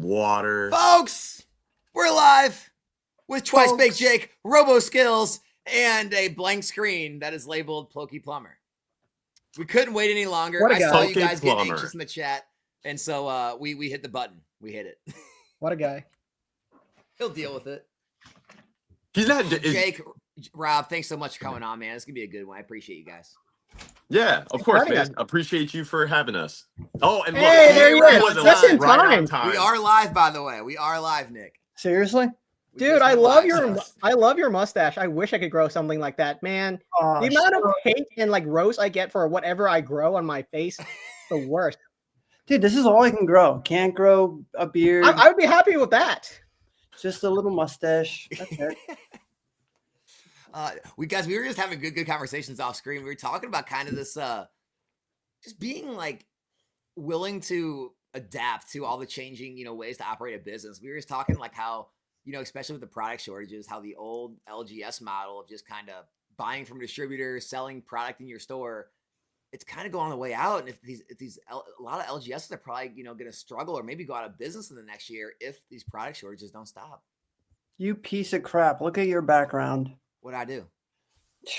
water. Folks, we're live with TwiceBakedJake, RoboSkillz, and a blank screen that is labeled Ploky Plumber. We couldn't wait any longer. I saw you guys getting anxious in the chat, and so we hit the button. We hit it. What a guy. He'll deal with it. He's not. Jake, Rob, thanks so much for coming on, man. It's going to be a good one. I appreciate you guys. Yeah, of course, man. Appreciate you for having us. Oh, and look, hey, there you are. Just in right time. We are live, by the way. We are live, Nick. Seriously? Dude, I love your mustache. I wish I could grow something like that, man. The amount of hate and like roast I get for whatever I grow on my face, the worst. Dude, this is all I can grow. Can't grow a beard. I would be happy with that. Just a little mustache. That's it. We were just having good conversations off screen. We were talking about kind of this, just being like willing to adapt to all the changing, ways to operate a business. We were just talking like how, especially with the product shortages, how the old LGS model of just kind of buying from a distributor, selling product in your store, it's kind of going on the way out. And a lot of LGSs are probably, going to struggle or maybe go out of business in the next year if these product shortages don't stop. You piece of crap. Look at your background. What'd I do?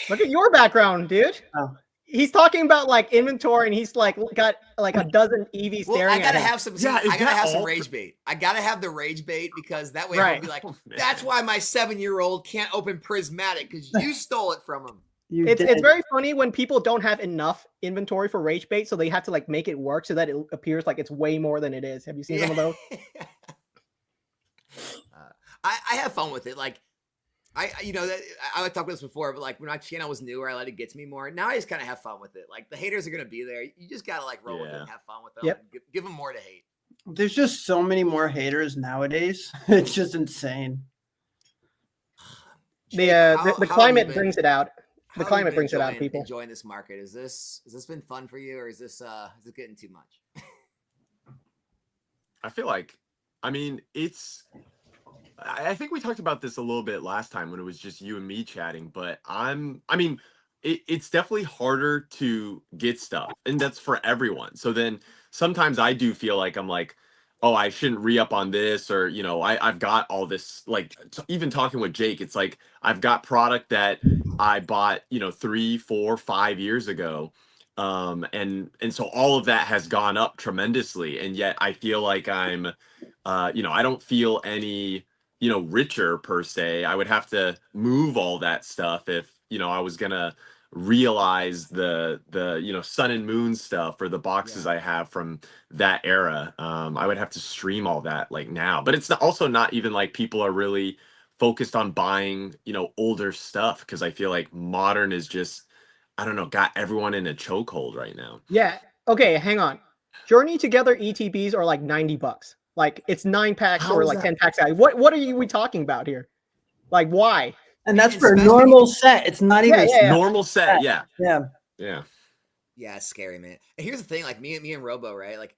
Look at your background, dude. Oh. He's talking about like inventory, and he's like got like a dozen EVs staring I gotta at him. have some. I gotta have some rage bait. I gotta have the rage bait because that way I'll be like, that's why my 7-year-old can't open Prismatic because you stole it from him. It's very funny when people don't have enough inventory for rage bait, so they have to like make it work so that it appears like it's way more than it is. Have you seen some of those? I have fun with it. Like. I would talk about this before, but like when my channel was newer, I let it get to me more. Now I just kind of have fun with it. Like the haters are going to be there. You just got to like roll with it and have fun with them. Yep. Give them more to hate. There's just so many more haters nowadays. It's just insane. The climate brings it out. The climate brings it out, people. Enjoying this market. Has this been fun for you, or is this getting too much? I feel like, I think we talked about this a little bit last time when it was just you and me chatting, but it's definitely harder to get stuff, and that's for everyone. So then sometimes I do feel like I'm like, oh, I shouldn't re-up on this, or, I've got all this, like even talking with Jake, it's like, I've got product that I bought, 3, 4, 5 years ago. And so all of that has gone up tremendously. And yet I feel like I'm, I don't feel any, richer per se. I would have to move all that stuff if, I was going to realize the sun and moon stuff or the boxes I have from that era. I would have to stream all that like now, but it's also not even like people are really focused on buying, older stuff. Cause I feel like modern is just, I don't know, got everyone in a chokehold right now. Yeah. Okay. Hang on. Journey Together ETBs are like $90. Like it's 9 packs or like 10 packs. What are we talking about here? Like why? And that's for a normal set. It's not even normal set. Yeah. Yeah, it's scary, man. And here's the thing, like me and Robo, right? Like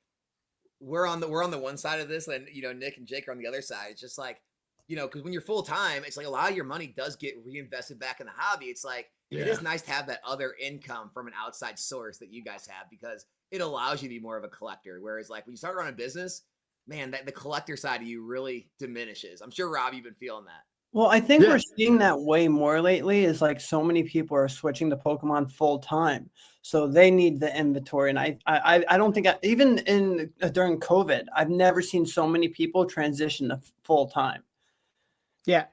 we're on the one side of this, and Nick and Jake are on the other side. It's just like, because when you're full time, it's like a lot of your money does get reinvested back in the hobby. It's like it is nice to have that other income from an outside source that you guys have, because it allows you to be more of a collector. Whereas like when you start running a business, man, that the collector side of you really diminishes. I'm sure, Rob, you've been feeling that. Well, I think we're seeing that way more lately. Is like so many people are switching to Pokemon full time, so they need the inventory. And I don't think even during COVID, I've never seen so many people transition to full time. Yeah.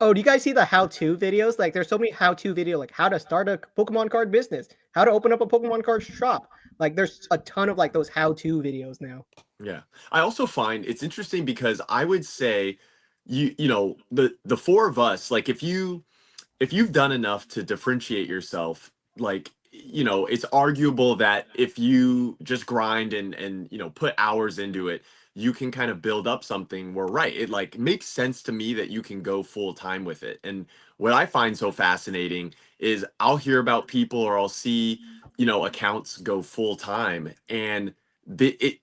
Oh, do you guys see the how-to videos? Like there's so many how-to videos, like how to start a Pokemon card business, how to open up a Pokemon card shop. Like there's a ton of like those how-to videos now. Yeah. I also find it's interesting because I would say the four of us, like if you've done enough to differentiate yourself, like, it's arguable that if you just grind and put hours into it, you can kind of build up something where, right, it like makes sense to me that you can go full time with it. And what I find so fascinating is I'll hear about people or I'll see, accounts go full time, and they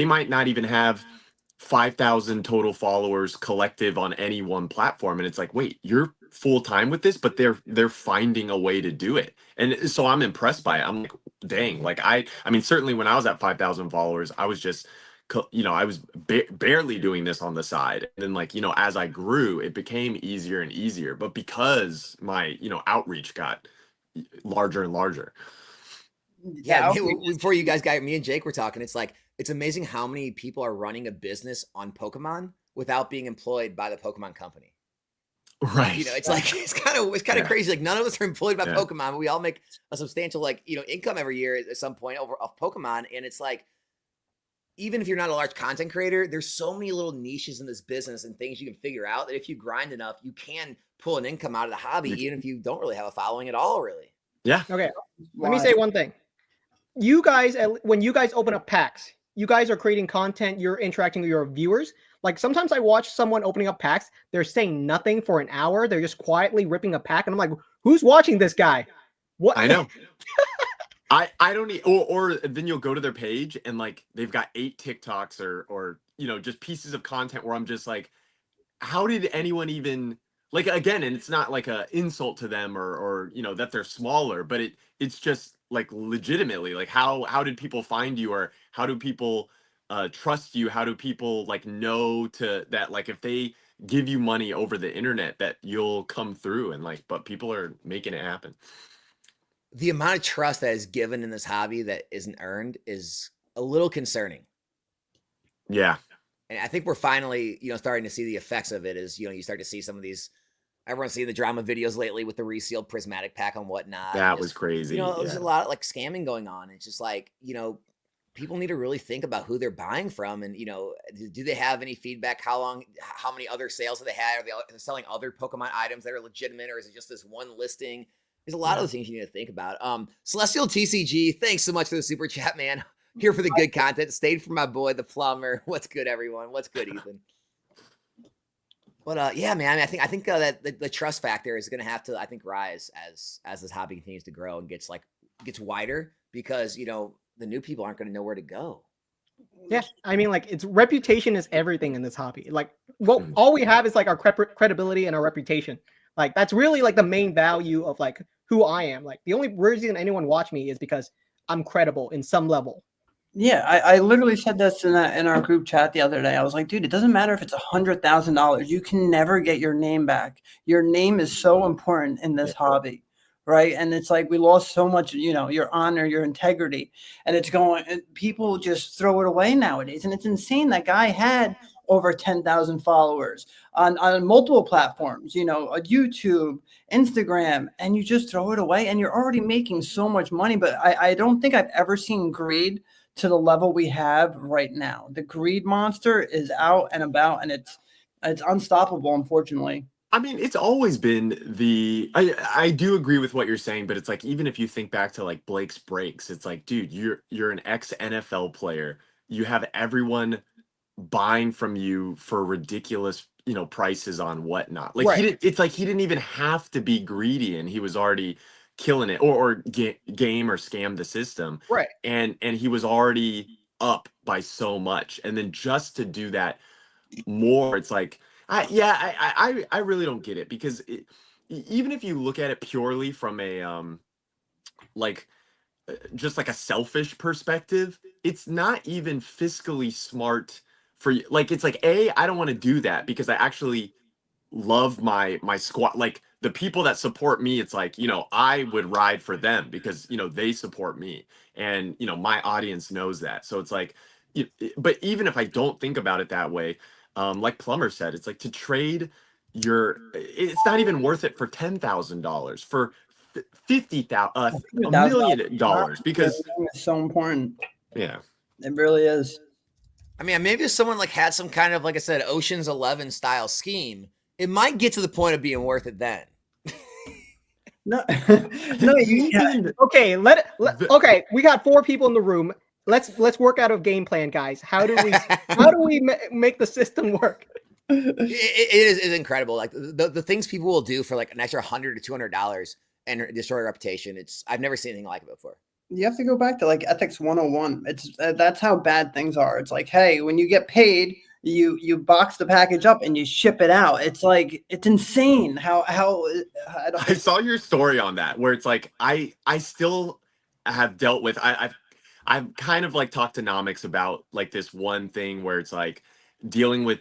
might not even have 5,000 total followers collective on any one platform. And it's like, wait, you're full time with this, but they're finding a way to do it. And so I'm impressed by it. I'm like, dang, like I mean, certainly when I was at 5,000 followers, I was just I was barely doing this on the side. And then like, as I grew, it became easier and easier. But because my, outreach got larger and larger. Yeah, before you guys got me and Jake were talking, it's like it's amazing how many people are running a business on Pokemon without being employed by the Pokemon company. Right. It's like it's kind of crazy. Like none of us are employed by Pokemon, but we all make a substantial income every year at some point off Pokemon. And it's like, even if you're not a large content creator, there's so many little niches in this business and things you can figure out that if you grind enough, you can pull an income out of the hobby, even if you don't really have a following at all, really. Yeah. Okay. Let me say one thing. You guys, when you guys open up packs, you guys are creating content, you're interacting with your viewers. Like sometimes I watch someone opening up packs, they're saying nothing for an hour. They're just quietly ripping a pack. And I'm like, who's watching this guy? What? I know. I don't need, or then you'll go to their page and like they've got 8 TikToks or just pieces of content where I'm just like, how did anyone even like, again, and it's not like a insult to them or that they're smaller, but it's just like legitimately like how did people find you, or how do people trust you? How do people like know to that, like if they give you money over the internet that you'll come through, and like, but people are making it happen. The amount of trust that is given in this hobby that isn't earned is a little concerning. Yeah. And I think we're finally, starting to see the effects of it as, you start to see some of these, everyone's seen the drama videos lately with the resealed prismatic pack and whatnot. That was crazy. There's a lot of like scamming going on. It's just like, people need to really think about who they're buying from. And, do they have any feedback? How many other sales have they had? Are they selling other Pokemon items that are legitimate, or is it just this one listing? There's a lot of things you need to think about. Celestial TCG, thanks so much for the super chat, man. Here for the good content. Stayed for my boy, the plumber. What's good, everyone? What's good, Ethan? But yeah, man. I think that the trust factor is going to have to, I think, rise as this hobby continues to grow and gets wider, because the new people aren't going to know where to go. Yeah, I mean, like, its reputation is everything in this hobby. Like, all we have is like our credibility and our reputation. Like, that's really like the main value of like who I am. Like, the only reason anyone watch me is because I'm credible in some level. Yeah, I literally said this in our group chat the other day. I was like, dude, it doesn't matter if it's $100,000. You can never get your name back. Your name is so important in this hobby, right? And it's like we lost so much, your honor, your integrity, and it's going. And people just throw it away nowadays, and it's insane. That guy had over 10,000 followers on multiple platforms, YouTube, Instagram, and you just throw it away, and you're already making so much money. But I don't think I've ever seen greed to the level we have right now. The greed monster is out and about, and it's unstoppable, unfortunately. I mean, it's always been I do agree with what you're saying, but it's like, even if you think back to like Blake's Breaks, it's like, dude, you're an ex-NFL player. You have everyone buying from you for ridiculous, prices on whatnot. Like, Right. it's like he didn't even have to be greedy, and he was already killing it, or game or scam the system. Right. And he was already up by so much. And then just to do that more, it's like, I really don't get it, because even if you look at it purely from a just like a selfish perspective, it's not even fiscally smart for you. Like, it's like, I don't want to do that because I actually love my squad. Like, the people that support me, it's like, I would ride for them because, they support me, and, my audience knows that. So it's like, but even if I don't think about it that way, like Plumber said, it's like, to trade it's not even worth it for $10,000, for $50,000, $1 million, because it's so important. Yeah, it really is. I mean, maybe if someone like had some kind of, like I said, Ocean's 11 style scheme, it might get to the point of being worth it then. No, Okay, okay, we got 4 people in the room. Let's work out a game plan, guys. How do we make the system work? It is incredible. Like the things people will do for like an extra $100 to $200 and destroy a reputation. I've never seen anything like it before. You have to go back to like ethics 101. That's how bad things are. It's like, hey, when you get paid, you box the package up and you ship it out. It's like, it's insane how I saw your story on that, where it's like, I still have dealt with, I've kind of like talked to Nomics about like this one thing where it's like dealing with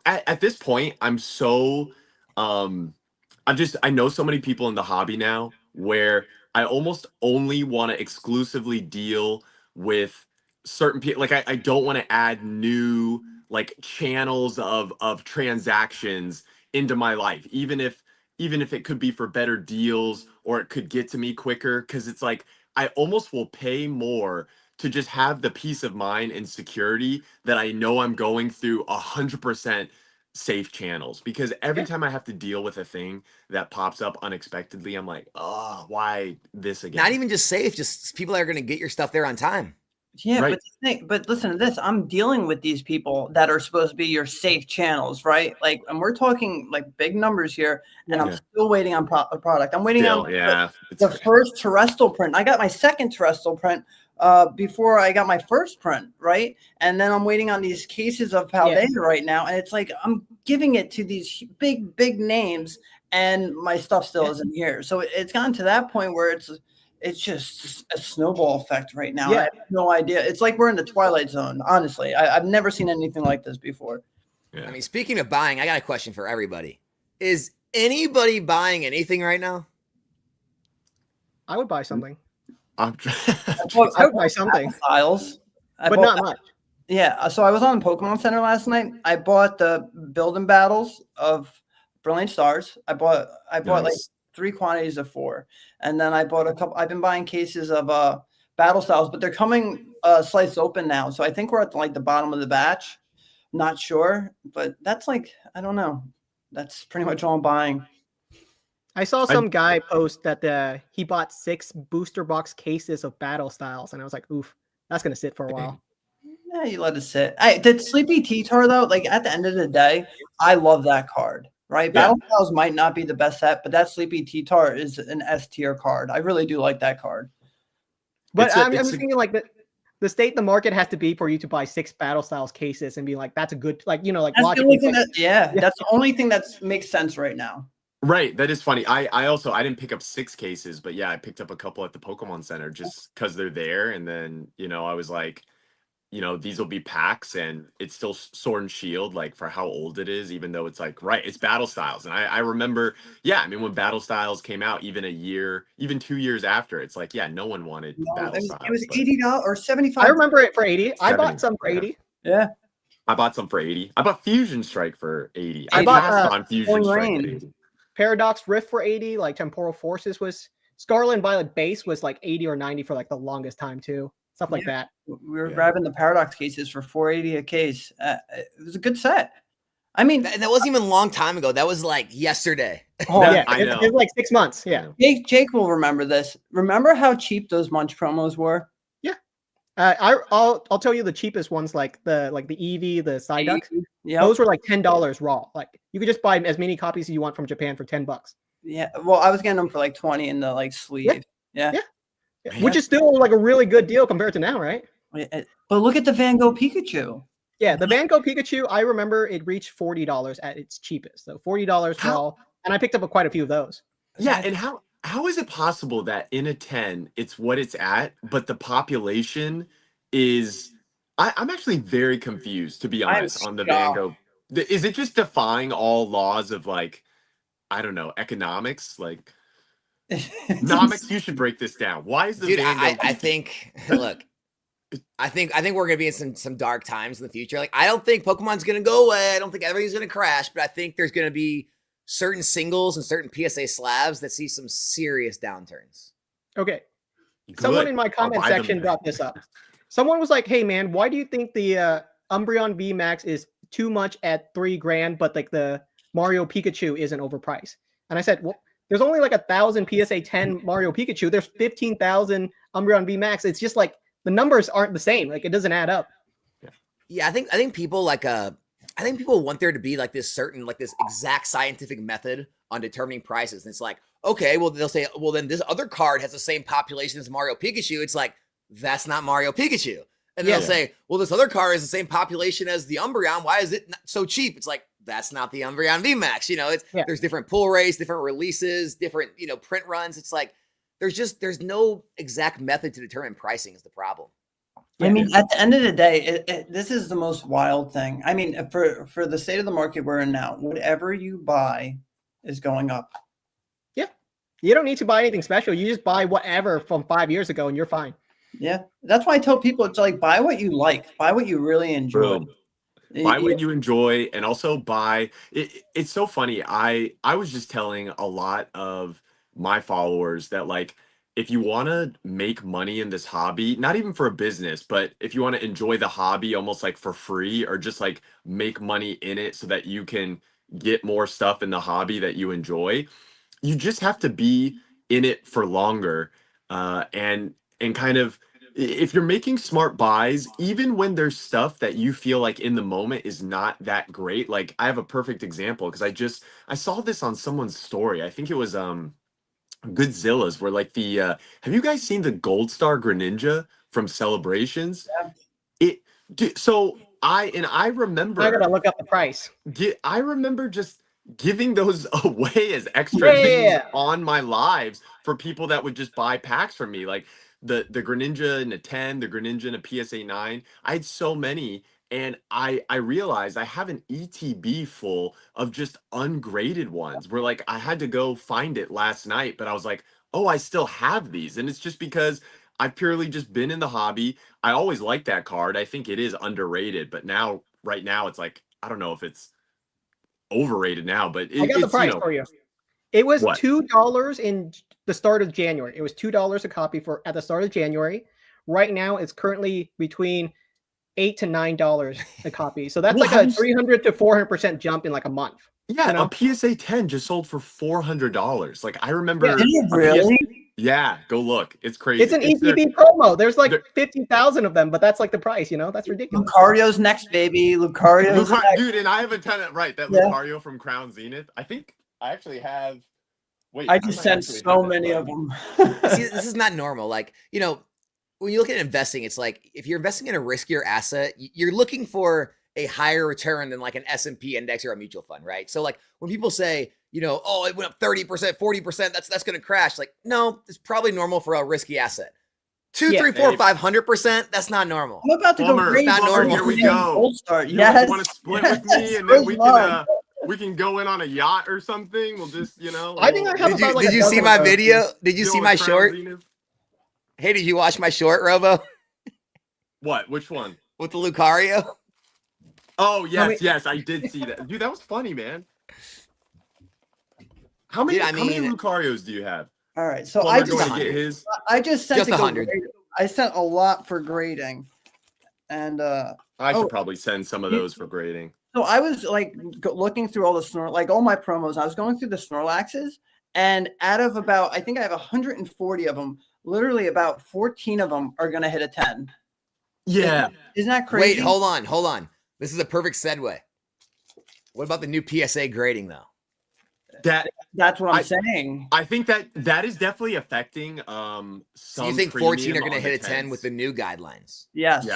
at this point, I'm so I know so many people in the hobby now where I almost only want to exclusively deal with certain people. Like I don't want to add new like channels of transactions into my life, even if it could be for better deals or it could get to me quicker. Cause it's like I almost will pay more to just have the peace of mind and security that I know I'm going through 100% safe channels. Because every Yeah. time I have to deal with a thing that pops up unexpectedly, I'm like, oh, why this again? Not even just safe, just people that are going to get your stuff there on time. Yeah, Right. but listen to this. I'm dealing with these people that are supposed to be your safe channels, right? Like, and we're talking like big numbers here, and I'm Yeah. still waiting on a product. I'm waiting Still, on yeah. It's the first terrestrial print. I got my second terrestrial print before I got my first print, right? And then I'm waiting on these cases of Paldea right now, and it's like I'm giving it to these big names, and my stuff still isn't here. So it's gotten to that point where it's just a snowball effect right now. Yeah. I have no idea. It's like we're in the twilight zone. Honestly, I've never seen anything like this before. yeah. I mean, speaking of buying, I got a question for everybody. Is anybody buying anything right now? I would buy something, I'm I would buy something, Styles, but not much. Yeah, so I was on Pokemon Center last night. I bought the building battles of Brilliant Stars. I bought like Nice. 3 quantities of 4, and then I bought a couple. I've been buying cases of battle styles, but they're coming sliced open now. So I think we're at like the bottom of the batch. Not sure, but that's like I don't know. That's pretty much all I'm buying. I saw some guy post that he bought 6 booster box cases of battle styles, and I was like, oof, that's gonna sit for a while. Yeah, you let it sit. Did Sleepy T-Tar though? Like at the end of the day, I love that card. Right, Yeah. Battle Styles might not be the best set, but that Sleepy T-Tar is an S tier card. I really do like that card. But I'm thinking like the state the market has to be for you to buy 6 battle styles cases and be like, that's a good, like, you know, like That's the logically. only thing that's the only thing that makes sense right now. Right, that is funny. I also I didn't pick up 6 cases, but yeah, I picked up a couple at the Pokemon Center just because they're there. And then, I was like, these will be packs and it's still Sword and Shield, like for how old it is, even though it's like, right, it's Battle Styles. And I remember, yeah, I mean, when Battle Styles came out, even 2 years after, it's like, yeah, no one wanted Battle Styles. It was $80 or $75. I remember it for 80. I 70, bought some for 80. Yeah. I bought some for 80. I bought Fusion Strike for 80. I I bought, passed on Fusion Strike Rain. at 80. Paradox Rift for 80, like Temporal Forces was Scarlet and Violet base was like 80 or 90 for like the longest time too. Stuff like that. We were grabbing the Paradox cases for $4.80 a case. It was a good set. I mean, That wasn't even a long time ago. That was like yesterday. Yeah, I know. It was like 6 months. Yeah. Jake will remember this. Remember how cheap those Munch promos were? Yeah. I'll tell you the cheapest ones, like the Eevee, the Psyduck. Yeah. Those were like $10 raw. Like you could just buy as many copies as you want from Japan for $10. Yeah. Well, I was getting them for like 20 in the like sleeve. Yeah. Which is still like a really good deal compared to now, right? But look at the Van Gogh Pikachu. Yeah, the Van Gogh Pikachu, I remember it reached $40 at its cheapest. So $40 raw, and I picked up quite a few of those. Yeah, and how is it possible that in a 10 it's what it's at, but the population is I'm actually very confused, to be honest, on the Van Gogh. Is it just defying all laws of like, I don't know, economics? Like Nomics, you should break this down. Why is the Dude, Van Gogh I think look, I think we're gonna be in some dark times in the future. Like, I don't think Pokemon's gonna go away. I don't think everything's gonna crash, but I think there's gonna be certain singles and certain PSA slabs that see some serious downturns. Okay. Someone in my comment section brought this up. Someone was like, hey man, why do you think the Umbreon VMAX is too much at $3,000, but like the Mario Pikachu isn't overpriced? And I said, well, there's only like 1,000 PSA 10 Mario Pikachu. There's 15,000 Umbreon VMAX. It's just like the numbers aren't the same. Like it doesn't add up. Yeah, I think people like I think people want there to be like this certain, like this exact scientific method on determining prices. And it's like, okay, well, they'll say, well, then this other card has the same population as Mario Pikachu. It's like, that's not Mario Pikachu. And they'll say, well, this other card has the same population as the Umbreon. Why is it not so cheap? It's like, that's not the Umbreon VMAX. There's different pull rates, different releases, different, print runs. It's like, there's no exact method to determine pricing is the problem. I mean, at the end of the day, this is the most wild thing. I mean, for the state of the market we're in now, whatever you buy is going up. Yeah. You don't need to buy anything special. You just buy whatever from 5 years ago and you're fine. Yeah. That's why I tell people, it's like, buy what you like, buy what you really enjoy. Boom. Buy what you enjoy, and also buy it's so funny. I was just telling a lot of my followers that, like, if you want to make money in this hobby, not even for a business, but if you want to enjoy the hobby almost like for free, or just like make money in it so that you can get more stuff in the hobby that you enjoy, you just have to be in it for longer. And kind of, if you're making smart buys, even when there's stuff that you feel like in the moment is not that great. Like, I have a perfect example because I saw this on someone's story. I think it was Goodzilla's, where like the have you guys seen the Gold Star Greninja from Celebrations? Yeah. So I remember I gotta look up the price. I remember just giving those away as extra things on my lives for people that would just buy packs from me, like the Greninja in a 10, the Greninja in a PSA 9. I had so many, and I realized I have an ETB full of just ungraded ones, where like I had to go find it last night, but I was like, oh, I still have these. And it's just because I've purely just been in the hobby. I always liked that card. I think it is underrated, but right now it's like, I don't know if it's overrated now, but I got the it's, price for you. It was what? $2 in the start of January. It was $2 a copy at the start of January. Right now, it's currently between $8 to $9 a copy. So that's Well, like a 300 to 400% jump in like a month. Yeah, you know? a PSA 10 just sold for $400. Like, I remember. Yeah. Did it really? Yeah, go look. It's crazy. It's an ETB promo. There's like 50,000 of them, but that's like the price, That's ridiculous. Lucario's next, baby. Lucario's next. Dude, and I have a tenant, right? That Lucario from Crown Zenith. I think I actually have. Wait, I just sent so many of them. See, this is not normal. Like, when you look at investing, it's like if you're investing in a riskier asset, you're looking for a higher return than like an S&P index or a mutual fund, right? So like when people say, oh, it went up 30%, 40%, that's going to crash. Like, no, it's probably normal for a risky asset. 2, 3, 4, 500%, that's not normal. I'm about to go crazy. Not normal. Here we go. Gold Star. You Yes. want to split with me, and then we can go in on a yacht or something. We'll just, I think I have Did you see my video? Did you see my short? Hey, did you watch my short, Robo? What? Which one? With the Lucario? Oh, yes, I did see that. Dude, that was funny, man. How many Lucarios do you have? All right, so I just sent just 100. I sent a lot for grading, and I should probably send some of those for grading. So I was like looking through all the all my promos. I was going through the Snorlaxes, and out of about, I think I have 140 of them. Literally about 14 of them are going to hit a 10. Yeah. Isn't that crazy? Wait, hold on. This is a perfect segue. What about the new PSA grading, though? That's what I'm saying. I think that is definitely affecting some. So you think 14 are going to hit a 10 with the new guidelines? Yes.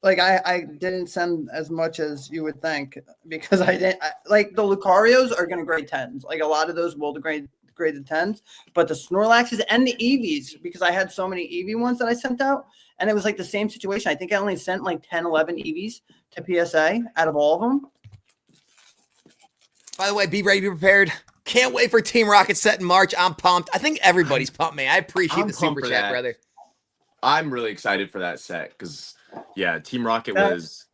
Like I didn't send as much as you would think, because like the Lucarios are going to grade 10s. Like a lot of those will graded 10s, but the Snorlaxes and the Eevees, because I had so many Eevee ones that I sent out, and it was like the same situation. I think I only sent like 10, 11 Eevees to PSA out of all of them. By the way, be ready, be prepared. Can't wait for Team Rocket set in March. I'm pumped. I think everybody's pumped, man. I appreciate the super chat, brother. I'm really excited for that set because, Team Rocket was,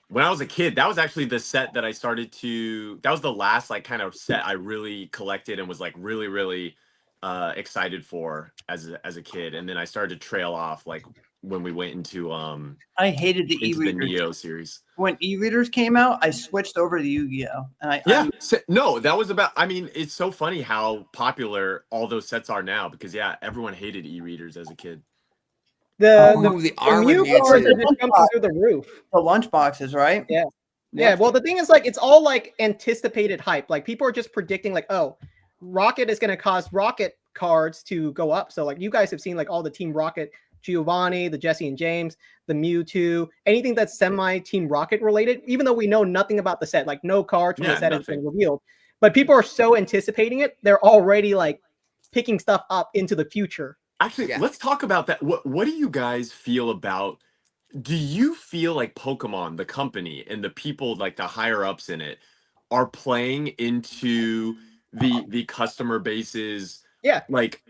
when I was a kid, that was actually the set that I started to, that was the last like kind of set I really collected and was like really, really excited for as a kid. And then I started to trail off like when we went into I hated the E-readers. The Neo series. When E-readers came out, I switched over to Yu-Gi-Oh. And no, that was about, I mean, it's so funny how popular all those sets are now because everyone hated E-readers as a kid. The Arwen cards are just jumping through the roof. The lunch boxes, right? Yeah. Yeah. Well, the thing is, like, it's all like anticipated hype. Like, people are just predicting, like, oh, Rocket is going to cause Rocket cards to go up. So, like, you guys have seen like all the Team Rocket Giovanni, the Jesse and James, the Mewtwo, anything that's semi-Team Rocket related, even though we know nothing about the set, like no cards from the set has been revealed. But people are so anticipating it, they're already like picking stuff up into the future. Actually, Yeah. let's talk about that. What do you guys feel about? Do you feel like Pokemon, the company, and the people, like the higher ups in it, are playing into the customer base's Yeah. like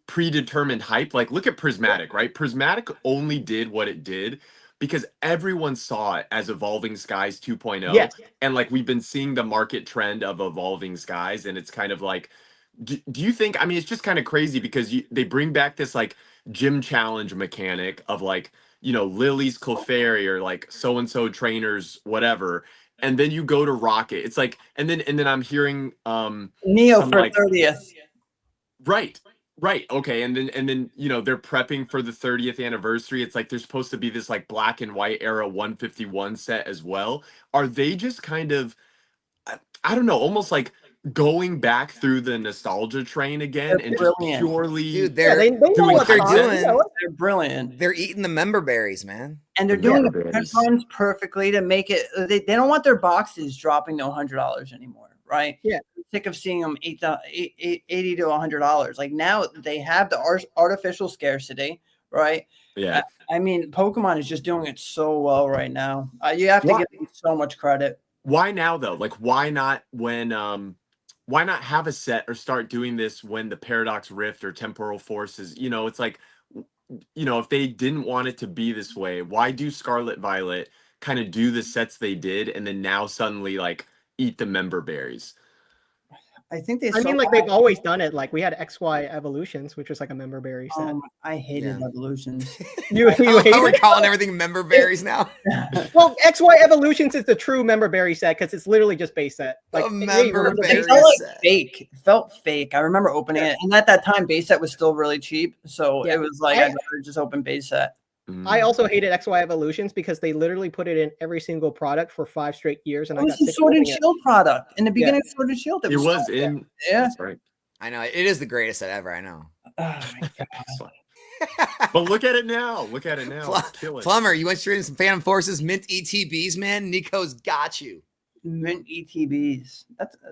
predetermined hype? Like, look at Prismatic, right? Prismatic only did what it did because everyone saw it as Evolving Skies 2.0, Yes. and like we've been seeing the market trend of Evolving Skies, and it's kind of like, do you think, I mean, it's just kind of crazy because they bring back this like gym challenge mechanic of like, you know, Lily's Clefairy or like so and so trainers, whatever. And then you go to Rocket. It's like, and then I'm hearing Neo some for like 30th. right. Right. Okay. And then you know, they're prepping for the 30th anniversary. It's like there's supposed to be this like black and white era 151 set as well. Are they just kind of, I don't know, almost like going back through the nostalgia train again They're and just brilliant. purely Dude, Yeah, they know doing what's they're hot. doing. They know it. They're brilliant. They're eating the member berries, man. And they're Yeah, doing the berries. print runs perfectly to make it. They don't want their boxes dropping to $100 anymore, right? Yeah. I'm sick of seeing them $80 to $100. Like now they have the artificial scarcity, right? Yeah. I mean, Pokemon is just doing it so well right now. You have to Why- give them so much credit. Why now though? Like why not why not have a set or start doing this when the Paradox Rift or Temporal Forces, you know, it's like, you know, if they didn't want it to be this way, why do Scarlet Violet kind of do the sets they did and then now suddenly like eat the member berries? I think they. I mean, like they've always done it. Like we had XY Evolutions, which was like a member berry set. I hated Yeah. Evolutions. You hate We're it? calling everything member berries now. Well, XY Evolutions is the true member berry set because it's literally just base set. Like A yeah, you member remember berry It base felt like set. fake. It felt fake. I remember opening it, and at that time, base set was still really cheap, so Yeah. it was like I'd rather just open base set. I also hated XY Evolutions because they literally put it in every single product for 5 straight years, and It I was got the sick of Sword and opening it. Shield product in the beginning of Sword and Shield. It was so in good. Yeah. That's right. I know. It is the greatest set ever. I know. Oh my God. That's fine. But look at it now. Look at it now. It's killing. Plumber, you went straight into some Phantom Forces, Mint ETBs, man. Nico's got you. Mint ETBs.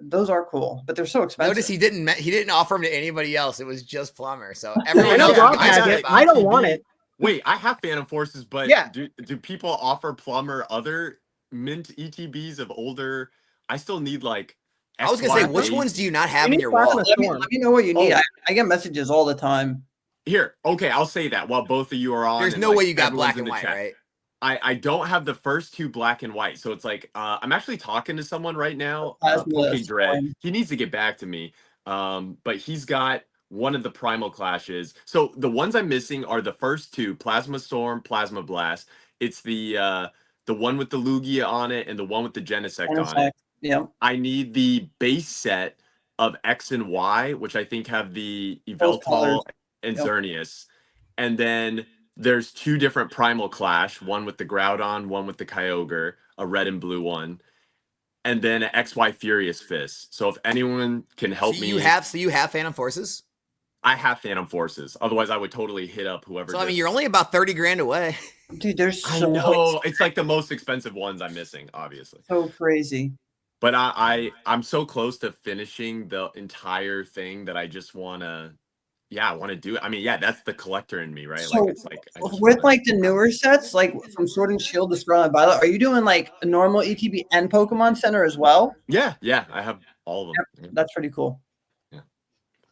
Those are cool, but they're so expensive. Notice he didn't offer them to anybody else. It was just Plumber. So everyone I know else. Rob I has got it. it. I don't ETB. want it. Wait, I have Phantom Forces, but Yeah. do people offer Plumber other mint ETBs of older? I still need like. I was gonna say, which XY8. ones do you not have You in need your Plasma wall? Storm. Let me know what you need. Oh. I get messages all the time. Here, okay, I'll say that while both of you are on. There's and, no like, way you got everyone's black in and the white, chat. right? I don't have the first two black and white, so it's like I'm actually talking to someone right now, Plasma Poke Dread. Storm. He needs to get back to me, but he's got one of the primal clashes. So the ones I'm missing are the first two: Plasma Storm, Plasma Blast. It's the one with the Lugia on it and the one with the Genesect on it. Yeah. I need the base set of X and Y, which I think have the Those colors. Eveltal and Yep. Xerneas. And then there's two different Primal Clash, one with the Groudon, one with the Kyogre, a red and blue one. And then an XY Furious Fist. So if anyone can help me. You have Phantom Forces. I have Phantom Forces. Otherwise, I would totally hit up whoever. So I mean, did. you're only about 30 grand away. Dude, there's I so know. It's like the most expensive ones I'm missing, obviously. so crazy. But I'm so close to finishing the entire thing that I just wanna, I want to do it. I mean, yeah, that's the collector in me, right? So, like it's like I just With wanna- like the newer sets, like from Sword and Shield to Scarlet Violet, are you doing like a normal ETB and Pokemon Center as well? yeah, I have all of them. Yeah. That's pretty cool. Yeah.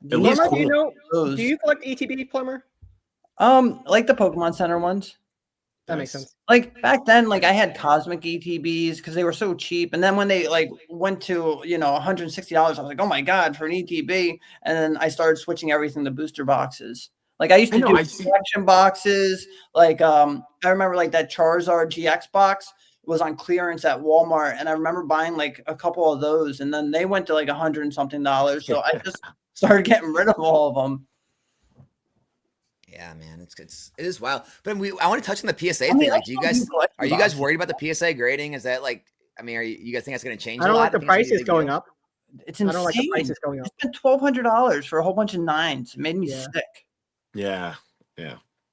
Do It you looks Plumber, have do you cool. know? those? Do you collect ETB, Plumber? Like the Pokemon Center ones. That makes Nice. sense. Like back then, like I had Cosmic ETBs because they were so cheap, and then when they like went to $160, I was like, oh my god, for an ETB, and then I started switching everything to booster boxes. Like I used to do collection boxes. Like I remember like that Charizard GX box was on clearance at Walmart, and I remember buying like a couple of those, and then they went to like $100 and something. So I just started getting rid of all of them. Yeah, man, it is wild. But I want to touch on the PSA I mean, thing. I Like, are you guys boxes. worried about the PSA grading? Is that like, I mean, you guys think that's going to change? I don't a lot? like the Think it's gonna be a prices big going deal? up. It's I insane. don't like the prices going I up. spent $1,200 for a whole bunch of nines. It made me Yeah. sick. Yeah.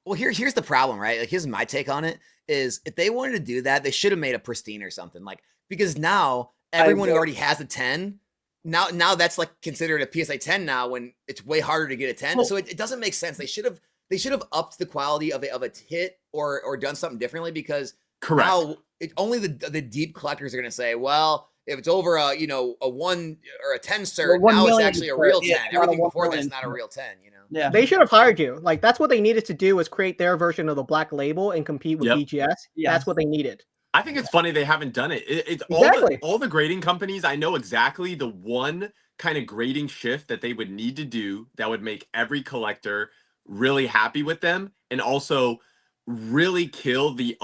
Well, here's the problem, right? Like, here's my take on it: is if they wanted to do that, they should have made a pristine or something. Like, because now everyone who agree. already has a 10 now that's like considered a PSA 10 now when it's way harder to get a 10. Well- So it doesn't make sense. They should have upped the quality of a hit or done something differently, because Correct. now only the deep collectors are going to say, well, if it's over a 1 or a 10 cert, Well, 1 now it's million actually a cert, real 10. yeah, not a Everything 1 before that's million not a cert. real 10. Yeah. They should have hired you. Like that's what they needed to do, was create their version of the black label and compete with Yep. BGS. Yeah. That's what they needed. I think it's funny they haven't done it. It's Exactly. all the grading companies. I know exactly the one kind of grading shift that they would need to do that would make every collector really happy with them, and also really kill the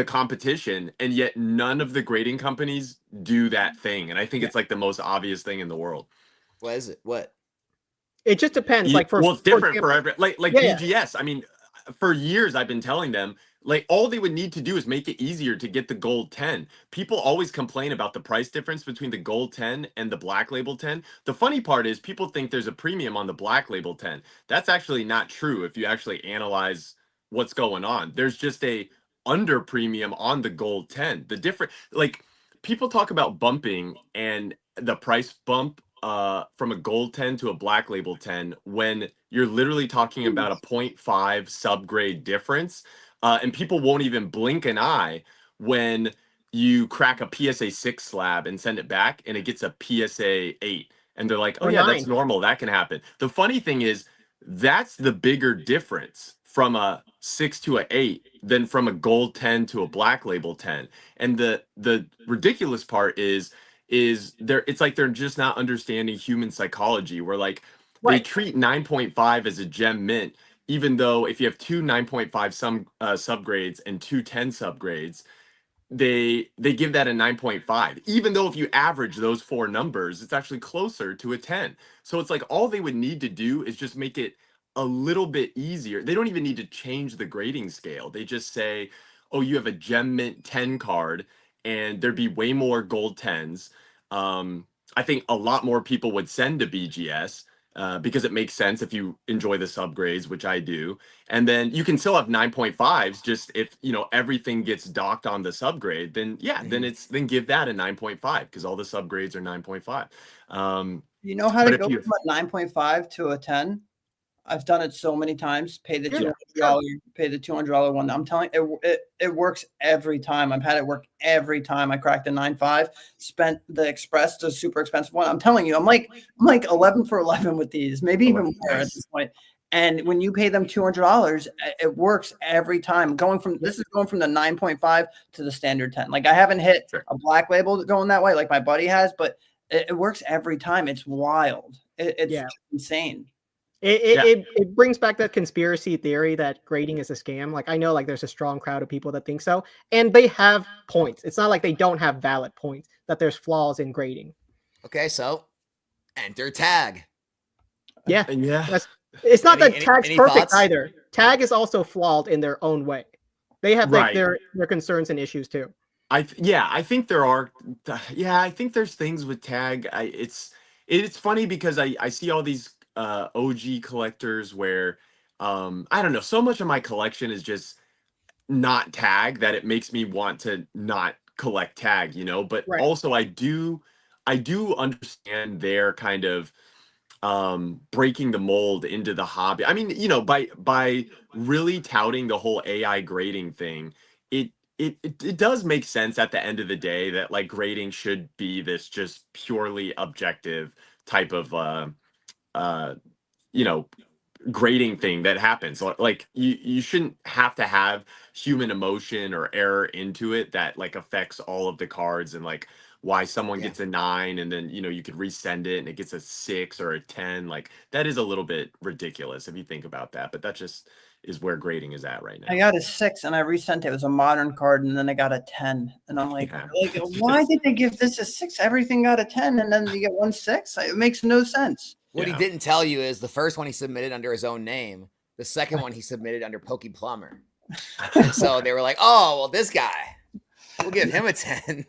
competition. And yet none of the grading companies do that thing. And I think it's like the most obvious thing in the world. What is it? What? It just depends. Like Well, it's different example, for every like Yeah, yeah. BGS. I mean, for years I've been telling them, like, all they would need to do is make it easier to get the gold 10. People always complain about the price difference between the gold 10 and the black label 10. The funny part is people think there's a premium on the black label 10. That's actually not true if you actually analyze what's going on. There's just a under premium on the gold 10. The different, like, people talk about bumping and the price bump from a gold 10 to a black label 10 when you're literally talking about a 0.5 subgrade difference. And people won't even blink an eye when you crack a PSA 6 slab and send it back and it gets a PSA 8. And they're like, oh, Or yeah, that's 9. normal. That can happen. The funny thing is, that's the bigger difference from a 6 to a 8 than from a gold 10 to a black label 10. And the ridiculous part is it's like they're just not understanding human psychology, where like they Right. treat 9.5 as a gem mint, even though if you have two 9.5 subgrades and two 10 subgrades, they give that a 9.5, even though if you average those four numbers, it's actually closer to a 10. So it's like all they would need to do is just make it a little bit easier. They don't even need to change the grading scale. They just say, oh, you have a gem mint 10 card and there'd be way more gold 10s. I think a lot more people would send to BGS because it makes sense if you enjoy the subgrades, which I do. And then you can still have 9.5s, just if, everything gets docked on the subgrade, then yeah, then give that a 9.5 because all the subgrades are 9.5. You know how But to if go you- from a 9.5 to a 10? I've done it so many times. Pay the Yeah, $200, pay the $200 one. I'm telling you, it works every time. I've had it work every time. I cracked a 9.5, spent the express, the super expensive one. I'm telling you, I'm like 11 for 11 with these, maybe even more at this point. And when you pay them $200, it works every time. This is going from the 9.5 to the standard 10. Like I haven't hit a black label going that way, like my buddy has, but it works every time. It's wild. It's insane. It brings back that conspiracy theory that grading is a scam. Like I know like there's a strong crowd of people that think so, and they have points. It's not like they don't have valid points, that there's flaws in grading. Okay, so enter tag. Yeah. Yeah. It's not that tag's any perfect thoughts? either. Tag is also flawed in their own way. They have like their concerns and issues too. I think there are. I think there's things with tag. It's funny because I see all these OG collectors where I don't know, so much of my collection is just not tag that it makes me want to not collect tag, but Right. also I do understand their kind of breaking the mold into the hobby. I mean, by really touting the whole AI grading thing, it does make sense at the end of the day that like grading should be this just purely objective type of grading thing that happens. Like you shouldn't have to have human emotion or error into it that like affects all of the cards, and like why someone gets a 9 and then you could resend it and it gets a 6 or a 10. Like that is a little bit ridiculous if you think about that, but that just is where grading is at right now. I got a 6 and I resent it. It was a modern card, and then I got a 10. And I'm like, why did they give this a 6? Everything got a 10, and then you get 1 6. It makes no sense. What he didn't tell you is the first one he submitted under his own name. The second one he submitted under Pokey Plumber. And so they were like, oh, well, this guy, we'll give him a 10.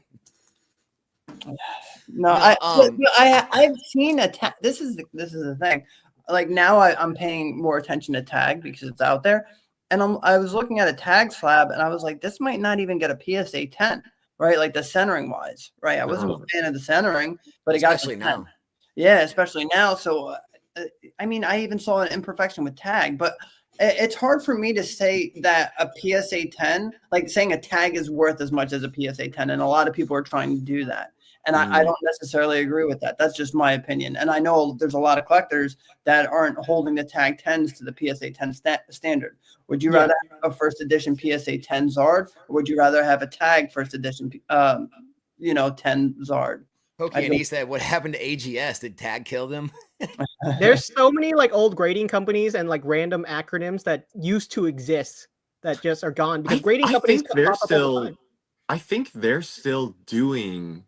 I've seen a tag. This is the thing. Like now I'm paying more attention to tag because it's out there. And I was looking at a tag slab and I was like, this might not even get a PSA 10. right? Like the centering wise, right? I wasn't a fan of the centering, but it especially got to 10. now. Yeah, especially now. So, I mean, I even saw an imperfection with tag, but it's hard for me to say that a PSA 10, like saying a tag is worth as much as a PSA 10. And a lot of people are trying to do that. And I don't necessarily agree with that. That's just my opinion. And I know there's a lot of collectors that aren't holding the tag 10s to the PSA 10 standard. Would you rather have a first edition PSA 10 Zard, or would you rather have a tag first edition, 10 Zard? Pokey said, what happened to AGS? Did tag kill them? There's so many like old grading companies and like random acronyms that used to exist that just are gone because grading companies pop up all the time. I think they're still doing.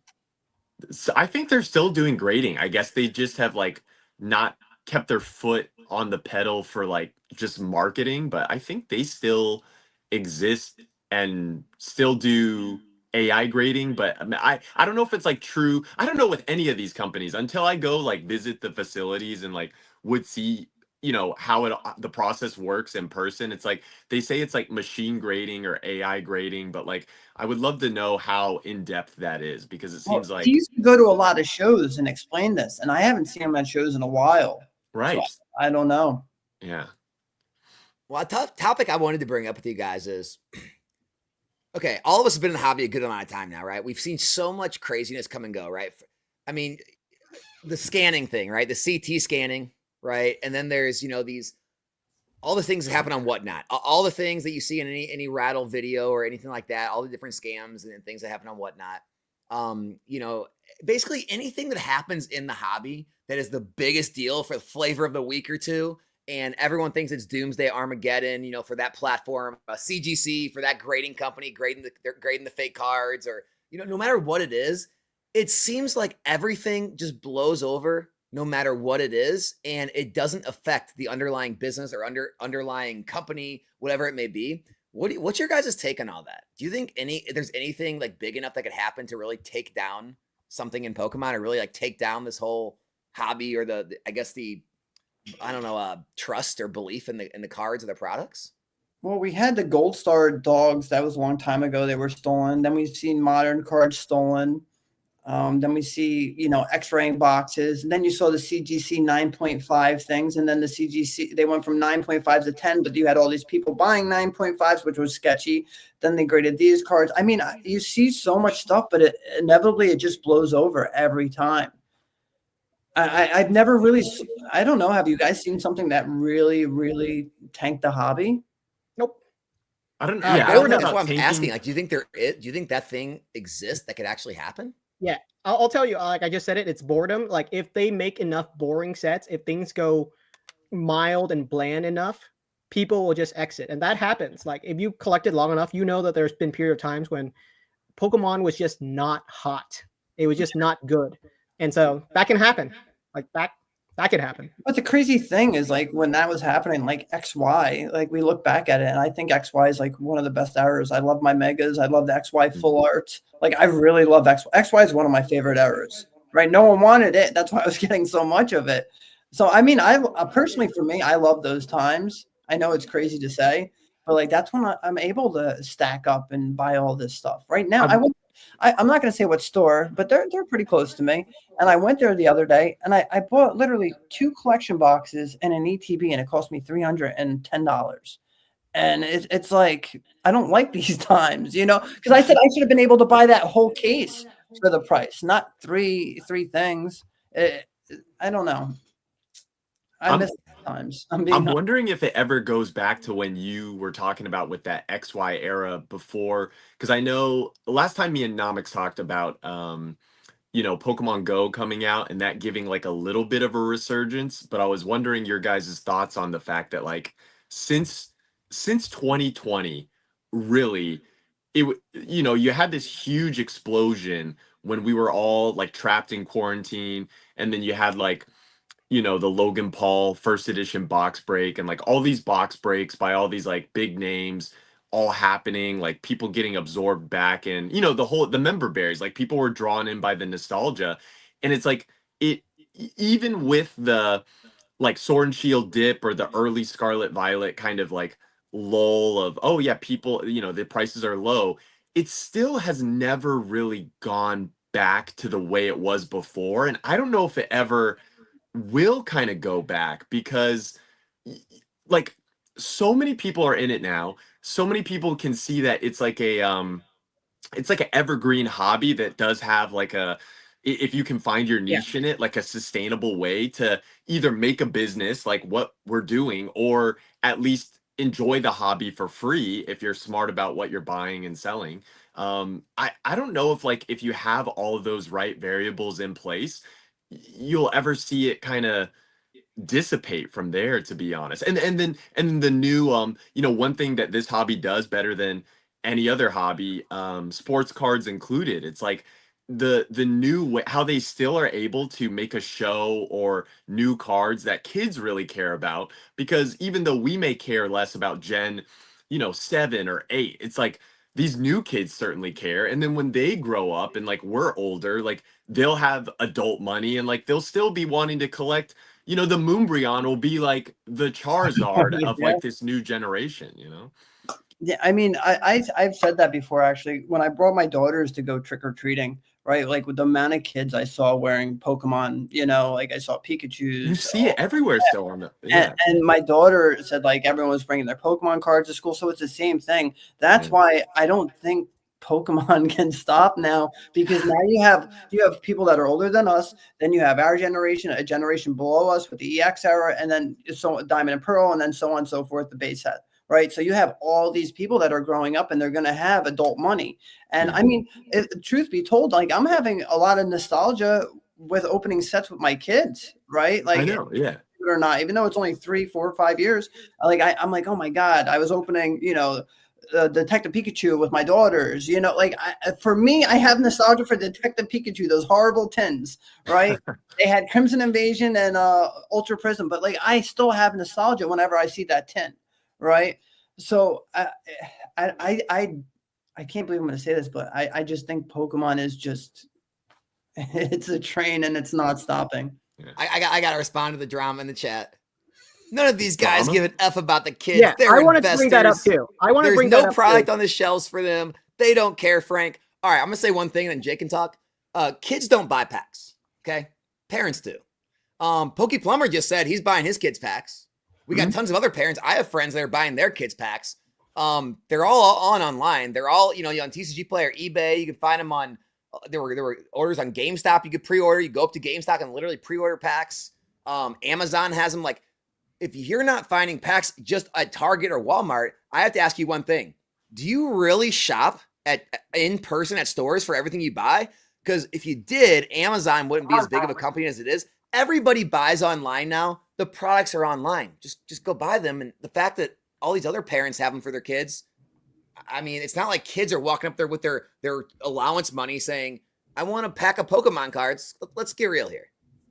I think they're still doing grading. I guess they just have like not kept their foot on the pedal for like just marketing, but I think they still exist and still do AI grading. But I mean, I don't know if it's like true. I don't know with any of these companies until I go like visit the facilities and like would see how the process works in person. It's like they say it's like machine grading or AI grading, but like I would love to know how in depth that is because it seems like he used to go to a lot of shows and explain this, and I haven't seen him at shows in a while. right. So I don't know. Yeah. Well, a topic I wanted to bring up with you guys is, okay, all of us have been in the hobby a good amount of time now, right? We've seen so much craziness come and go, right? I mean, the scanning thing, right? The CT scanning, right? And then there's, these, all the things that happen on Whatnot, all the things that you see in any rattle video or anything like that, all the different scams and things that happen on Whatnot. Basically anything that happens in the hobby that is the biggest deal for the flavor of the week or two. And everyone thinks it's Doomsday Armageddon, for that platform, CGC for that grading company, grading the fake cards, or, no matter what it is, it seems like everything just blows over no matter what it is, and it doesn't affect the underlying business or underlying company, whatever it may be. What's your guys' take on all that? Do you think there's anything like big enough that could happen to really take down something in Pokemon, or really like take down this whole hobby, or trust or belief in the cards or the products? Well, we had the Gold Star dogs. That was a long time ago. They were stolen. Then we've seen modern cards stolen. Then we see, X-raying boxes. And then you saw the CGC 9.5 things. And then the CGC, they went from 9.5 to 10, but you had all these people buying 9.5s, which was sketchy. Then they graded these cards. I mean, you see so much stuff, but inevitably it just blows over every time. I've never really, I don't know. Have you guys seen something that really, really tanked the hobby? Nope. I don't know. That's why I'm asking. Like, do you think that thing exists that could actually happen? Yeah, I'll tell you, like I just said it's boredom. Like if they make enough boring sets, if things go mild and bland enough, people will just exit. And that happens. Like if you collected long enough, that there's been period of times when Pokemon was just not hot. It was just not good. And so that can happen. Like that could happen. But the crazy thing is, like, when that was happening, like XY, like we look back at it, and I think XY is like one of the best errors. I love my megas. I love the XY full art. Like, I really love XY. XY is one of my favorite errors, right? No one wanted it. That's why I was getting so much of it. So, I mean, I personally, for me, I love those times. I know it's crazy to say, but like that's when I'm able to stack up and buy all this stuff. Right now, I'm not going to say what store, but they're pretty close to me. And I went there the other day, and I bought literally 2 collection boxes and an ETB, and it cost me $310. And it's like, I don't like these times, because I said I should have been able to buy that whole case for the price, not three things. I don't know. I miss times. I'm wondering if it ever goes back to when you were talking about with that XY era before, because I know the last time me and Nomics talked about, Pokemon Go coming out and that giving like a little bit of a resurgence. But I was wondering your guys' thoughts on the fact that like since 2020, really, you had this huge explosion when we were all like trapped in quarantine, and then you had like the Logan Paul first edition box break and like all these box breaks by all these like big names all happening, like people getting absorbed back and the member berries, like people were drawn in by the nostalgia. And it's like even with the like Sword and Shield dip or the early Scarlet Violet kind of like lull of, oh yeah, people, the prices are low. it still has never really gone back to the way it was before. And I don't know if it ever will kind of go back because like so many people are in it now. So many people can see that it's like an evergreen hobby that does have like if you can find your Yeah. niche in it, like a sustainable way to either make a business like what we're doing, or at least enjoy the hobby for free if you're smart about what you're buying and selling. I don't know if like if you have all of those right variables in place, you'll ever see it kind of dissipate from there, to be honest. And then the new one thing that this hobby does better than any other hobby, sports cards included, it's like the new way how they still are able to make a show or new cards that kids really care about, because even though we may care less about gen 7 or 8, it's like these new kids certainly care. And then when they grow up and like we're older, like they'll have adult money and like they'll still be wanting to collect. The Moonbreon will be like the Charizard of Yeah. like this new generation. Yeah, I mean, I've said that before actually. When I brought my daughters to go trick or treating, right? Like with the amount of kids I saw wearing Pokemon, like I saw Pikachu's. You see it everywhere still on the And my daughter said like everyone was bringing their Pokemon cards to school, so it's the same thing. That's why I don't think Pokemon can stop now, because now you have people that are older than us, then you have our generation, a generation below us with the EX era, and then so Diamond and Pearl, and then so on and so forth, the base set. Right. So you have all these people that are growing up and they're going to have adult money. And I mean, truth be told, like I'm having a lot of nostalgia with opening sets with my kids. Right. Like, I know. Yeah. or not, even though it's only 3, 4, 5 years, like I'm like, oh my God, I was opening, Detective Pikachu with my daughters, for me, I have nostalgia for Detective Pikachu, those horrible tins, right? They had Crimson Invasion and Ultra Prism, but like I still have nostalgia whenever I see that tin. Right. So I can't believe I'm going to say this, but I just think Pokemon is just, it's a train and it's not stopping. Yeah. I got to respond to the drama in the chat. None of these guys Drama? give an F about the kids. Yeah, They're I wanted investors. to bring that up too. I want to bring that up. There's no product on the shelves for them. They don't care, Frank. All right, I'm going to say one thing and then Jake can talk. Kids don't buy packs. Okay. Parents do. Pokey Plumber just said he's buying his kids packs. We got tons of other parents. I have friends that are buying their kids packs. They're all online. They're all, on TCG Player, eBay. You can find them on, there were orders on GameStop. You could pre-order. You go up to GameStop and literally pre-order packs. Amazon has them. Like, if you're not finding packs just at Target or Walmart, I have to ask you one thing. Do you really shop in person at stores for everything you buy? Because if you did, Amazon wouldn't be as big of a company as it is. Everybody buys online now. The products are online. Just go buy them. And the fact that all these other parents have them for their kids, I mean, it's not like kids are walking up there with their allowance money saying, I want a pack of Pokemon cards. Let's get real here.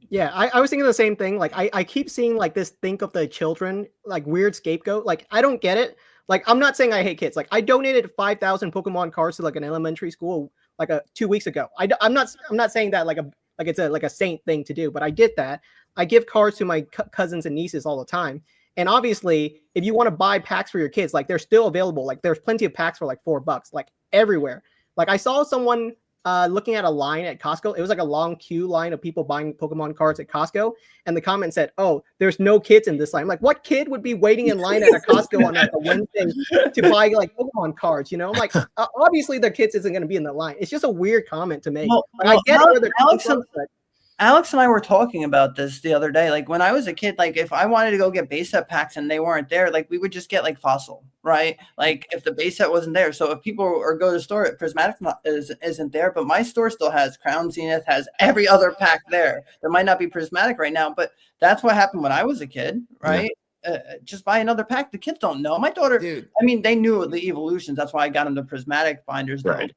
Yeah, I was thinking the same thing. Like, I keep seeing like this think of the children, like weird scapegoat. Like, I don't get it. Like, I'm not saying I hate kids. Like, I donated 5,000 Pokemon cards to like an elementary school like 2 weeks ago. I'm not saying that like it's a saint thing to do, but I did that. I give cards to my cousins and nieces all the time. And obviously, if you want to buy packs for your kids, like they're still available. Like there's plenty of packs for like $4, like everywhere. Like I saw someone looking at a line at Costco. It was like a long queue line of people buying Pokemon cards at Costco. And the comment said, oh, there's no kids in this line. I'm like, what kid would be waiting in line at a Costco on like a Wednesday to buy like Pokemon cards? I'm like, obviously the kids isn't going to be in the line. It's just a weird comment to make. Well, I get Alex and I were talking about this the other day. Like when I was a kid, like if I wanted to go get base set packs and they weren't there, like we would just get like Fossil, right? Like if the base set wasn't there. So if people go to the store, Prismatic isn't there, but my store still has Crown Zenith, has every other pack there. There might not be Prismatic right now, but that's what happened when I was a kid, right? Yeah. Just buy another pack. The kids don't know. My daughter, dude. I mean, they knew the evolutions. That's why I got them the Prismatic binders. Right.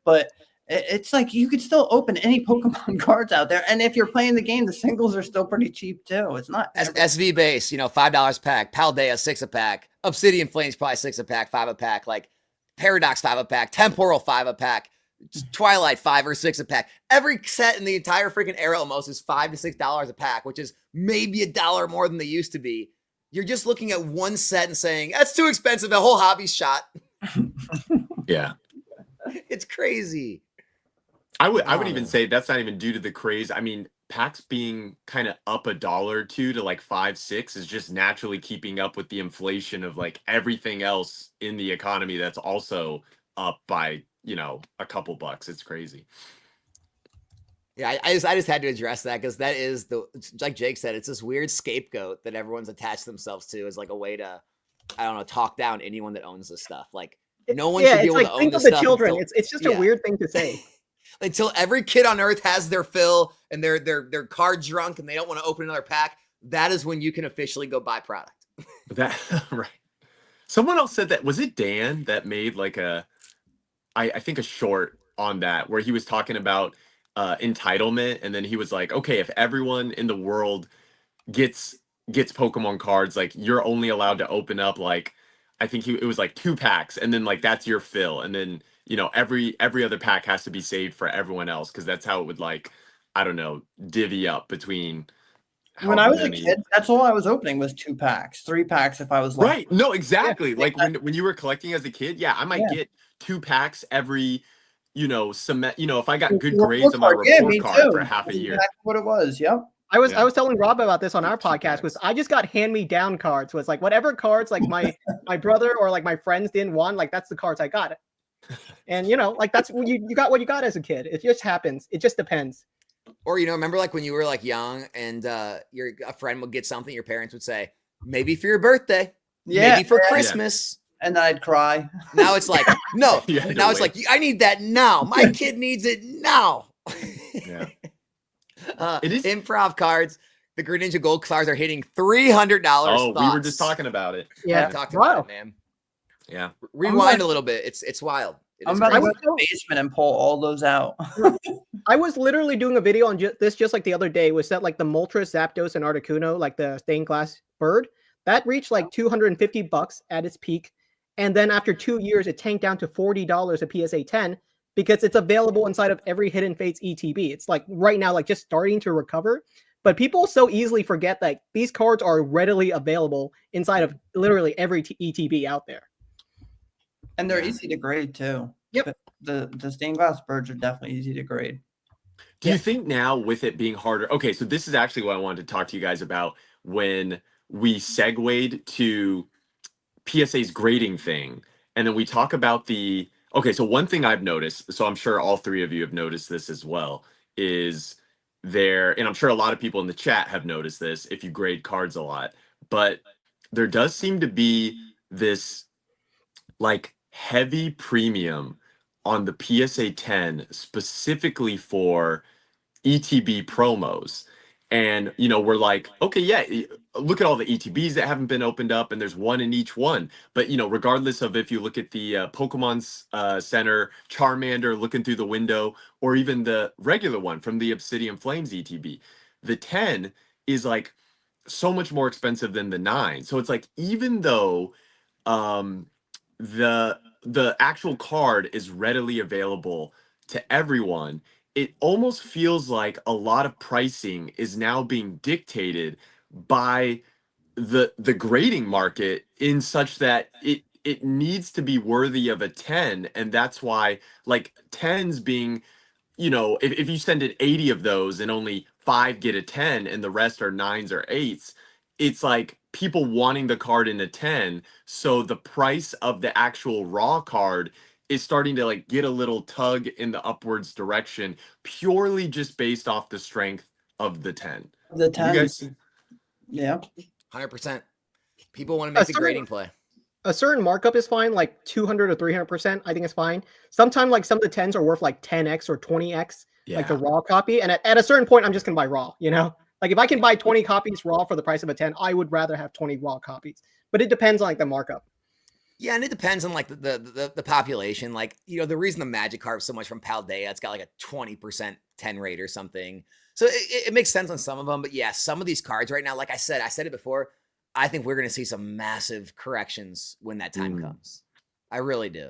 But it's like you could still open any Pokemon cards out there. And if you're playing the game, the singles are still pretty cheap too. It's not SV base, $5 pack, Paldea 6 a pack, Obsidian Flames probably 6 a pack, 5 a pack, like Paradox 5 a pack, Temporal 5 a pack, Twilight 5 or 6 a pack. Every set in the entire freaking era almost is $5 to $6 a pack, which is maybe $1 more than they used to be. You're just looking at one set and saying, that's too expensive. The whole hobby's shot. Yeah. It's crazy. I would even say that's not even due to the craze. I mean, packs being kind of up $1 or $2 to like 5, 6 is just naturally keeping up with the inflation of like everything else in the economy that's also up by, a couple bucks. It's crazy. Yeah, I just had to address that because that is like Jake said, it's this weird scapegoat that everyone's attached themselves to as like a way to, I don't know, talk down anyone that owns this stuff. Like no one should be able to own think this of the stuff. children. It's just a weird thing to say. Until every kid on earth has their fill and they're card drunk and they don't want to open another pack, that is when you can officially go buy product. That right. Someone else said that. Was it Dan that made like I think a short on that where he was talking about entitlement, and then he was like, okay, if everyone in the world gets Pokemon cards, like you're only allowed to open up like I think it was like 2 packs, and then like that's your fill, and then every other pack has to be saved for everyone else because that's how it would like I don't know divvy up between. When I was a kid, that's all I was opening was 2 packs, 3 packs if I was lucky. Right. No, exactly. Yeah, like when you were collecting as a kid, yeah, I might get 2 packs every, if I got good grades on my report card for half a year. Exactly what it was. Yep. I was telling Rob about this on our podcast. Was I just got hand-me-down cards? Was like whatever cards like my brother or like my friends didn't want, like that's the cards I got. And like that's you got what you got as a kid. It just happens. It just depends. Or remember like when you were like young and a friend would get something, your parents would say, maybe for your birthday, maybe for Christmas. And then I'd cry. Now it's like, no. Now it's like, I need that now. My kid needs it now. Yeah. It is improv cards. The Greninja Gold cards are hitting $300. Oh, we were just talking about it. Yeah, talked about it, man. Yeah. Rewind a little bit. It's wild. I'm about to go to the basement and pull all those out. I was literally doing a video on this just like the other day. Was that like the Moltres, Zapdos, and Articuno, like the stained glass bird that reached like $250 at its peak, and then after 2 years it tanked down to $40 a PSA 10 because it's available inside of every Hidden Fates ETB. It's like right now like just starting to recover, but people so easily forget that these cards are readily available inside of literally every ETB out there. And they're easy to grade too. Yep. The stained glass birds are definitely easy to grade. Do you think now with it being harder? Okay, so this is actually what I wanted to talk to you guys about when we segued to PSA's grading thing. And then we talk about so one thing I've noticed, so I'm sure all 3 of you have noticed this as well, is and I'm sure a lot of people in the chat have noticed this if you grade cards a lot, but there does seem to be this like heavy premium on the PSA 10 specifically for ETB promos. And, we're like, okay, yeah, look at all the ETBs that haven't been opened up, and there's one in each one. But, regardless of if you look at the Pokemon Center, Charmander looking through the window, or even the regular one from the Obsidian Flames ETB, the 10 is like so much more expensive than the 9. So it's like, even though the actual card is readily available to everyone, it almost feels like a lot of pricing is now being dictated by the grading market in such that it needs to be worthy of a 10, and that's why like 10s being if you send in 80 of those and only 5 get a 10 and the rest are 9s or 8s, it's like people wanting the card in a 10, so the price of the actual raw card is starting to like get a little tug in the upwards direction purely just based off the strength of the 10. The 10. You guys see? Yeah. 100%. People want to make the grading play. A certain markup is fine, like 200 or 300%. I think it's fine. Sometimes like some of the 10s are worth like 10x or 20x, like the raw copy. And at a certain point, I'm just going to buy raw, Like if I can buy 20 copies raw for the price of a 10, I would rather have 20 raw copies. But it depends on like the markup. Yeah, and it depends on like the population. Like, the reason the Magic card so much from Paldea, it's got like a 20% 10 rate or something. So it makes sense on some of them. But yeah, some of these cards right now, like I said it before, I think we're going to see some massive corrections when that time comes. I really do.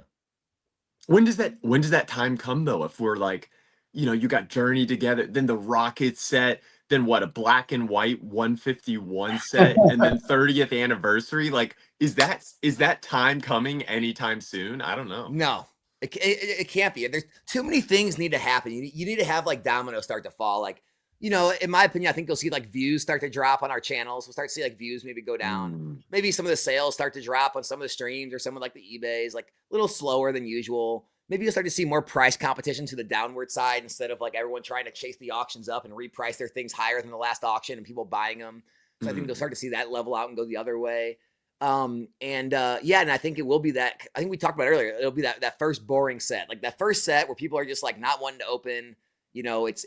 When does that time come though? If we're like, you got Journey together, then the Rocket set, then what, a black and white 151 set, and then 30th anniversary. Like, is that time coming anytime soon? I don't know. No, It can't be. There's too many things need to happen. You need to have like dominoes start to fall. Like, you know, in my opinion, I think you'll see like views start to drop on our channels. We'll start to see like views maybe go down. Maybe some of the sales start to drop on some of the streams or some of like the eBays, like a little slower than usual. Maybe you'll start to see more price competition to the downward side instead of like everyone trying to chase the auctions up and reprice their things higher than the last auction and people buying them. So I think you'll start to see that level out and go the other way. And I think it will be that. I think we talked about earlier. It'll be that first boring set, like that first set where people are just like not wanting to open. You know, it's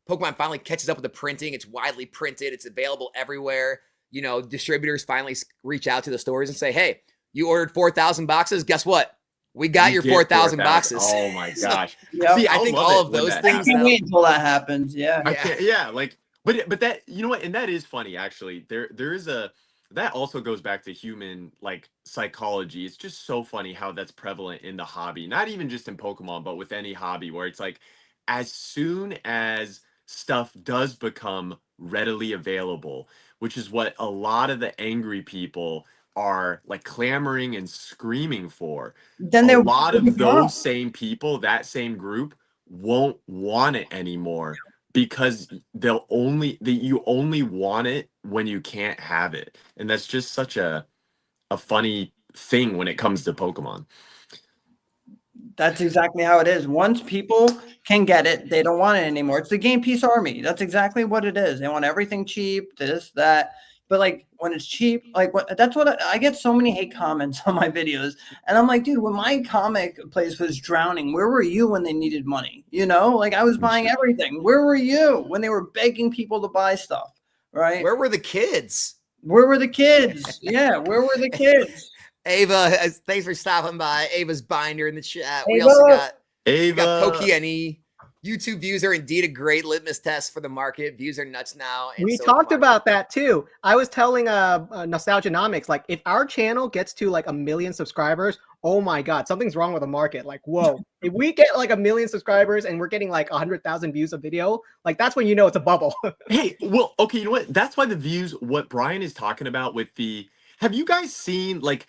Pokemon finally catches up with the printing. It's widely printed. It's available everywhere. You know, distributors finally reach out to the stores and say, "Hey, you ordered 4,000 boxes. Guess what? We got your 4,000 boxes." Oh my gosh! Yep. See, I think all of those things. I can't wait until that happens. Yeah. Like, but that, you know what, and that is funny actually. There is a. That also goes back to human like psychology. It's just so funny how that's prevalent in the hobby, not even just in Pokemon, but with any hobby, where it's like, as soon as stuff does become readily available, which is what a lot of the angry people are like clamoring and screaming for, then a lot of those same people, that same group, won't want it anymore. Because you only want it when you can't have it. And that's just such a funny thing when it comes to Pokemon. That's exactly how it is. Once people can get it, they don't want it anymore. It's the game piece army. That's exactly what it is. They want everything cheap, this, that. But like when it's cheap, like that's what I get so many hate comments on my videos. And I'm like, dude, when my comic place was drowning, where were you when they needed money? You know, like I was buying everything. Where were you when they were begging people to buy stuff? Right? Where were the kids? Where were the kids? Yeah, where were the kids? Ava, thanks for stopping by. Ava's binder in the chat. Ava. We also got Ava. We got Pokey. YouTube views are indeed a great litmus test for the market. Views are nuts now. We talked about that too. I was telling Nostalgianomics, like if our channel gets to like 1 million subscribers, oh my God, something's wrong with the market. Like, whoa, if we get like 1 million subscribers and we're getting like 100,000 views a video, like that's when you know it's a bubble. Hey, well, okay, you know what? That's why the views, what Brian is talking about with the, have you guys seen like,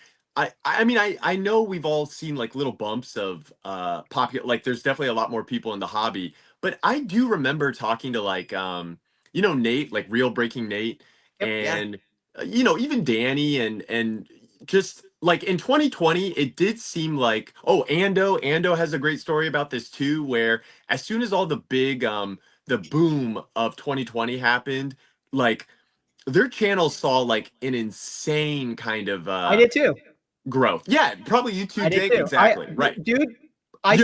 I mean, I know we've all seen like little bumps of popular, like there's definitely a lot more people in the hobby, but I do remember talking to like, you know, Nate, like Real Breaking Nate, and you know, even Danny and just like in 2020, it did seem like, oh, Ando has a great story about this too, where as soon as all the big, the boom of 2020 happened, like their channel saw like an insane kind of, I did too. Growth. Yeah, probably you too, Jake. Exactly. Right. Dude,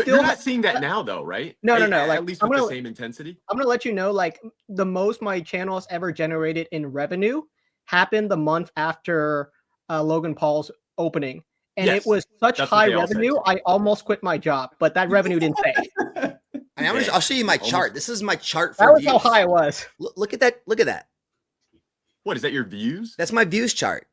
you're not seeing that now though, right? No. Like, At least with the same intensity. I'm gonna let you know, like the most my channel has ever generated in revenue happened the month after Logan Paul's opening. And it was such high revenue, I almost quit my job, but that revenue didn't pay. I'll show you my chart. This is my chart for that was views. how high it was. Look at that. Look at that. What is that? Your views? That's my views chart.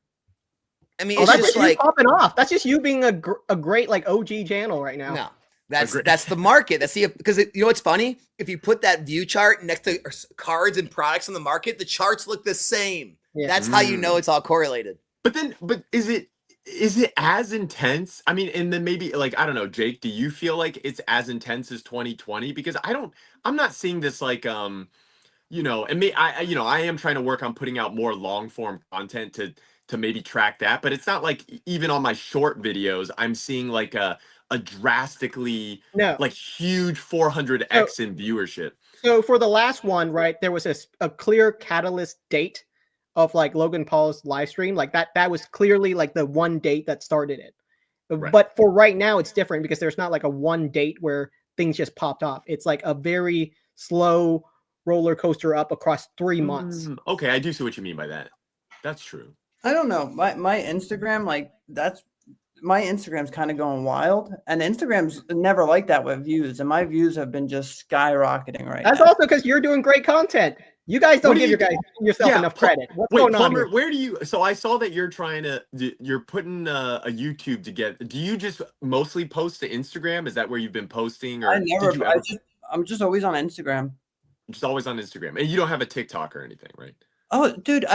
I mean, it's that's just you like popping off. That's just you being a great like OG channel right now. No, that's the market. That's because you know what's funny? If you put that view chart next to cards and products in the market, the charts look the same. Yeah. That's how you know it's all correlated. But is it as intense? I mean, and then maybe like I don't know, Jake. Do you feel like it's as intense as 2020? Because I'm not seeing this like you know, and I am trying to work on putting out more long form content to maybe track that, but it's not like even on my short videos I'm seeing like a drastically like huge 400x in viewership. So for the last one, right, there was a clear catalyst date of like Logan Paul's live stream, like that was clearly like the one date that started it. Right. But for right now it's different because there's not like a one date where things just popped off. It's like a very slow roller coaster up across 3 months. Okay, I do see what you mean by that. That's true. I don't know. My Instagram, like my Instagram's kind of going wild, and Instagram's never like that with views, and my views have been just skyrocketing right now. That's also because you're doing great content. You guys don't give yourself enough credit. What's going on here? Where do you? So I saw that you're putting a YouTube together. Do you just mostly post to Instagram? Is that where you've been posting? Or I'm just always on Instagram. Just always on Instagram, and you don't have a TikTok or anything, right? Oh, dude,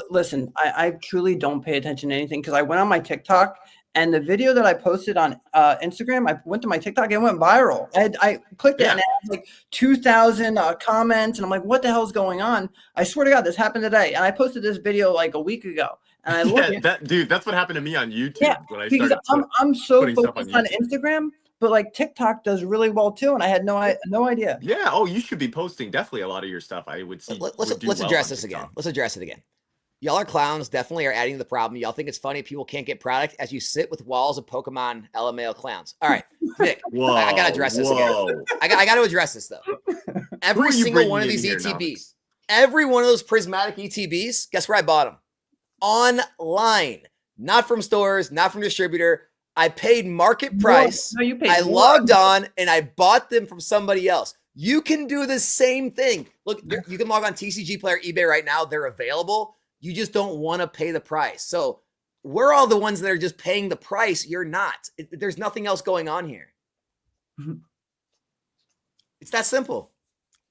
listen, I truly don't pay attention to anything because I went on my TikTok And the video that I posted on Instagram, I went to my TikTok, it went viral. I clicked it and it had like 2,000 comments, and I'm like, what the hell's going on? I swear to God, this happened today. And I posted this video like a week ago. And I looked that's what happened to me on YouTube when I because started. I'm so putting stuff focused on on Instagram, but like TikTok does really well too, and I had no idea. Yeah. Oh, you should be posting definitely a lot of your stuff. I would see. Let's address this again. Let's address it again. Y'all are clowns, definitely are adding to the problem. Y'all think it's funny people can't get product as you sit with walls of Pokemon LMAO clowns. All right, Nick, I gotta address this again. I got to address this though. Every single one of these ETBs, every one of those prismatic ETBs, guess where I bought them? Online, not from stores, not from distributor. I paid market price. No, you paid I more. logged on and I bought them from somebody else. You can do the same thing. Look, you can log on TCG Player eBay right now. They're available. You just don't want to pay the price. So we're all the ones that are just paying the price. You're not. There's nothing else going on here. It's that simple.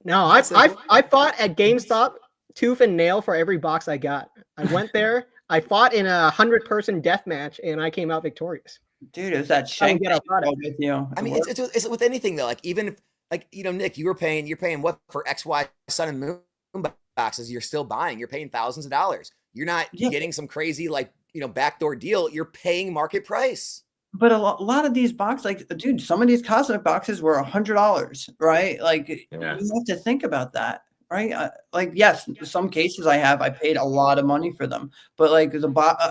No, I fought at GameStop tooth and nail for every box I got. I went there. I fought in a 100-person death match, and I came out victorious. Dude, it's that I shank get a product. with you. I mean, it's with anything though. Like even if, like, you know, Nick, you're paying what for XY Sun and Moon boxes? You're still buying. You're paying thousands of dollars. You're not getting some crazy like, you know, backdoor deal. You're paying market price. But a lot of these boxes, like, dude, some of these cosmic boxes were $100, right? Like, you have to think about that, right? Like, yes, in some cases I paid a lot of money for them, but like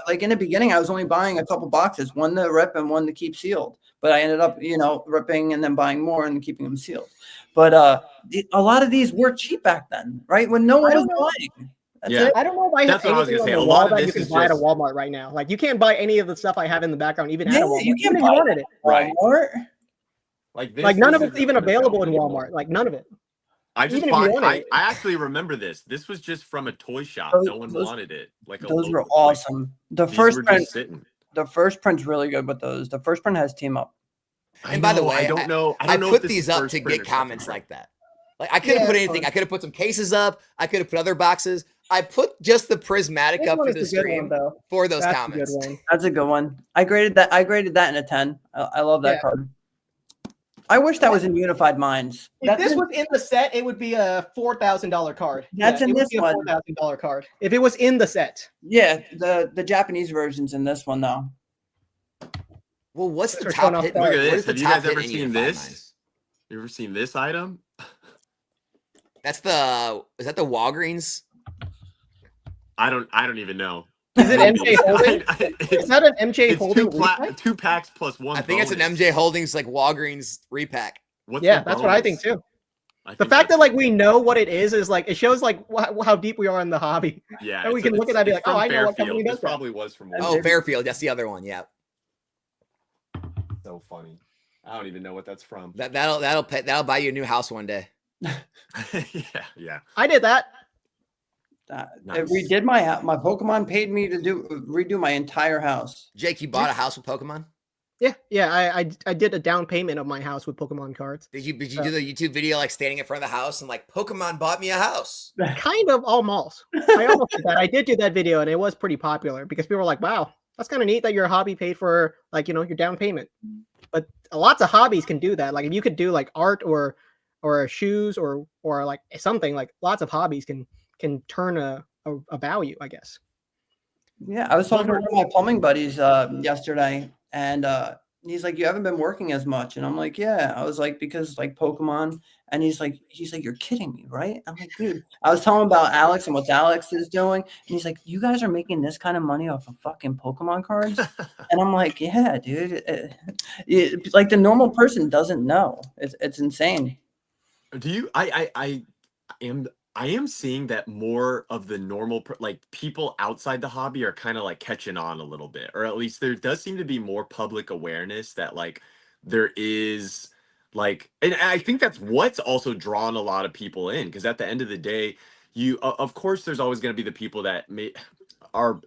like in the beginning, I was only buying a couple boxes, one to rip and one to keep sealed. But I ended up, you know, ripping and then buying more and keeping them sealed. But a lot of these were cheap back then, right? When no one was buying. That's it. I don't know if I have anything on the wall that you can buy at a Walmart right now. Like, you can't buy any of the stuff I have in the background, even at a Walmart. You can't even buy wanted it. Walmart. Like this, like none of it's even available in Walmart. Like none of it. I just bought. I actually remember this. This was just from a toy shop. No one wanted it. Like those were awesome. The first print's really good with those. The first print has team up. And by the way, I don't know. I put these up to get comments like that. Like I could have put anything. I could have put some cases up. I could have put other boxes. I put just the prismatic up for the stream for those comments. That's a good one. I graded that in a 10. I love that card. I wish that was in Unified Minds. If this was in the set, it would be a $4,000 card. That's in this one. $4,000 card. If it was in the set. Yeah, the Japanese version's in this one though. Well, what's the top hit? Look at this. Have you guys ever seen this? You ever seen this item? Is that the Walgreens? I don't even know. Is it MJ Holdings? Is that an MJ Holdings? Two packs plus one. I think it's an MJ Holdings like Walgreens repack. That's what I think too. The fact that like we know what it is like it shows like how deep we are in the hobby. Yeah, and we can look at that and be like, oh, I know what company does that. Probably was from. Oh, Fairfield. That's the other one. Yeah. So funny. I don't even know what that's from. That'll buy you a new house one day. Yeah. I did that. Nice. We did my Pokemon paid me to redo my entire house. Jake, you bought a house with Pokemon? Yeah. I did a down payment of my house with Pokemon cards. Did you do the YouTube video like standing in front of the house and like Pokemon bought me a house? Kind of almost. I almost did that. I did do that video and it was pretty popular because people were like, "Wow, that's kind of neat that your hobby paid for like your down payment." But lots of hobbies can do that. Like if you could do like art or shoes or like something, like lots of hobbies can turn a value, I guess. Yeah, I was talking to one of my plumbing buddies yesterday, and he's like, "You haven't been working as much," and I'm like, "Yeah." I was like, "Because like Pokemon," and he's like, "You're kidding me, right?" I'm like, "Dude," I was telling him about Alex and what Alex is doing, and he's like, "You guys are making this kind of money off of fucking Pokemon cards," and I'm like, "Yeah, dude." Like the normal person doesn't know. It's insane. Do you? I am seeing that more of the normal, like people outside the hobby are kind of like catching on a little bit, or at least there does seem to be more public awareness that like there is like, and I think that's what's also drawn a lot of people in. Because at the end of the day, of course, there's always going to be the people that are,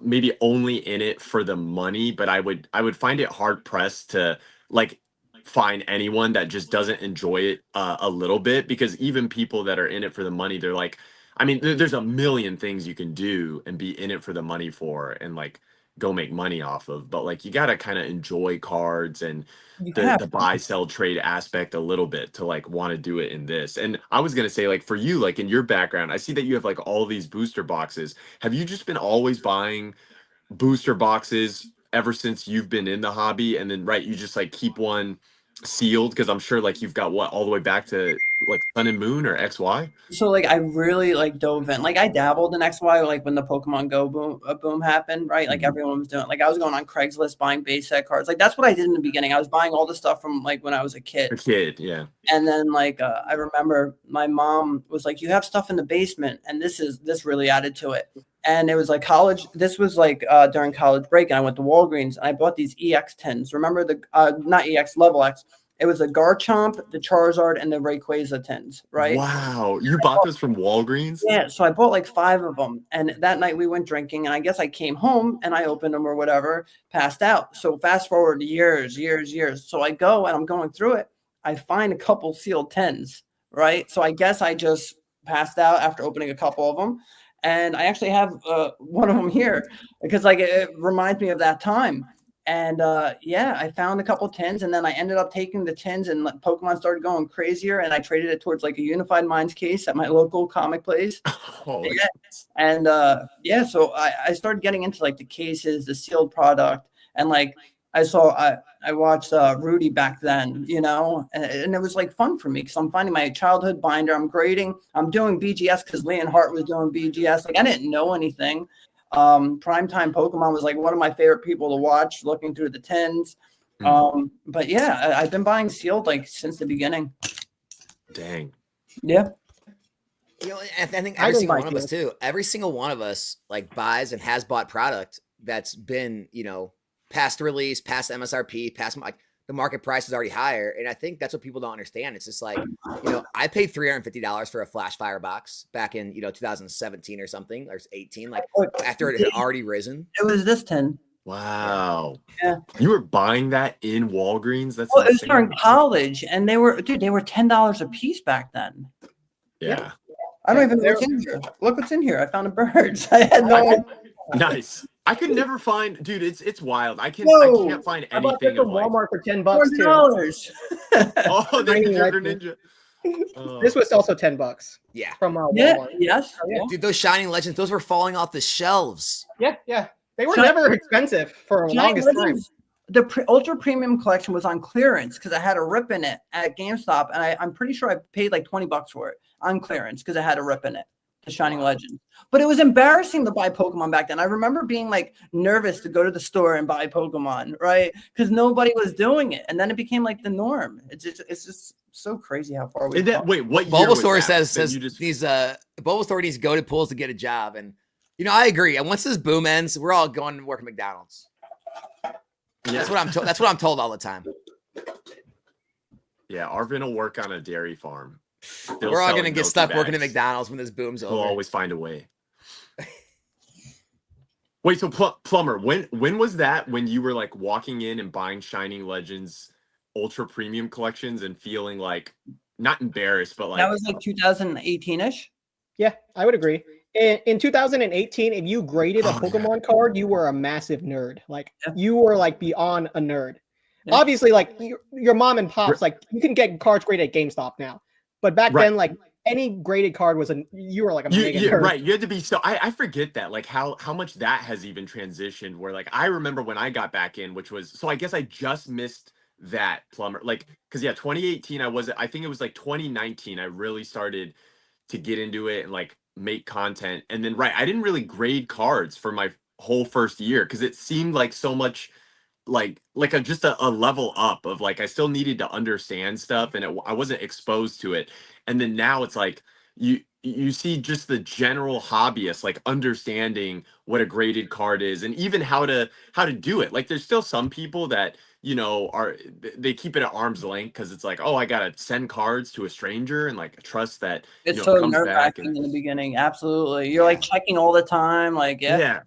maybe only in it for the money, but I would find it hard pressed to like find anyone that just doesn't enjoy it a little bit, because even people that are in it for the money, they're like, I mean, there's a million things you can do and be in it for the money for, and like go make money off of, but like you got to kind of enjoy cards and You the have the buy sell trade aspect a little bit to like want to do it in this. And I was going to say, like, for you, like in your background, I see that you have like all these booster boxes. Have you just been always buying booster boxes ever since you've been in the hobby? And then right, you just like keep one sealed, because I'm sure like you've got what, all the way back to like Sun and Moon or XY? So like I really like dove in. Like I dabbled in XY like when the Pokemon Go boom happened, right? Like Mhm. everyone was doing. Like I was going on Craigslist buying base set cards. Like that's what I did in the beginning. I was buying all the stuff from like when I was a kid. A kid, yeah. And then like I remember my mom was like, "You have stuff in the basement," and this really added to it. And it was like college. This was like during college break, and I went to Walgreens and I bought these EX tins. Remember the not EX, Level X. It was the Garchomp, the Charizard, and the Rayquaza tins, right? Wow, you bought this from Walgreens? Yeah, so I bought like 5 of them. And that night we went drinking, and I guess I came home and I opened them or whatever, passed out. So fast forward years. So I go and I'm going through it. I find a couple sealed 10s, right? So I guess I just passed out after opening a couple of them. And I actually have one of them here because like it reminds me of that time. And yeah, I found a couple 10s, and then I ended up taking the 10s, and like, Pokemon started going crazier, and I traded it towards like a Unified Minds case at my local comic place. Oh, Yeah. And yeah, so I started getting into like the cases, the sealed product, and like I watched Rudy back then, you know, and it was like fun for me because I'm finding my childhood binder, I'm grading, I'm doing BGS because Leon Hart was doing BGS. Like I didn't know anything. Primetime Pokemon was like one of my favorite people to watch, looking through the 10s. But yeah, I've been buying sealed like since the beginning. dang. Yeah. You know, I think I every didn't single buy one of us sealed. too. Every single one of us like buys and has bought product that's been, you know, past release, past MSRP, past like the market price is already higher. And I think that's what people don't understand. It's just like, you know, I paid $350 for a Flash Fire box back in, you know, 2017 or something, or 18, like after it had already risen. It was this 10. Wow. Yeah. You were buying that in Walgreens? That's Well, it was insane. during college, and they were $10 a piece back then. Yeah. I don't even know what's in here. Look what's in here. I found a bird. I had no idea. Nice. I could never find, dude, it's wild. I can't find I bought this anything from of like, Walmart for $10 too. $4. oh, the Tiny Ninja Legend. Ninja. Oh. This was also $10 Yeah. from Yeah. Walmart. Yes. Oh, yeah. Dude, those Shining Legends, those were falling off the shelves. Yeah. They were Giant- never expensive for the longest time. The ultra premium collection was on clearance because I had a rip in it at GameStop, and I'm pretty sure I paid like $20 for it on clearance because I had a rip in it. The Shining Legend. But it was embarrassing to buy Pokemon back then. I remember being like nervous to go to the store and buy Pokemon, right? Because nobody was doing it. And then it became like the norm. It's just so crazy how far we've come. Wait, what year was Bulbasaur that? says You just, these Bulbasaur needs goated pools to get a job. And you know, I agree. And once this boom ends, we're all going to work at McDonald's. yeah. That's what I'm told all the time. Yeah, Arvin will work on a dairy farm. Still We're all selling gonna get milky stuck working at bags. McDonald's when this boom's He'll over. always find a way. Wait, so Plumber, when was that when you were like walking in and buying Shining Legends ultra premium collections and feeling like not embarrassed, but like That was like 2018-ish. Yeah, I would agree. In 2018, if you graded a Oh, yeah. Pokemon card, you were a massive nerd. Like Yeah. you were like beyond a nerd. Yeah. Obviously, like your mom and pops, like you can get cards graded at GameStop now. But back Right. then, like any graded card was you were like a mega nerd. Right. You had to be so I forget that, like how much that has even transitioned, where like I remember when I got back in, which was, so I guess I just missed that, Plumber. Like, because 2018 I think it was like 2019 I really started to get into it and like make content. And then right, I didn't really grade cards for my whole first year because it seemed like so much like just a level up of like I still needed to understand stuff, and I wasn't exposed to it. And then now it's like you see just the general hobbyist like understanding what a graded card is and even how to do it. Like there's still some people that, you know, they keep it at arm's length because it's like, oh, I gotta send cards to a stranger and like trust that It's you know, so comes back nerve-wracking and in the beginning. Absolutely. You're like checking all the time. Like, yeah.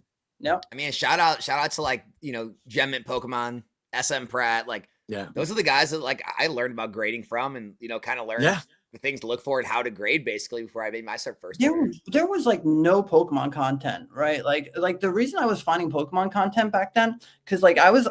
I mean, shout out to like, you know, Gem Mint Pokemon, SM Pratt, like yeah. those are the guys that like I learned about grading from and, you know, kind of learned, Yeah. the things to look for and how to grade basically before I made my first. There was like no Pokemon content, right? Like the reason I was finding Pokemon content back then, because like I was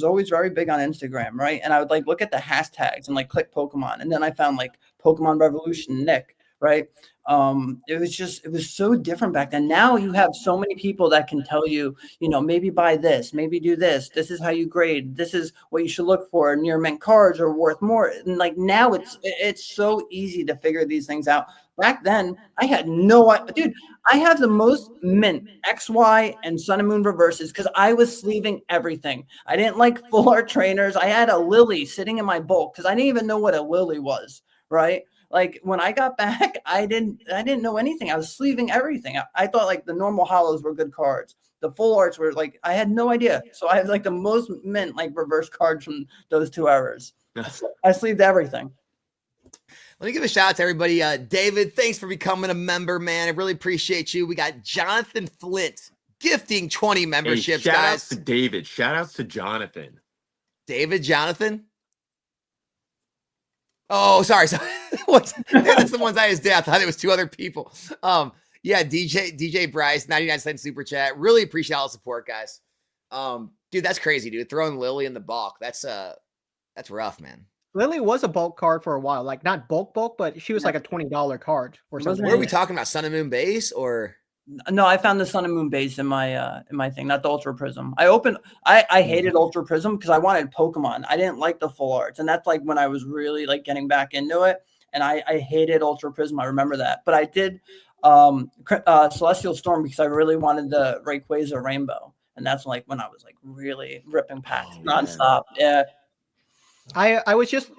always very big on Instagram, right? And I would like look at the hashtags and like click Pokemon, and then I found like Pokemon Revolution Nick, right? It was so different back then. Now you have so many people that can tell you, maybe buy this, maybe do this. This is how you grade. This is what you should look for. Near mint cards are worth more. And like now it's so easy to figure these things out. Back then, I had no idea. Dude, I have the most mint XY and Sun and Moon reverses because I was sleeving everything. I didn't like full art trainers. I had a Lily sitting in my bulk because I didn't even know what a Lily was, right? Like when I got back, I didn't know anything. I was sleeving everything. I thought like the normal hollows were good cards. The full arts were like, I had no idea. So I had like the most mint like reverse cards from those 2 hours. I sleeved everything. Let me give a shout out to everybody. David, thanks for becoming a member, man. I really appreciate you. We got Jonathan Flint gifting 20 memberships, shout guys. Outs to David. Shout outs to Jonathan. David, Jonathan? Oh, sorry. That's the ones I just did. I thought it was 2 other people. Yeah, DJ Bryce, 99-cent super chat. Really appreciate all the support, guys. Dude, that's crazy, dude. Throwing Lily in the bulk. That's rough, man. Lily was a bulk card for a while, like not bulk, but she was like a $20 card or something. What are we talking about? Sun and Moon base or? No, I found the Sun and Moon base in my thing, not the Ultra Prism. I hated Ultra Prism because I wanted Pokemon. I didn't like the full arts, and that's like when I was really like getting back into it. And I hated Ultra Prism. I remember that, but I did Celestial Storm because I really wanted the Rayquaza Rainbow, and that's like when I was like really ripping packs nonstop. Yeah. I was just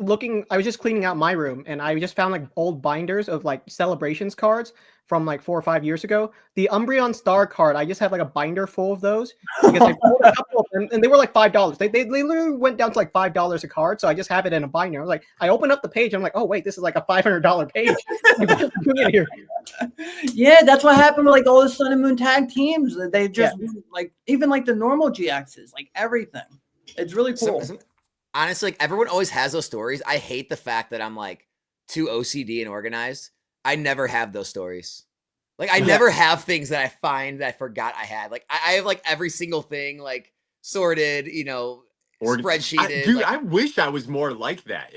cleaning out my room and I just found like old binders of like celebrations cards from like 4 or 5 years ago. The Umbreon Star card, I just have like a binder full of those because I pulled a couple of them and they were like $5. They literally went down to like $5 a card, so I just have it in a binder. I was like, I open up the page, I'm like, oh wait, this is like a $500 page. Yeah, that's what happened with like all the Sun and Moon tag teams. They just like even like the normal GXs, like everything. It's really cool. Honestly, like everyone always has those stories. I hate the fact that I'm like too OCD and organized. I never have those stories. Like I never have things that I find that I forgot I had. Like I have like every single thing like sorted, spreadsheeted. Dude, like, I wish I was more like that.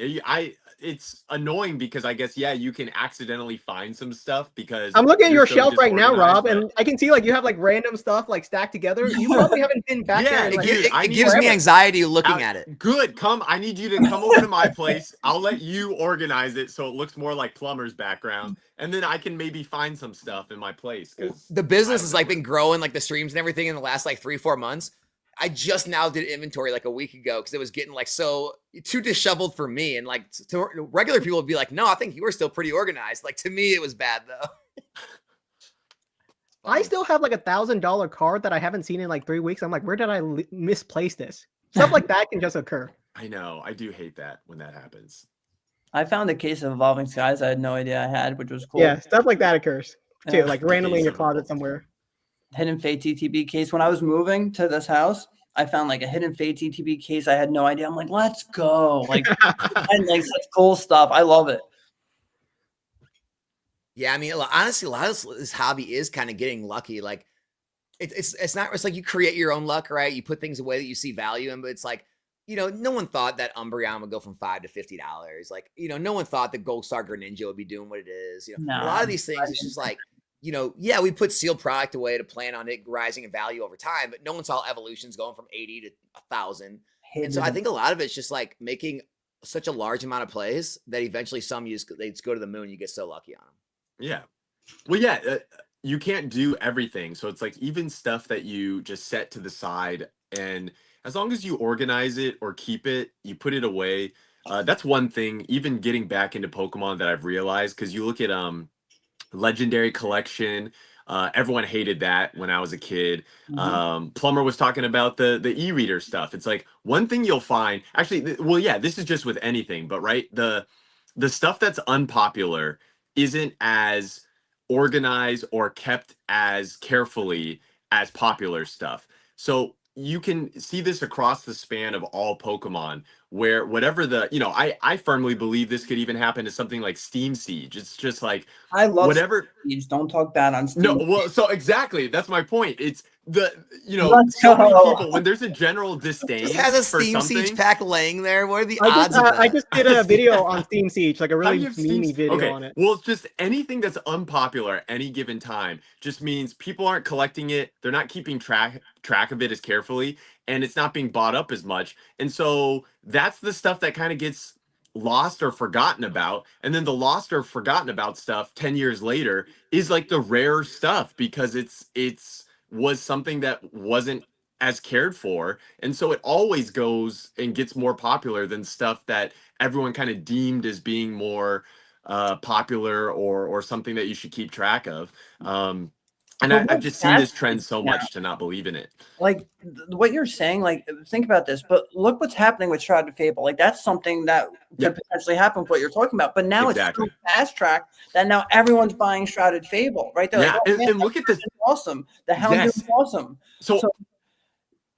It's annoying because I guess you can accidentally find some stuff because I'm looking at your so shelf right now, Rob, but... and I can see like you have like random stuff like stacked together. You probably haven't been back there. In, like, it gives me anxiety looking at it. Good, I need you to come over to my place. I'll let you organize it so it looks more like Plumber's background, and then I can maybe find some stuff in my place. The business has like been growing, like the streams and everything in the last like 3-4 months. I just now did inventory like a week ago because it was getting like so too disheveled for me. And like to regular people would be like, no, I think you were still pretty organized. Like to me, it was bad though. I still have like $1,000 card that I haven't seen in like 3 weeks. I'm like, where did I misplace this? Stuff like that can just occur. I know. I do hate that when that happens. I found a case of Evolving Skies I had no idea I had, which was cool. Yeah, stuff like that occurs too, like randomly in your closet somewhere. Hidden Fate TTB case. When I was moving to this house, I found like a Hidden Fate TTB case. I had no idea. I'm like, let's go. Like, and like such cool stuff. I love it. Yeah, I mean, honestly, a lot of this hobby is kind of getting lucky. Like, it's not. It's like you create your own luck, right? You put things away that you see value in, but it's like, no one thought that Umbreon would go from $5 to $50. Like, no one thought that Gold Star Greninja would be doing what it is. A lot of these things, it's just like. We put sealed product away to plan on it rising in value over time, but no one saw evolutions going from 80 to 1,000. And so I think a lot of it's just like making such a large amount of plays that eventually they just go to the moon. You get so lucky on them. Yeah. Well, you can't do everything. So it's like even stuff that you just set to the side, and as long as you organize it or keep it, you put it away. That's one thing, even getting back into Pokemon that I've realized, because you look at Legendary Collection, everyone hated that when I was a kid. Plumber was talking about the e-reader stuff. It's like one thing you'll find, actually, this is just with anything, but right, the stuff that's unpopular isn't as organized or kept as carefully as popular stuff. So you can see this across the span of all Pokemon, where whatever I firmly believe this could even happen to something like Steam Siege. It's just like I love whatever. Steam. Don't talk bad on Steam. No, well, so exactly, that's my point. It's Let's so many go. people, when there's a general disdain Just has a for Steam Siege something. pack laying there. What are the odds of that? I just did a video on Steam Siege, like a How do really you have Steam? memey video Okay, on it. well, it's just anything that's unpopular at any given time just means people aren't collecting it. They're not keeping track of it as carefully, and it's not being bought up as much. And so that's the stuff that kind of gets lost or forgotten about. And then the lost or forgotten about stuff 10 years later is like the rare stuff, because it's was something that wasn't as cared for. And so it always goes and gets more popular than stuff that everyone kind of deemed as being more popular or something that you should keep track of. And But I've just seen this trend so much to not believe in it. Like what you're saying, like think about this, but look what's happening with Shrouded Fable. Like that's something that could potentially happen with what you're talking about. But now it's so fast track that now everyone's buying Shrouded Fable, right? They're like, oh, man, and look at this. Awesome. The Hound is awesome. So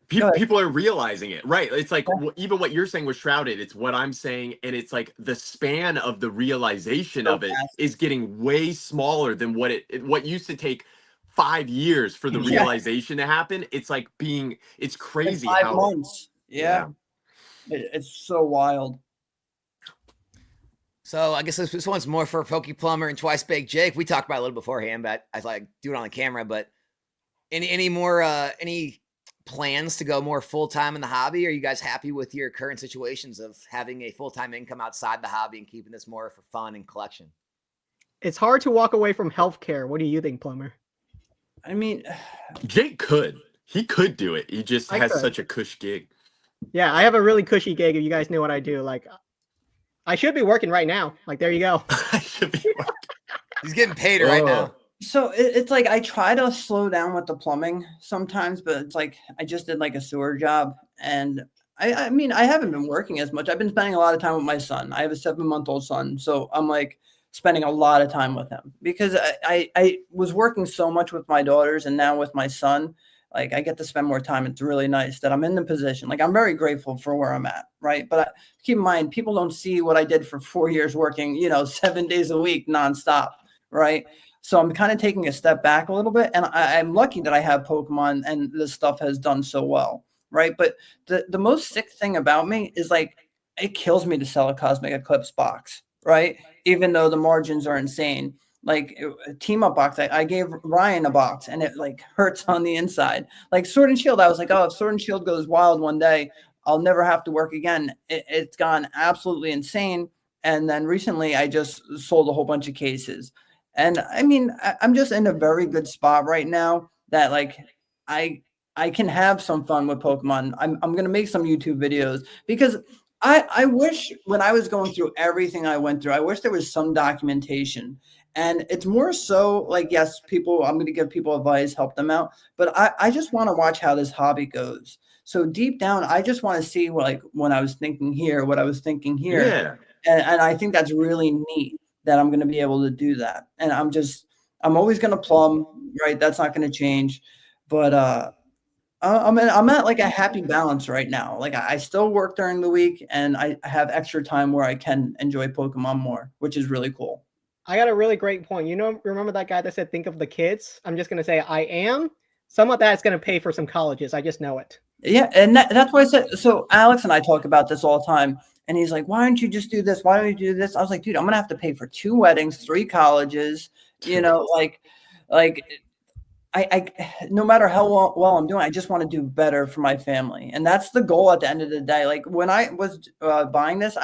people are realizing it, right? It's like even what you're saying was Shrouded, it's what I'm saying, and it's like the span of the realization of it is getting way smaller than what used to take 5 years for the realization to happen. It's like it's crazy. Like 5 months. Yeah. It's so wild. So I guess this one's more for PokePlumber and TwiceBakedJake. We talked about it a little beforehand, but I thought I'd do it on the camera. But any more any plans to go more full-time in the hobby? Are you guys happy with your current situations of having a full-time income outside the hobby and keeping this more for fun and collection? It's hard to walk away from healthcare. What do you think, Plumber? I mean, Jake he could do it. He just has such a cush gig. Yeah, I have a really cushy gig. If you guys know what I do, like I should be working right now. Like, there you go. I should be working. He's getting paid right now. So it's like I try to slow down with the plumbing sometimes, but it's like I just did like a sewer job, and I mean I haven't been working as much. I've been spending a lot of time with my son. I have a 7-month-old son, so I'm like spending a lot of time with him because I was working so much with my daughters, and now with my son, like I get to spend more time. It's really nice that I'm in the position. Like I'm very grateful for where I'm at, right? But keep in mind, people don't see what I did for 4 years working, 7 days a week nonstop, right? So I'm kind of taking a step back a little bit, and I'm lucky that I have Pokemon and this stuff has done so well, right? But the most sick thing about me is like it kills me to sell a Cosmic Eclipse box, right? Even though the margins are insane. Like a team up box, I gave Ryan a box and it like hurts on the inside. Like Sword and Shield, I was like, oh, if Sword and Shield goes wild one day, I'll never have to work again. It's gone absolutely insane. And then recently I just sold a whole bunch of cases. And I mean, I'm just in a very good spot right now that like I can have some fun with Pokemon. I'm going to make some YouTube videos because I wish when I was going through everything I went through, I wish there was some documentation. And it's more so like, yes, I'm going to give people advice, help them out. But I just want to watch how this hobby goes. So deep down, I just want to see what I was thinking here. Yeah. And I think that's really neat that I'm going to be able to do that. And I'm always going to plumb, right? That's not going to change. But I'm at like a happy balance right now. Like I still work during the week and I have extra time where I can enjoy Pokemon more, which is really cool. I got a really great point. Remember that guy that said, think of the kids? I'm just going to say I am. Some of that's going to pay for some colleges. I just know it. Yeah. And that's why I said, so Alex and I talk about this all the time. And he's like, why don't you just do this? Why don't you do this? I was like, dude, I'm going to have to pay for 2 weddings, 3 colleges, I no matter how well I'm doing, I just want to do better for my family. And that's the goal at the end of the day. Like when I was buying this,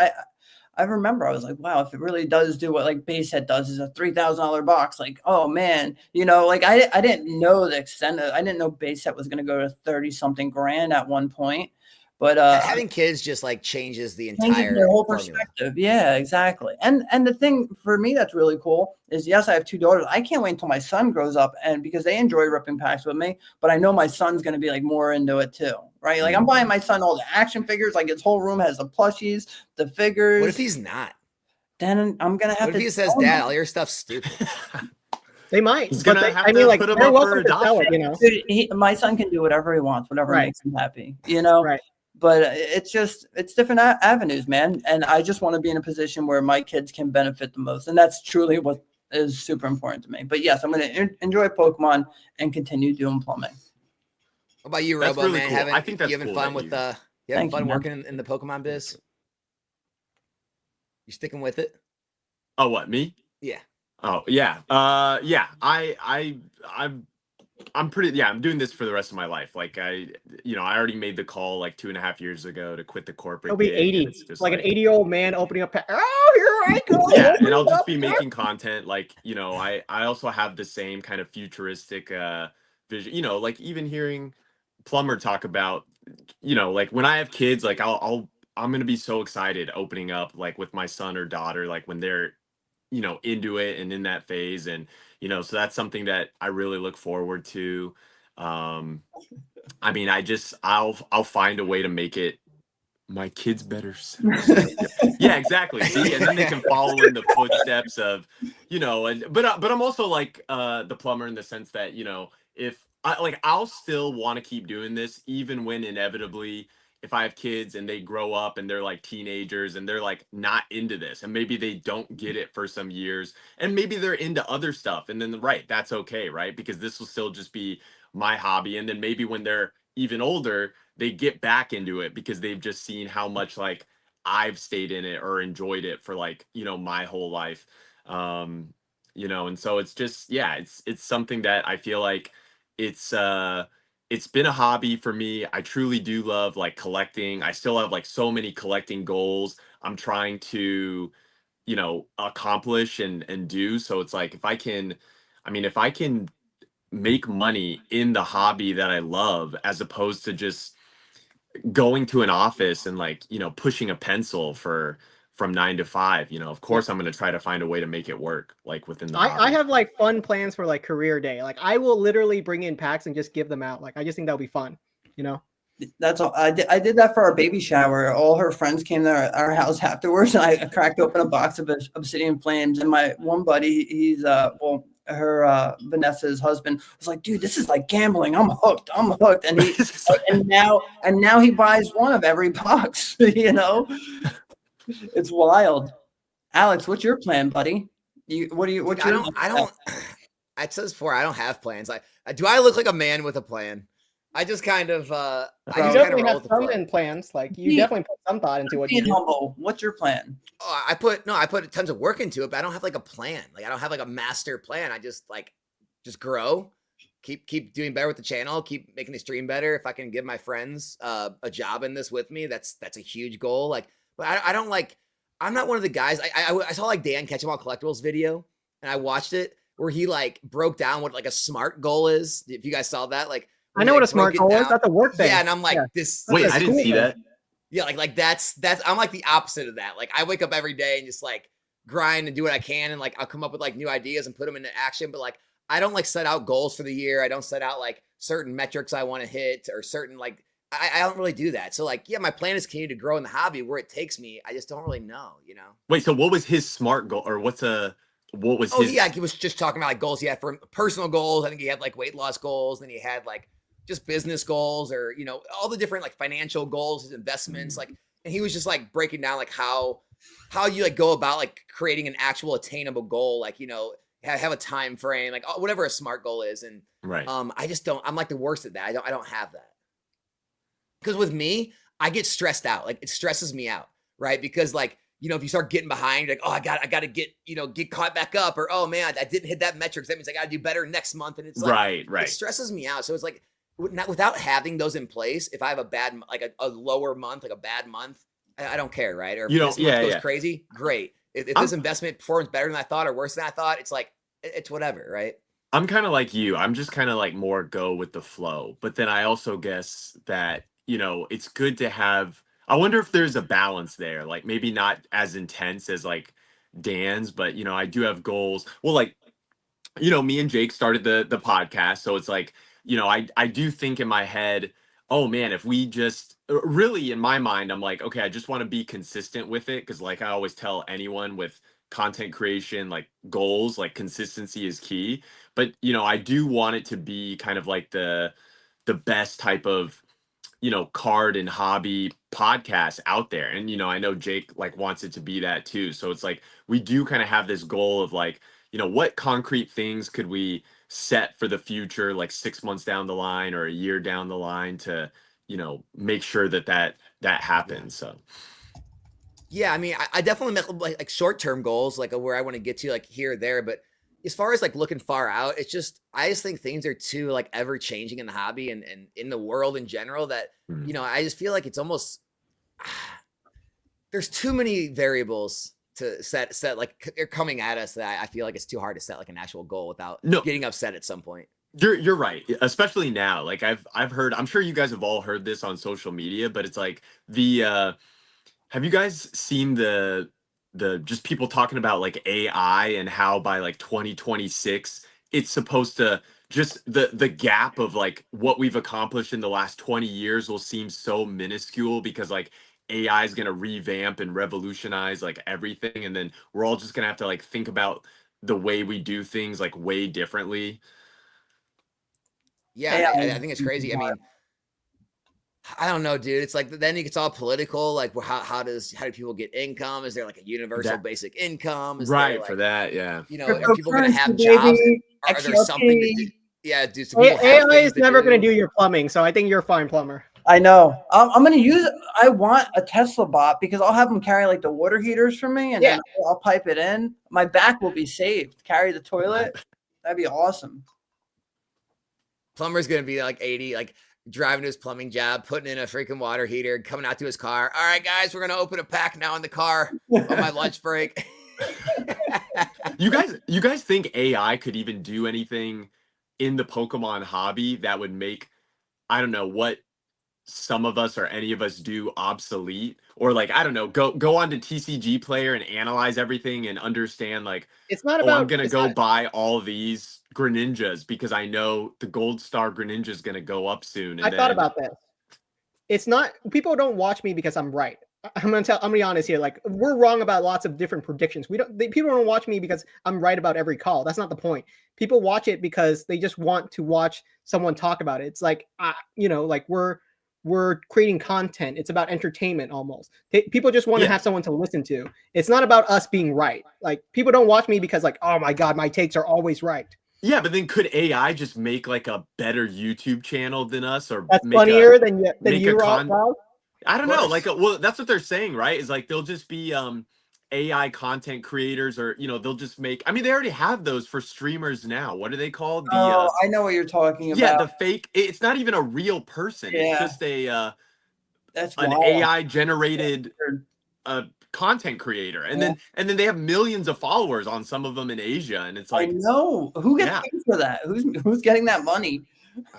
I remember I was like, wow, if it really does do what like Base Set does is a $3,000 box. Like, oh man, like I didn't know the extent I didn't know Base Set was going to go to 30 something grand at one point. But having kids just like changes the entire whole perspective. Yeah, exactly. And the thing for me that's really cool is, yes, I have 2 daughters. I can't wait until my son grows up, and because they enjoy ripping packs with me, but I know my son's going to be like more into it too, right? Like I'm buying my son all the action figures. Like his whole room has the plushies, the figures. What if he's not? Then I'm gonna have to. What if he says, "Dad, all your stuff's stupid"? They might. He's gonna have to put him up for adoption. Dude, my son can do whatever he wants, whatever makes him happy. Right. but it's different avenues, man. And I just want to be in a position where my kids can benefit the most. And that's truly what is super important to me. But yes, I'm going to enjoy Pokemon and continue doing plumbing. What about you, That's Robo, really man? cool. I think that's you having cool fun that with you- you having Thank you, fun man. working in the Pokemon biz? You sticking with it? Oh, what, me? Yeah. Oh, yeah. Yeah. I'm pretty, yeah, I'm doing this for the rest of my life. Like I already made the call like 2.5 years ago to quit the corporate He'll be gig, and 80, it's just like an 80-year-old man opening up. Oh, here I go. yeah, and I'll opening just up. be making content. Like, I also have the same kind of futuristic vision, like even hearing Plumber talk about, like when I have kids, like I'm gonna be so excited opening up like with my son or daughter, like when they're into it and in that phase. And so that's something that I really look forward to. I mean, I'll find a way to make it my kids better selves. Yeah, exactly. See, and then they can follow in the footsteps of, but I'm also like the Plumber in the sense that, if I like, I'll still want to keep doing this even when inevitably, if I have kids and they grow up and they're like teenagers and they're like not into this, and maybe they don't get it for some years, and maybe they're into other stuff, and then right, that's okay, right? Because this will still just be my hobby. And then maybe when they're even older, they get back into it because they've just seen how much like I've stayed in it or enjoyed it for like, my whole life. And so it's just, yeah, it's something that I feel like it's it's been a hobby for me. I truly do love like collecting. I still have like so many collecting goals I'm trying to, accomplish and do. So it's like if I can make money in the hobby that I love, as opposed to just going to an office and like, pushing a pencil from 9 to 5, of course I'm going to try to find a way to make it work like within the I hobby. have like fun plans for like career day. Like I will literally bring in packs and just give them out. Like I just think that would be fun, That's all. I did that for our baby shower. All her friends came to our house afterwards, and I cracked open a box of Obsidian Flames. And my one buddy, he's Vanessa's husband, was like, "Dude, this is like gambling. I'm hooked. I'm hooked." And now he buys one of every box. It's wild. Alex, what's your plan, buddy? I don't. I said this before. I don't have plans. Do I look like a man with a plan? I just kind of I You just kind of definitely roll have with the flow. some plans. Like you definitely put some thought into what you Being do. humble. What's your plan? Oh, I put tons of work into it, but I don't have like a plan. Like I don't have like a master plan. I just grow, keep doing better with the channel, keep making the stream better. If I can give my friends a job in this with me, that's a huge goal. Like, but I don't like. I'm not one of the guys. I saw like Dan Catch 'em All Collectibles video, and I watched it where he like broke down what like a SMART goal is. If you guys saw that, like. I know what a SMART goal is. That's a work thing. Yeah, and I'm like, Wait, I didn't see that. Yeah, like that's I'm like the opposite of that. Like I wake up every day and just like grind and do what I can, and like I'll come up with like new ideas and put them into action. But like I don't like set out goals for the year. I don't set out like certain metrics I want to hit or certain like I don't really do that. So like yeah, my plan is continue to grow in the hobby where it takes me. I just don't really know, Wait, so what was his SMART goal, or what was his? Yeah, he was just talking about like goals he had for personal goals. I think he had like weight loss goals, and he had like just business goals, or all the different like financial goals, his investments, like, and he was just like breaking down like how you like go about like creating an actual attainable goal, like have a time frame, like whatever a SMART goal is. And right, I just don't. I'm like the worst at that. I don't have that, because with me, I get stressed out. Like it stresses me out, right? Because like if you start getting behind, like, oh, I got to get get caught back up, or oh man, I didn't hit that metrics. That means I got to do better next month, and it's like right. It stresses me out. So it's like, without having those in place, if I have a bad, like a lower month, like a bad month, I don't care, right? Or if this month goes crazy, great. If this investment performs better than I thought or worse than I thought, it's like, it's whatever, right? I'm kind of like you. I'm just kind of like more go with the flow. But then I also guess that, it's good to have, I wonder if there's a balance there, like maybe not as intense as like Dan's, but, I do have goals. Well, like, me and Jake started the podcast. So it's like, I do think in my head, oh man, if we just really in my mind, I'm like, okay, I just want to be consistent with it. Cause like I always tell anyone with content creation, like goals, like consistency is key. But, I do want it to be kind of like the best type of, you know, card and hobby podcasts out there. And, you know, I know Jake like wants it to be that too. So it's like we do kind of have this goal of like, you know, what concrete things could we set for the future, like 6 months down the line or a year down the line to, you know, make sure that that happens. So yeah, I mean, I definitely make like short-term goals, like where I want to get to, like here or there. But as far as like looking far out, it's just I just think things are too like ever changing in the hobby and in the world in general that you know I just feel like it's almost there's too many variables to set like they're coming at us that I feel like it's too hard to set like an actual goal without getting upset at some point. You're right, especially now. Like I've heard, I'm sure you guys have all heard this on social media, but it's like the have you guys seen the just people talking about like AI and how by like 2026 it's supposed to just the gap of like what we've accomplished in the last 20 years will seem so minuscule because like AI is going to revamp and revolutionize like everything, and then we're all just going to have to like think about the way we do things like way differently. Yeah, I think it's crazy. I mean, I don't know, dude. It's like then it gets all political. Like, how do people get income? Is there like a universal basic income? Is right there, like, for that? Yeah. You know, are people going to have jobs? Are there something to do? Yeah, dude. So AI is never going to do your plumbing, so I think you're fine, plumber. I know. I'm going to use it. I want a Tesla bot because I'll have them carry like the water heaters for me and then I'll pipe it in. My back will be saved. Carry the toilet. That'd be awesome. Plumber's going to be like 80, like driving to his plumbing job, putting in a freaking water heater, coming out to his car. All right, guys, we're going to open a pack now in the car on my lunch break. You guys think AI could even do anything in the Pokemon hobby that would make, I don't know, what some of us or any of us do obsolete, or like I don't know, go on to TCG Player and analyze everything and understand like it's not about I'm gonna buy all these Greninjas because I know the Gold Star Greninja is gonna go up soon. And I thought about this. It's not, people don't watch me because I'm right. I'm gonna be honest here. Like we're wrong about lots of different predictions. People don't watch me because I'm right about every call. That's not the point. People watch it because they just want to watch someone talk about it. It's like you know, like we're creating content. It's about entertainment almost. People just want to have someone to listen to. It's not about us being right. Like people don't watch me because like, oh my God, my takes are always right. Yeah, but then could AI just make like a better YouTube channel than us, or that's funnier than you, Rob? I don't know. Like, well, that's what they're saying, right? Is like they'll just be AI content creators, or you know, they'll just make. I mean, they already have those for streamers now. What are they called? I know what you're talking about. Yeah, the fake. It's not even a real person. It's just an AI generated content creator, and then they have millions of followers on some of them in Asia, and it's like, I know who gets paid for that. Who's getting that money?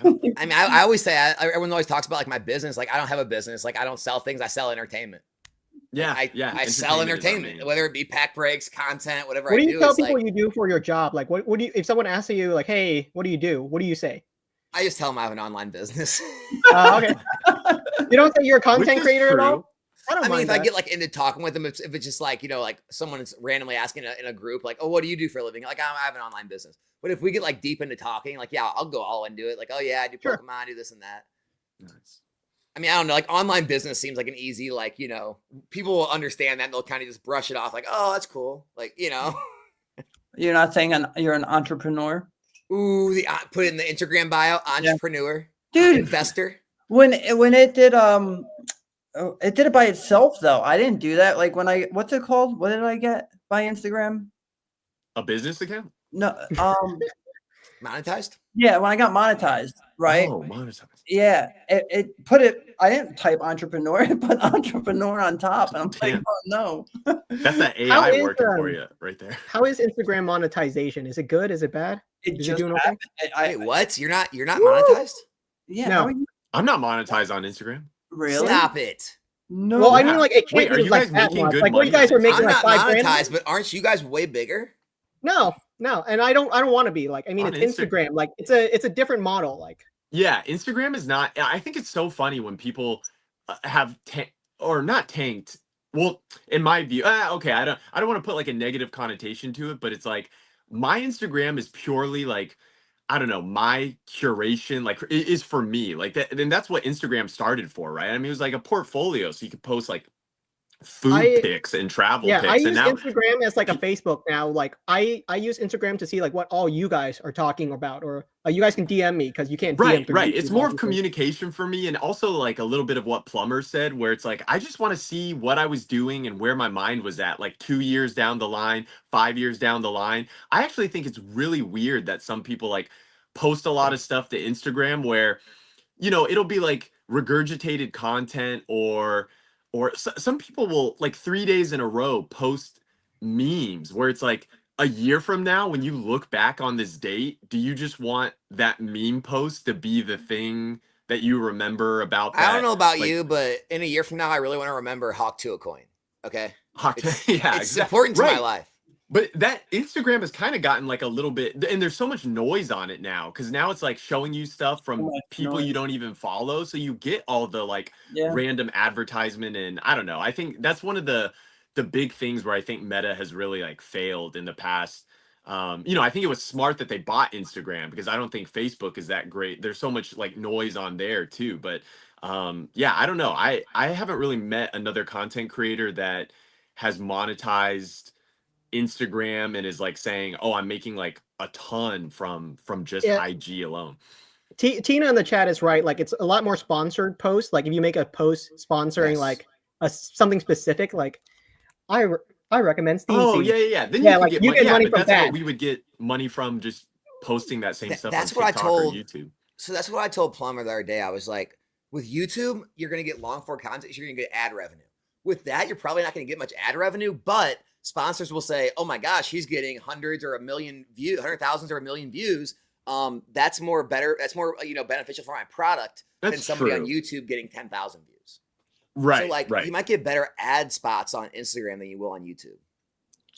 I mean, I always say, everyone always talks about like my business. Like I don't have a business. Like I don't sell things. I sell entertainment. Yeah, I sell entertainment, whether it be pack breaks, content, whatever. What do you tell people you do for your job? Like, what do you, if someone asks you, like, hey, what do you do? What do you say? I just tell them I have an online business. Okay. You don't say you're a content creator at all? I mean, if I get like into talking with them, if it's just like, you know, like someone's randomly asking in a group, like, oh, what do you do for a living? Like, I have an online business. But if we get like deep into talking, like, yeah, I'll go all into it. Like, oh yeah, I do Pokemon, I do this and that. Nice. I mean, I don't know, like online business seems like an easy, like, you know, people will understand that and they'll kind of just brush it off. Like, oh, that's cool. Like, you know. You're not saying you're an entrepreneur? Ooh, put it in the Instagram bio, entrepreneur, dude, investor. When it did, it did it by itself though. I didn't do that. Like when what's it called? What did I get by Instagram? A business account? No. Monetized? Yeah, when I got monetized, right? Oh, monetized. Yeah, it put it. I didn't type entrepreneur. It put entrepreneur on top, and I'm like, oh no. That's that AI working for you right there. How is Instagram monetization? Is it good? Is it bad? Is it doing okay? Wait, what? You're not monetized? Yeah. No. I'm not monetized on Instagram. Really? Stop it. No. Well, I mean, like, it can't are be you like guys that making much. good Like, money? what you guys are making I'm like not $5 grand. monetized, but aren't you guys way bigger? No, and I don't want to be. Like, I mean, On it's Instagram. Like, it's a different model. Like, yeah, Instagram is not. I think it's so funny when people have or not tanked. Well, in my view, okay, I don't want to put like a negative connotation to it, but it's like my Instagram is purely like I don't know, my curation like is for me like that, and that's what Instagram started for, right? I mean, it was like a portfolio, so you could post like food I pics and travel Yeah, I pics, and use now Instagram as like a pe- Facebook now. Like I use Instagram to see like what all you guys are talking about, or you guys can DM me because you can't DM right, through right. It's YouTube, more of obviously. communication for me, and also like a little bit of what Plumber said, where it's like I just want to see what I was doing and where my mind was at, like 2 years down the line, 5 years down the line. I actually think it's really weird that some people like post a lot of stuff to Instagram where it'll be like regurgitated content, or some people will like 3 days in a row post memes where it's like a year from now when you look back on this date, do you just want that meme post to be the thing that you remember about I don't that know about like you, but in a year from now, I really want to remember Hawk to a coin. Okay, yeah, it's exactly, important to my right. life. But that Instagram has kind of gotten like a little bit, and there's so much noise on it now because now it's like showing you stuff So from much people you noise. don't even follow. So you get all the like Yeah. random advertisement, and I don't know. I think that's one of the big things where I think Meta has really like failed in the past. I think it was smart that they bought Instagram because I don't think Facebook is that great. There's so much like noise on there too. But yeah, I don't know. I haven't really met another content creator that has monetized Instagram and is like saying, "Oh, I'm making like a ton from just Yeah, IG alone." Tina in the chat is right. Like it's a lot more sponsored posts. Like if you make a post sponsoring Yes. like something specific, like I re- I recommend Steam Oh, yeah, Siege. yeah, yeah. Then you Yeah, could like get you money. get Yeah, money but from that's what that. we would get money from, just posting that same stuff on That's what I TikTok or told. YouTube. So that's what I told Plumber the other day. I was like, with YouTube, you're going to get long form content. You're going to get ad revenue. With that, you're probably not going to get much ad revenue, but sponsors will say, "Oh my gosh, he's getting hundreds or a million views, 100,000 or a million views. That's more better. That's more beneficial for my product than That's somebody on true. YouTube getting 10,000 views." So Right, like, you right. might get better ad spots on Instagram than you will on YouTube.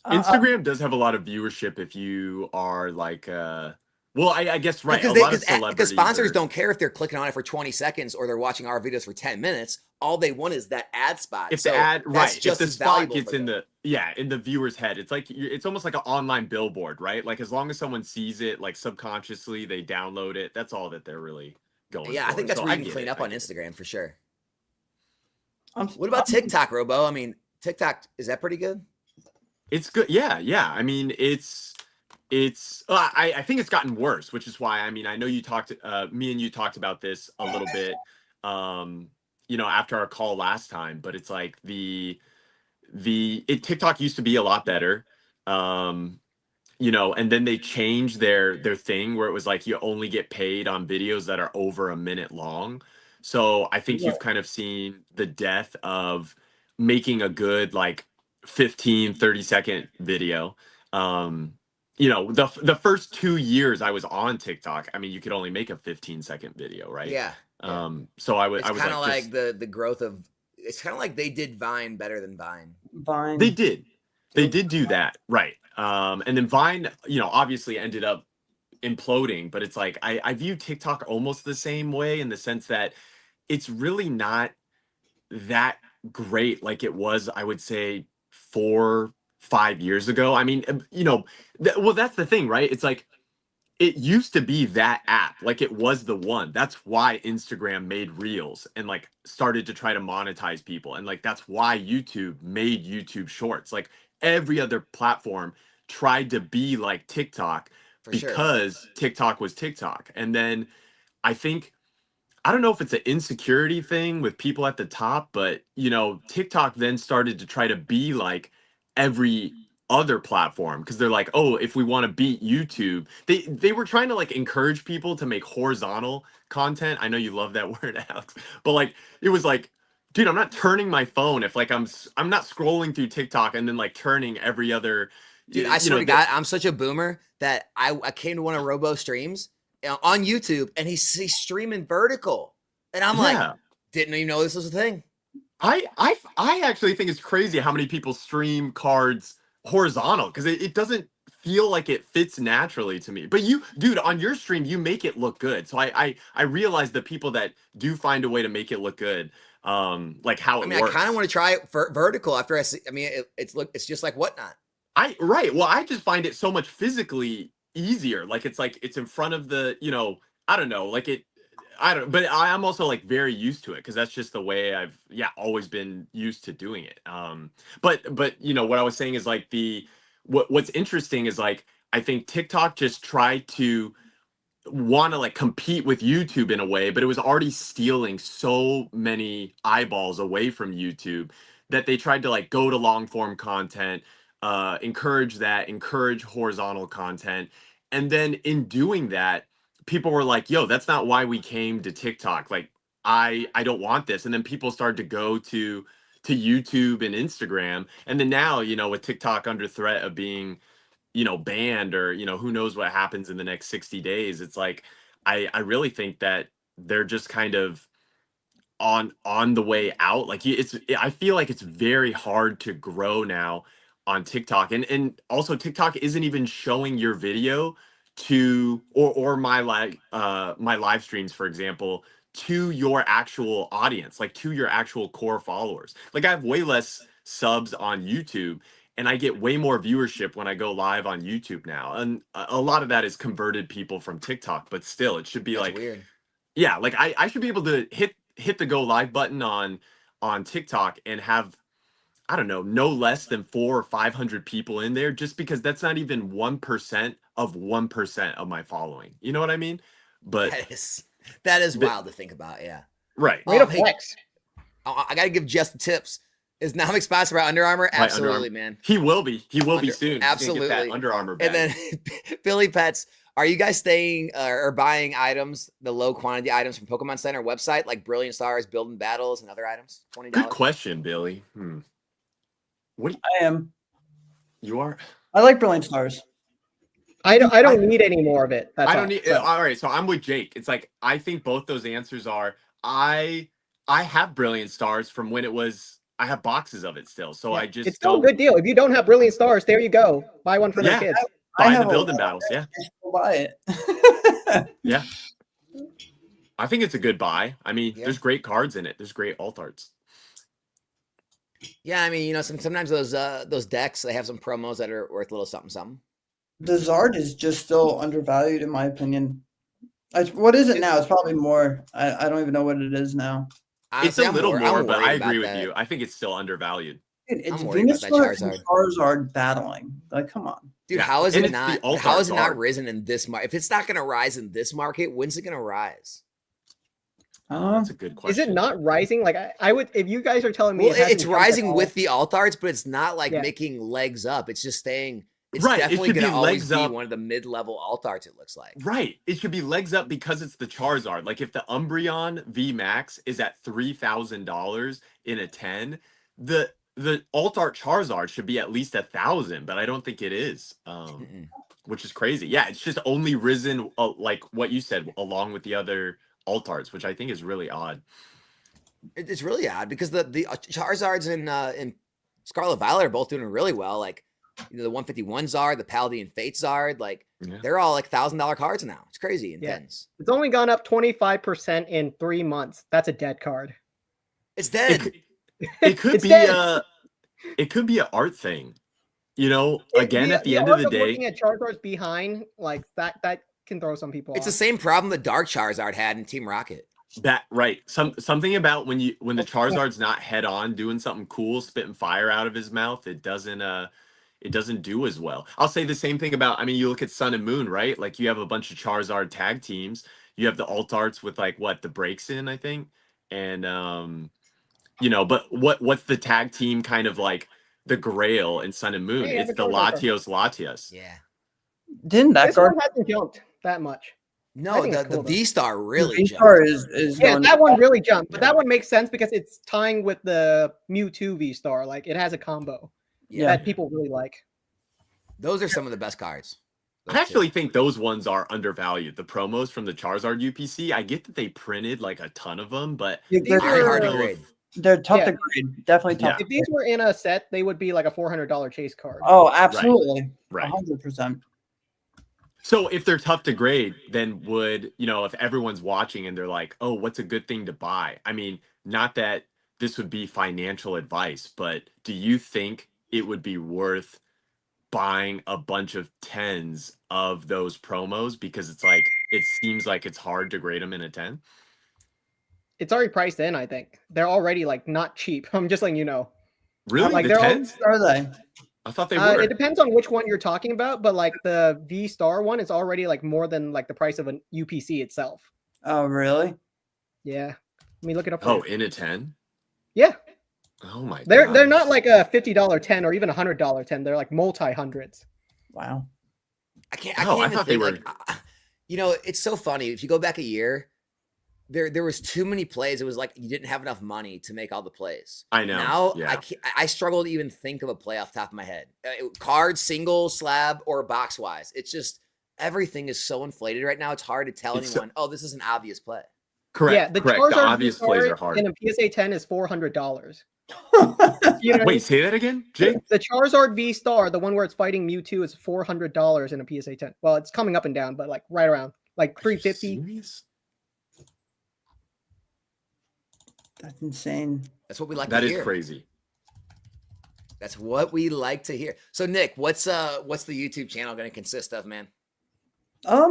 Instagram does have a lot of viewership if you are like well, I guess No, right. A lot of because celebrities sponsors are don't care if they're clicking on it for 20 seconds or they're watching our videos for 10 minutes. All they want is that ad spot. if the So ad that's right, if just the as spot valuable gets for in them. the viewer's head, it's like it's almost like an online billboard, right? Like as long as someone sees it like subconsciously, they download it. That's all that they're really going Yeah, I for. think that's So where I you can get clean it. up I on get it. Instagram for sure. I'm, What about TikTok, Robo? I mean, TikTok, is that pretty good? It's good. Yeah, yeah. I mean, I think it's gotten worse, which is why I mean I know you talked me and you talked about this a little bit after our call last time, but it's like TikTok used to be a lot better. Um and then they changed their thing where it was like you only get paid on videos that are over a minute long. So I think yeah. you've kind of seen the death of making a good like 15-30 second video. The first 2 years I was on TikTok, I mean you could only make a 15-second video, right? Yeah. Yeah. So It's I was kind of like like just the growth of, it's kind of like they did Vine better than Vine. they Vine. did. They did do that, right. And then Vine, obviously ended up imploding, but it's like I view TikTok almost the same way in the sense that it's really not that great like it was, I would say 4-5 years ago. I mean, well, that's the thing, right? It's like it used to be that app, like it was the one. That's why Instagram made Reels and like started to try to monetize people, and like that's why YouTube made YouTube Shorts. Like every other platform tried to be like TikTok For sure. because TikTok was TikTok. And then I think, I don't know if it's an insecurity thing with people at the top, but TikTok then started to try to be like every other platform because they're like, oh, if we want to beat YouTube, they were trying to like encourage people to make horizontal content. I know you love that word, Alex, but like it was like, dude, I'm not turning my phone if like I'm not scrolling through TikTok and then like turning every other, Dude, I you swear know to that God, I'm such a boomer that I came to one of Robo streams on YouTube and he's streaming vertical. And I'm like, yeah. didn't even know this was a thing. I actually think it's crazy how many people stream cards horizontal because it doesn't feel like it fits naturally to me. But you, dude, on your stream, you make it look good. So I realize the people that do find a way to make it look good, like how I it mean, I kind of works. want to try it for vertical after I see. I mean, it's just like Whatnot. Right. Well, I just find it so much physically easier. Like it's in front of the, I don't know, like I don't, but I'm also like very used to it because that's just the way I've always been used to doing it. But what I was saying is like what's interesting is like I think TikTok just tried to want to like compete with YouTube in a way, but it was already stealing so many eyeballs away from YouTube that they tried to like go to long form content, encourage horizontal content. And then in doing that, people were like, yo, that's not why we came to TikTok. Like, I don't want this. And then people started to go to YouTube and Instagram. And then now, with TikTok under threat of being banned, or who knows what happens in the next 60 days, it's like I really think that they're just kind of on the way out. Like I feel like it's very hard to grow now on TikTok, and also TikTok isn't even showing your video to or my live streams, for example, to your actual audience, like to your actual core followers. Like I have way less subs on YouTube, and I get way more viewership when I go live on YouTube now. And a lot of that is converted people from TikTok, but still it should be That's like, weird. yeah, like I should be able to hit the go live button on TikTok and have, I don't know, no less than 400 or 500 people in there, just because that's not even 1% of 1% of my following. You know what I mean? But That is wild to think about. Yeah. right. Way to Hey, flex. I got to give Jess the tips. Is Namek sponsored by Under Armour? By Under Absolutely, Armour. man. He will be soon. Absolutely. He's gonna get that Under Armour And bag. then Billy Pets, are you guys staying or buying items, the low quantity items from Pokemon Center website, like Brilliant Stars, Building Battles, and other items? $20. Good question, Billy. What I am. you are? I like Brilliant Stars. I don't need any more of it. That's I don't all. need. So, All right, so I'm with Jake. It's like I think both those answers are. I have Brilliant Stars from when it was. I have boxes of it still, so yeah, I just it's still a don't good deal. If you don't have Brilliant Stars, there you go. Buy one for Yeah. their kids. I buy have the a building lot of battles. Yeah, I still buy it. yeah. I think it's a good buy. I mean, Yeah. there's great cards in it. There's great alt arts. Yeah, I mean, sometimes those decks, they have some promos that are worth a little something, something. The Zard is just still undervalued, in my opinion. What is it now? It's probably more. I don't even know what it is now. Honestly, It's a little more, but I agree with that. you. I think it's still undervalued. Dude, it's I'm worried about that Venusaur and Charizard. Charizard battling. Like, come on. Dude, Yeah, how is and it it's the not? alt How art is it not card. risen in this market? If it's not going to rise in this market, when's it going to rise? That's a good question. Is it not rising? Like I would, if you guys are telling me, Well, it hasn't it's jumped at rising all- with the alt arts, but it's not like Yeah. making legs up. It's just staying. It's Right, it definitely should going to be always legs be up. one of the mid-level alt arts. It looks like. Right. It should be legs up because it's the Charizard. Like if the Umbreon V Max is at $3,000 in a 10, the alt art Charizard should be at least 1,000, but I don't think it is. Which is crazy. Yeah, it's just only risen like what you said, along with the other alt arts, which I think is really odd. It's really odd because the Charizards in Scarlet Violet are both doing really well. Like the 151 Zard, the Paladin Fate Zard, like they're all like $1,000 cards now. It's crazy in tens. It's only gone up 25% in 3 months. That's a dead card. It's dead. It could It's be dead. it could be an art thing. Again, at the end of art the day, looking at Charizard's behind, like that can throw some people It's the off. same problem that Dark Charizard had in Team Rocket. that right. Something about when the Charizard's not head on doing something cool, spitting fire out of his mouth, it doesn't do as well. I'll say the same thing about, I mean, you look at Sun and Moon, right? Like you have a bunch of Charizard tag teams. You have the alt arts with like the breaks in, I think. And but what's the tag team kind of like the Grail in Sun and Moon? Hey, It's the Charizard. Latios. Yeah. Didn't that This card? one hasn't jumped that much. I No, think the it's cool, though. V Star really The jumped. V-Star is Yeah, going. that one really jumped, but that one makes sense because it's tying with the Mewtwo V-Star. Like it has a combo Yeah. that people really like. Those are some of the best cards. Those I two. actually think those ones are undervalued. The promos from the Charizard UPC, I get that they printed like a ton of them, but Yeah, These I don't hard to know grade. if- They're tough Yeah. to grade. Definitely tough. Yeah. If these were in a set, they would be like a $400 chase card. Oh, absolutely. Right. 100%. So if they're tough to grade, then would, if everyone's watching and they're like, oh, what's a good thing to buy? I mean, not that this would be financial advice, but do you think it would be worth buying a bunch of 10s of those promos because it's like it seems like it's hard to grade them in a 10. It's already priced in, I think. They're already like not cheap. I'm just letting you know. Really? Like The they're all, 10s? Are they? I thought they were. it depends on which one you're talking about, but like the V Star one is already like more than like the price of an UPC itself. Oh, really? Yeah. Let me look it up. Oh, For you. in a 10? Yeah. Oh my They're god. not like a $50 10 or even a $100 10. They're like multi hundreds. Wow. I can't Oh, I even thought they think, were- like, you know, it's so funny. If you go back a year, there was too many plays. It was like you didn't have enough money to make all the plays. I know. Now Yeah. I struggle to even think of a play off the top of my head. Card, single, slab, or box wise. It's just everything is so inflated right now. It's hard to tell It's anyone, oh, this is an obvious play. Correct. Yeah, the correct. Charizard The obvious V-Star plays are hard. in a PSA 10 is $400. You know, Wait, say that again, Jake? the Charizard V Star, the one where it's fighting Mewtwo, is $400 in a PSA 10. Well, it's coming up and down, but like right around like Are you 350. serious? That's insane. That's what we like That to is hear. crazy. That's what we like to hear. So Nick, what's the YouTube channel going to consist of, man? A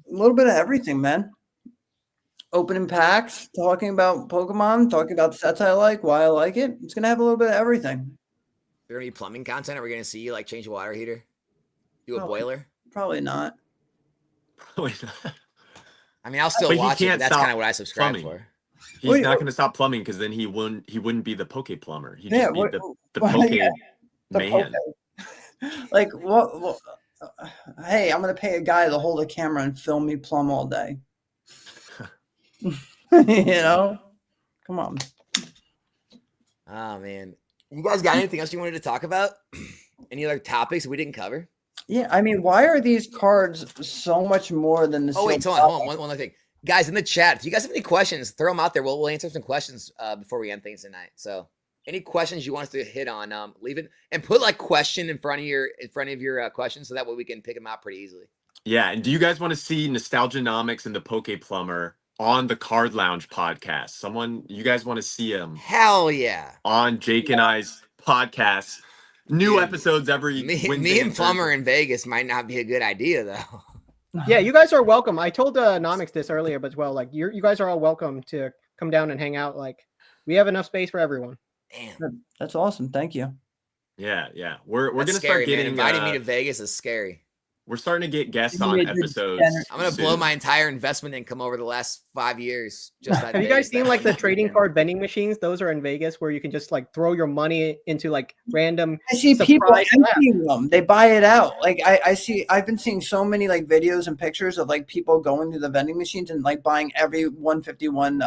little bit of everything, man. Opening packs, talking about Pokemon, talking about the sets I like, why I like it. It's gonna have a little bit of everything. There gonna be plumbing content? Are we gonna see you like change a water heater? Do a Probably. boiler? Probably not. Probably not. I mean, I'll still But he watch it. But can't that's stop kind of what I subscribe plumbing. for. He's Wait, not going to stop plumbing because then he wouldn't be the Poke plumber. He'd Yeah, just be what- the well, Poke yeah, The man. Poke. Like what? Hey, I'm gonna pay a guy to hold a camera and film me plumb all day. You know, come on. Oh man, you guys got anything else you wanted to talk about? Any other topics we didn't cover? Yeah, I mean, why are these cards so much more than the? Oh wait, sealed hold on. product? One other thing, guys in the chat. If you guys have any questions, throw them out there. We'll answer some questions before we end things tonight. So, any questions you want us to hit on, leave it and put like question in front of your questions, so that way we can pick them out pretty easily. Yeah, and do you guys want to see Nostalgianomics and the Poke Plumber on the Card Lounge podcast? You guys want to see him Hell yeah! on Jake and I's podcast? New Dude, episodes every Me Wednesday and Plumber Thursday. in Vegas might not be a good idea though. Yeah, you guys are welcome. I told Nomics this earlier, but as well, like you guys are all welcome to come down and hang out. Like we have enough space for everyone. Damn, That's awesome. Thank you. Yeah. We're that's gonna scary, start getting man. Inviting me to Vegas is scary. we're starting to get guests You on made the episodes. gener- I'm gonna blow soon. my entire investment income over the last 5 years. Just Have you guys seen like the trading card vending machines? Those are in Vegas where you can just like throw your money into like random. I see people Surprise emptying them. They buy it out. Like I've been seeing so many like videos and pictures of like people going to the vending machines and like buying every 151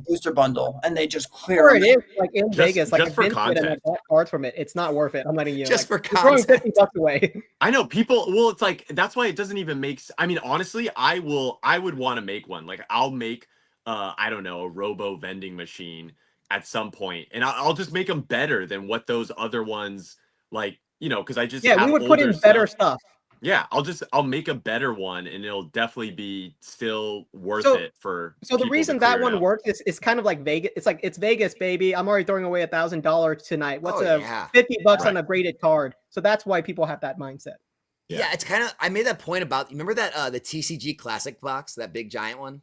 booster bundle, and they just clear Or it them. is like in Just- Vegas, like just I've for been to it and I content. bought cards from it. It's not worth it. I'm letting you know. Just like, for you're throwing content. $50 away. I know people. Well, it's like that's why it doesn't even make. I mean, honestly, I would want to make one. Like, I'll make, I don't know, a robo vending machine at some point, and I'll just make them better than what those other ones like. Because I just Yeah, we have would put in older better stuff. stuff. Yeah, I'll make a better one, and it'll definitely be still worth So- it for. So the people to reason that clear one out. works is it's kind of like Vegas. It's like it's Vegas, baby. I'm already throwing away $1,000 tonight. What's Oh, yeah. $50 on Right. a graded card? So that's why people have that mindset. Yeah, it's kind of. I made that point about. You remember that the TCG Classic box, that big giant one?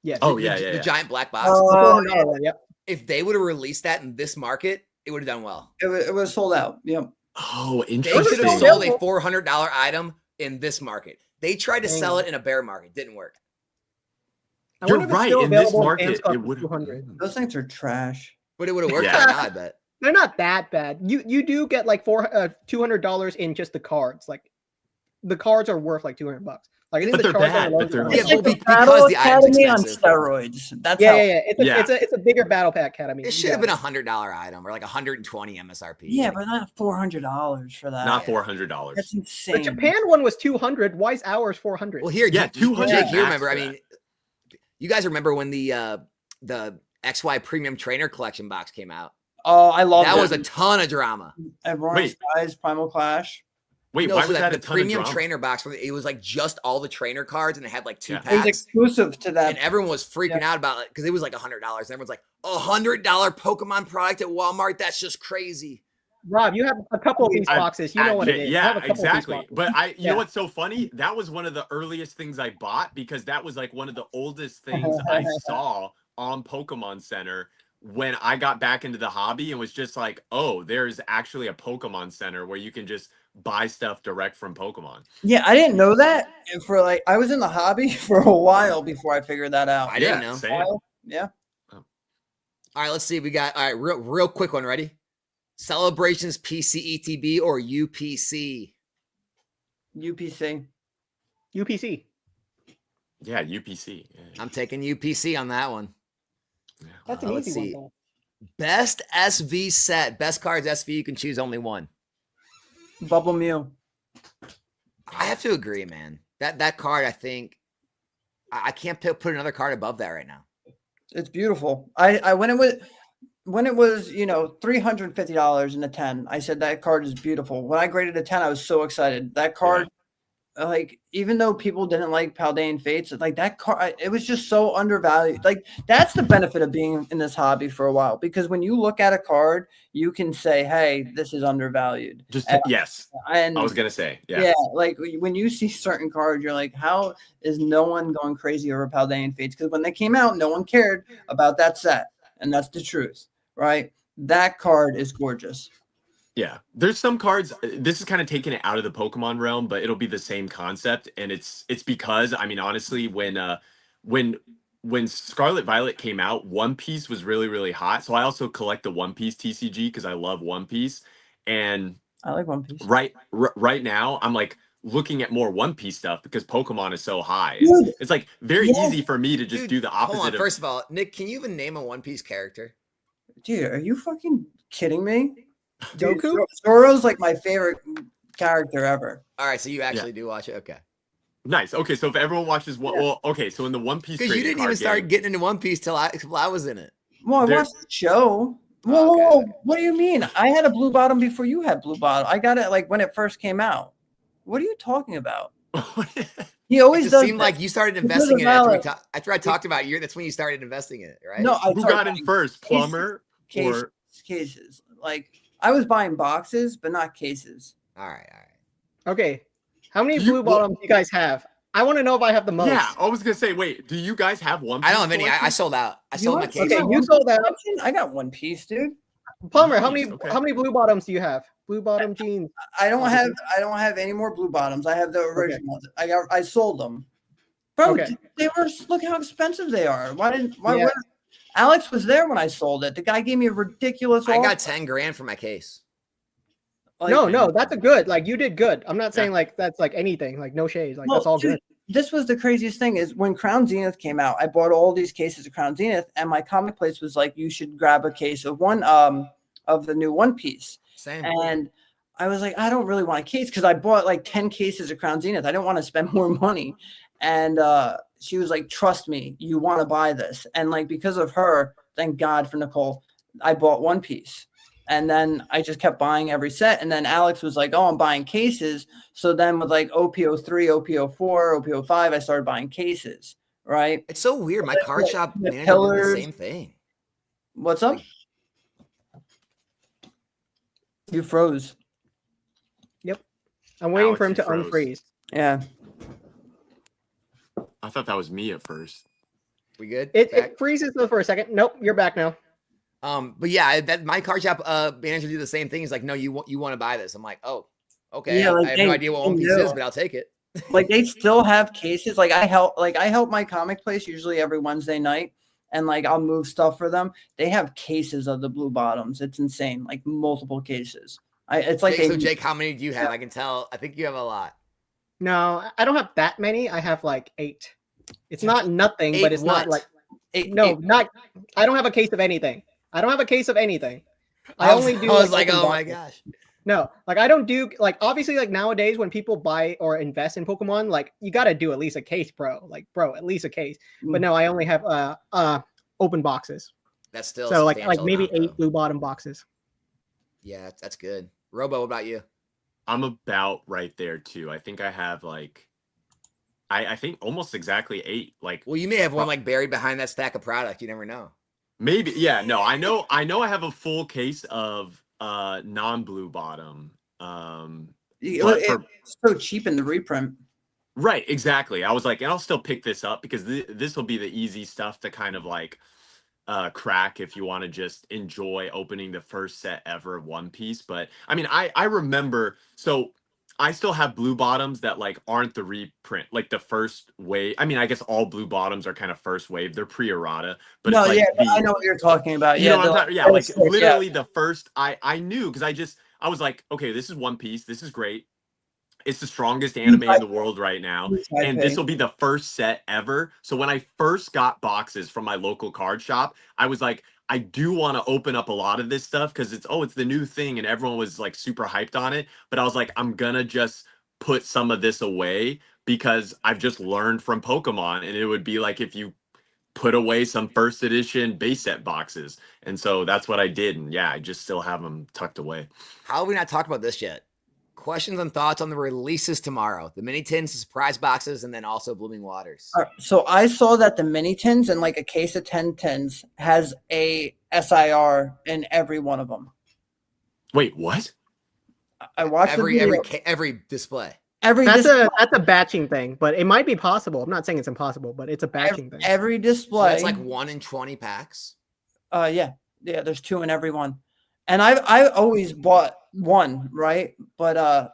Yes. Oh, The- yeah, the, yeah, the yeah. giant black box. The Oh, $400 one, yep. If they would have released that in this market, it would have done well. It was sold out. Yep. Oh, They interesting. should have still sold a available. $400 item in this market. They tried to sell Dang. it in a bear market, didn't work. I You're wonder if it's right. still In this available market, Sam's Club it for would. 200. Those things are trash. But it would have worked Yeah. right now, I bet. They're not that bad. You do get like $200 in just the cards. Like the cards are worth like $200. Like I think But the they're cards bad, are but they're low- not. Yeah, It's like well, the because Battle the item's Academy on expensive. steroids. That's Yeah, how. yeah, yeah. Yeah. It's a bigger Battle Pack Academy. It should have been a $100 item or like 120 MSRP. Yeah, Like, but not $400 for that. Not $400. That's The insane. Japan one was 200. Why is ours 400? well, here, Yeah, 200 Jake, you max remember? I for mean, you guys remember when the XY Premium Trainer Collection box came out? Oh, I love That was a ton of drama. Roaring Wait. Skies, Primal Clash. Wait, No, why so was that a the ton premium of drama? trainer box where it was like just all the trainer cards and it had like 2 Yeah. It was packs. exclusive to that. And everyone was freaking out about it because it was like $100. And everyone's like, $100 Pokemon product at Walmart? That's just crazy. Rob, you have a couple of these boxes. You know what it is. I have Yeah, a couple of these exactly. boxes. But you Yeah. know what's so funny? That was one of the earliest things I bought because that was like one of the oldest things I saw on Pokemon Center when I got back into the hobby and was just like, oh, there's actually a Pokemon Center where you can just buy stuff direct from Pokemon. Yeah, I didn't know that. And for like, I was in the hobby for a while before I figured that out. I didn't know. Same. Yeah. All right, let's see. We got real quick one. Ready? Celebrations PCETB or UPC? UPC. UPC. Yeah, UPC. Yeah. I'm taking UPC on that one. Yeah. That's an Let's easy see. one. Best SV set. Best cards SV. You can choose only one. Bubble Mew. I have to agree, man. That card, I think, I can't put another card above that right now. It's beautiful. I when it was $350 in a 10, I said that card is beautiful. When I graded a 10, I was so excited. That card, like, even though people didn't like Paldean Fates, like that card, it was just so undervalued. Like, that's the benefit of being in this hobby for a while, because when you look at a card, you can say, hey, this is undervalued. Yes. And I was gonna say, yeah. Like when you see certain cards, you're like, how is no one going crazy over Paldean Fates? Because when they came out, no one cared about that set. And that's the truth, right? That card is gorgeous. Yeah, there's some cards. This is kind of taking it out of the Pokemon realm, but it'll be the same concept, and it's because I mean, honestly, when Scarlet Violet came out, One Piece was really hot. So I also collect the One Piece TCG because I love One Piece, and I like One Piece. Right now, I'm like looking at more One Piece stuff because Pokemon is so high. Dude, it's like very easy for me to just do the opposite. Hold on. First of all, Nick, can you even name a One Piece character? Dude, are you fucking kidding me? Dude, Goku? Zoro's like my favorite character ever. All right, so you actually do watch it. Okay. Nice. Okay, so if everyone watches one, well, okay, so in the One Piece, Because you didn't even start getting into One Piece till I was in it. Well, I watched the show. Whoa, what do you mean? I had a blue bottom before you had blue bottom. I got it like when it first came out. What are you talking about? He always does. Seemed like you started investing in it after I talked about you. That's when you started investing in it, right? No, who got in first, Plumber or cases? Like I was buying boxes, but not cases. All right. Okay, how many blue bottoms do you guys have? I want to know if I have the most. Yeah, I was gonna say, wait, do you guys have One Piece? I don't have any. I sold out. I sold my case. Okay, you sold out. I got One Piece, dude. Plumber, how many blue bottoms do you have? Blue bottom jeans. I don't have any more blue bottoms. I have the originals. Okay. I sold them. Bro, they were, look how expensive they are. Why Alex was there when I sold it. The guy gave me a ridiculous offer. I got 10 grand for my case. Like, no, that's a good. Like you did good. I'm not saying like that's like anything. Like no shades. Like that's all good. This was the craziest thing is when Crown Zenith came out, I bought all these cases of Crown Zenith, and my comic place was like, you should grab a case of one of the new One Piece. Same. And I was like, I don't really want a case because I bought like 10 cases of Crown Zenith. I didn't want to spend more money. And she was like, trust me, you want to buy this. And like because of her, thank God for Nicole, I bought One Piece. And then I just kept buying every set. And then Alex was like, oh, I'm buying cases. So then with like OPO3, OPO4, OPO5, I started buying cases, right? It's so weird. My card shop manager did the same thing. What's up? You froze. Yep. I'm waiting Alex, for him to froze. unfreeze. Yeah. I thought that was me at first. We good? It freezes though for a second. Nope, you're back now. But yeah, that my card shop manager did the same thing. He's like, no, you want to buy this. I'm like, oh, okay. Yeah, like I have no idea what One Piece is, but I'll take it. Like they still have cases. Like I help my comic place usually every Wednesday night, and like I'll move stuff for them. They have cases of the blue bottoms. It's insane. Like multiple cases. It's like Jake, so Jake, how many do you have? I can tell. I think you have a lot. No, I don't have that many. I have like 8. It's not nothing, but it's not like 8. Not. I don't have a case of anything. I don't have a case of anything. I only do. I was like, oh my gosh. No, like I don't do like obviously like nowadays when people buy or invest in Pokemon, like you got to do at least a case, bro. Like bro, at least a case. But no, I only have open boxes. That's still so like maybe 8 blue bottom boxes. Yeah, that's good. Robo, what about you? I'm about right there too. I think I have like, I think almost exactly 8. Like, well, you may have one like buried behind that stack of product. You never know. Maybe, yeah. No, I know. I have a full case of non-blue bottom. It's so cheap in the reprint. Right, exactly. I was like, and I'll still pick this up because this will be the easy stuff to kind of like crack if you want to just enjoy opening the first set ever of One Piece. But I mean, I remember, so I still have blue bottoms that like aren't the reprint, like the first wave. I mean, I guess all blue bottoms are kind of first wave. They're pre-errata, but No, it's like yeah, I know what you're talking about. you know Yeah, what I'm they're talking, yeah, they're like sick, literally the first I knew because I was like, okay, this is One Piece. This is great. It's the strongest anime in the world right now, and this will be the first set ever. So when I first got boxes from my local card shop, I was like, I do want to open up a lot of this stuff because it's the new thing, and everyone was like super hyped on it. But I was like, I'm gonna just put some of this away because I've just learned from Pokemon, and it would be like if you put away some first edition base set boxes. And so that's what I did. And yeah, I just still have them tucked away. How have we not talked about this yet? Questions and thoughts on the releases tomorrow. The mini tins, the surprise boxes, and then also Blooming Waters. So I saw that the mini tins and like a case of 10 tins has a SIR in every one of them. Wait, what? I watched every display. That's a batching thing, but it might be possible. I'm not saying it's impossible, but it's a batching thing. Every display. So that's like 1 in 20 packs. Yeah. There's 2 in every one, and I always bought one, right? But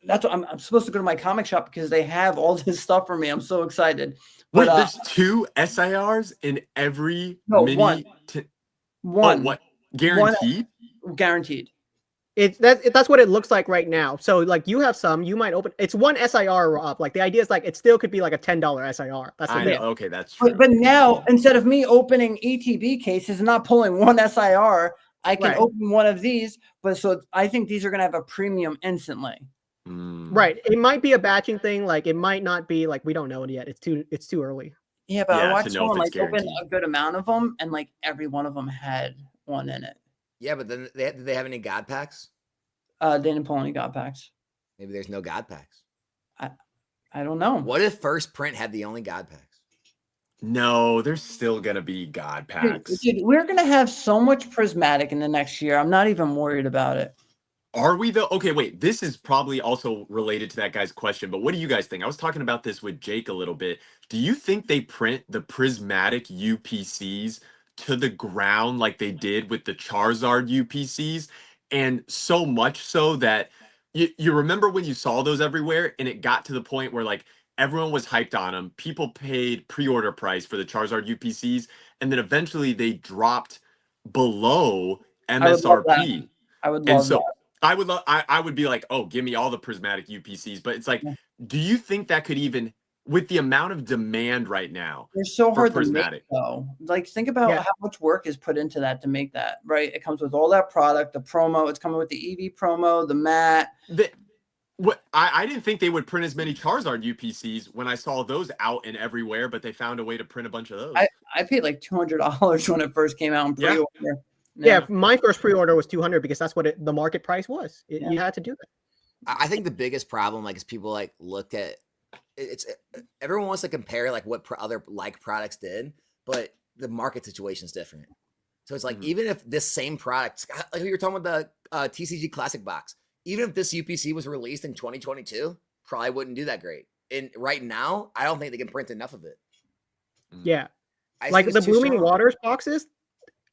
that's what I'm supposed to go to my comic shop because they have all this stuff for me. I'm so excited. Wait, there's 2 SIRs in every mini. One. Oh, what? Guaranteed? Guaranteed. That's what it looks like right now. So like you have some, you might open. It's 1 SIR up. Like the idea is like it still could be like a $10 SIR. That's I know. Okay, that's true. But now instead of me opening ETB cases and not pulling 1 SIR, I can open one of these. But so I think these are going to have a premium instantly. Right. It might be a batching thing. Like it might not be. Like we don't know it yet. It's too early. Yeah, but I watched someone like open a good amount of them, and like every one of them had one in it. Yeah, but then did they have any God packs? They didn't pull any God packs. Maybe there's no God packs. I don't know. What if first print had the only God packs? No, there's still gonna be God packs. Dude, we're gonna have so much Prismatic in the next year. I'm not even worried about it. Are we though? Okay, wait. This is probably also related to that guy's question, but what do you guys think? I was talking about this with Jake a little bit. Do you think they print the Prismatic UPCs to the ground like they did with the Charizard UPCs? And so much so that you remember when you saw those everywhere and it got to the point where like everyone was hyped on them. People paid pre-order price for the Charizard UPCs, and then eventually they dropped below MSRP. I would love that. I would be like, oh, give me all the Prismatic UPCs. But it's like, do you think that could even, with the amount of demand right now, they're so hard to make, though. Like, think about how much work is put into that to make that, right? It comes with all that product, the promo. It's coming with the EV promo, the mat. I didn't think they would print as many Charizard UPCs when I saw those out and everywhere, but they found a way to print a bunch of those. I paid like $200 when it first came out in pre-order. Yeah, my first pre-order was $200 because that's what the market price was. You had to do that. I think the biggest problem, like, is people like looked at it's everyone wants to compare like what other like products did, but the market situation is different. So it's like even if this same product, like you were talking about the TCG Classic Box, even if this UPC was released in 2022, probably wouldn't do that great. And right now, I don't think they can print enough of it. Yeah, like the Blooming Waters boxes.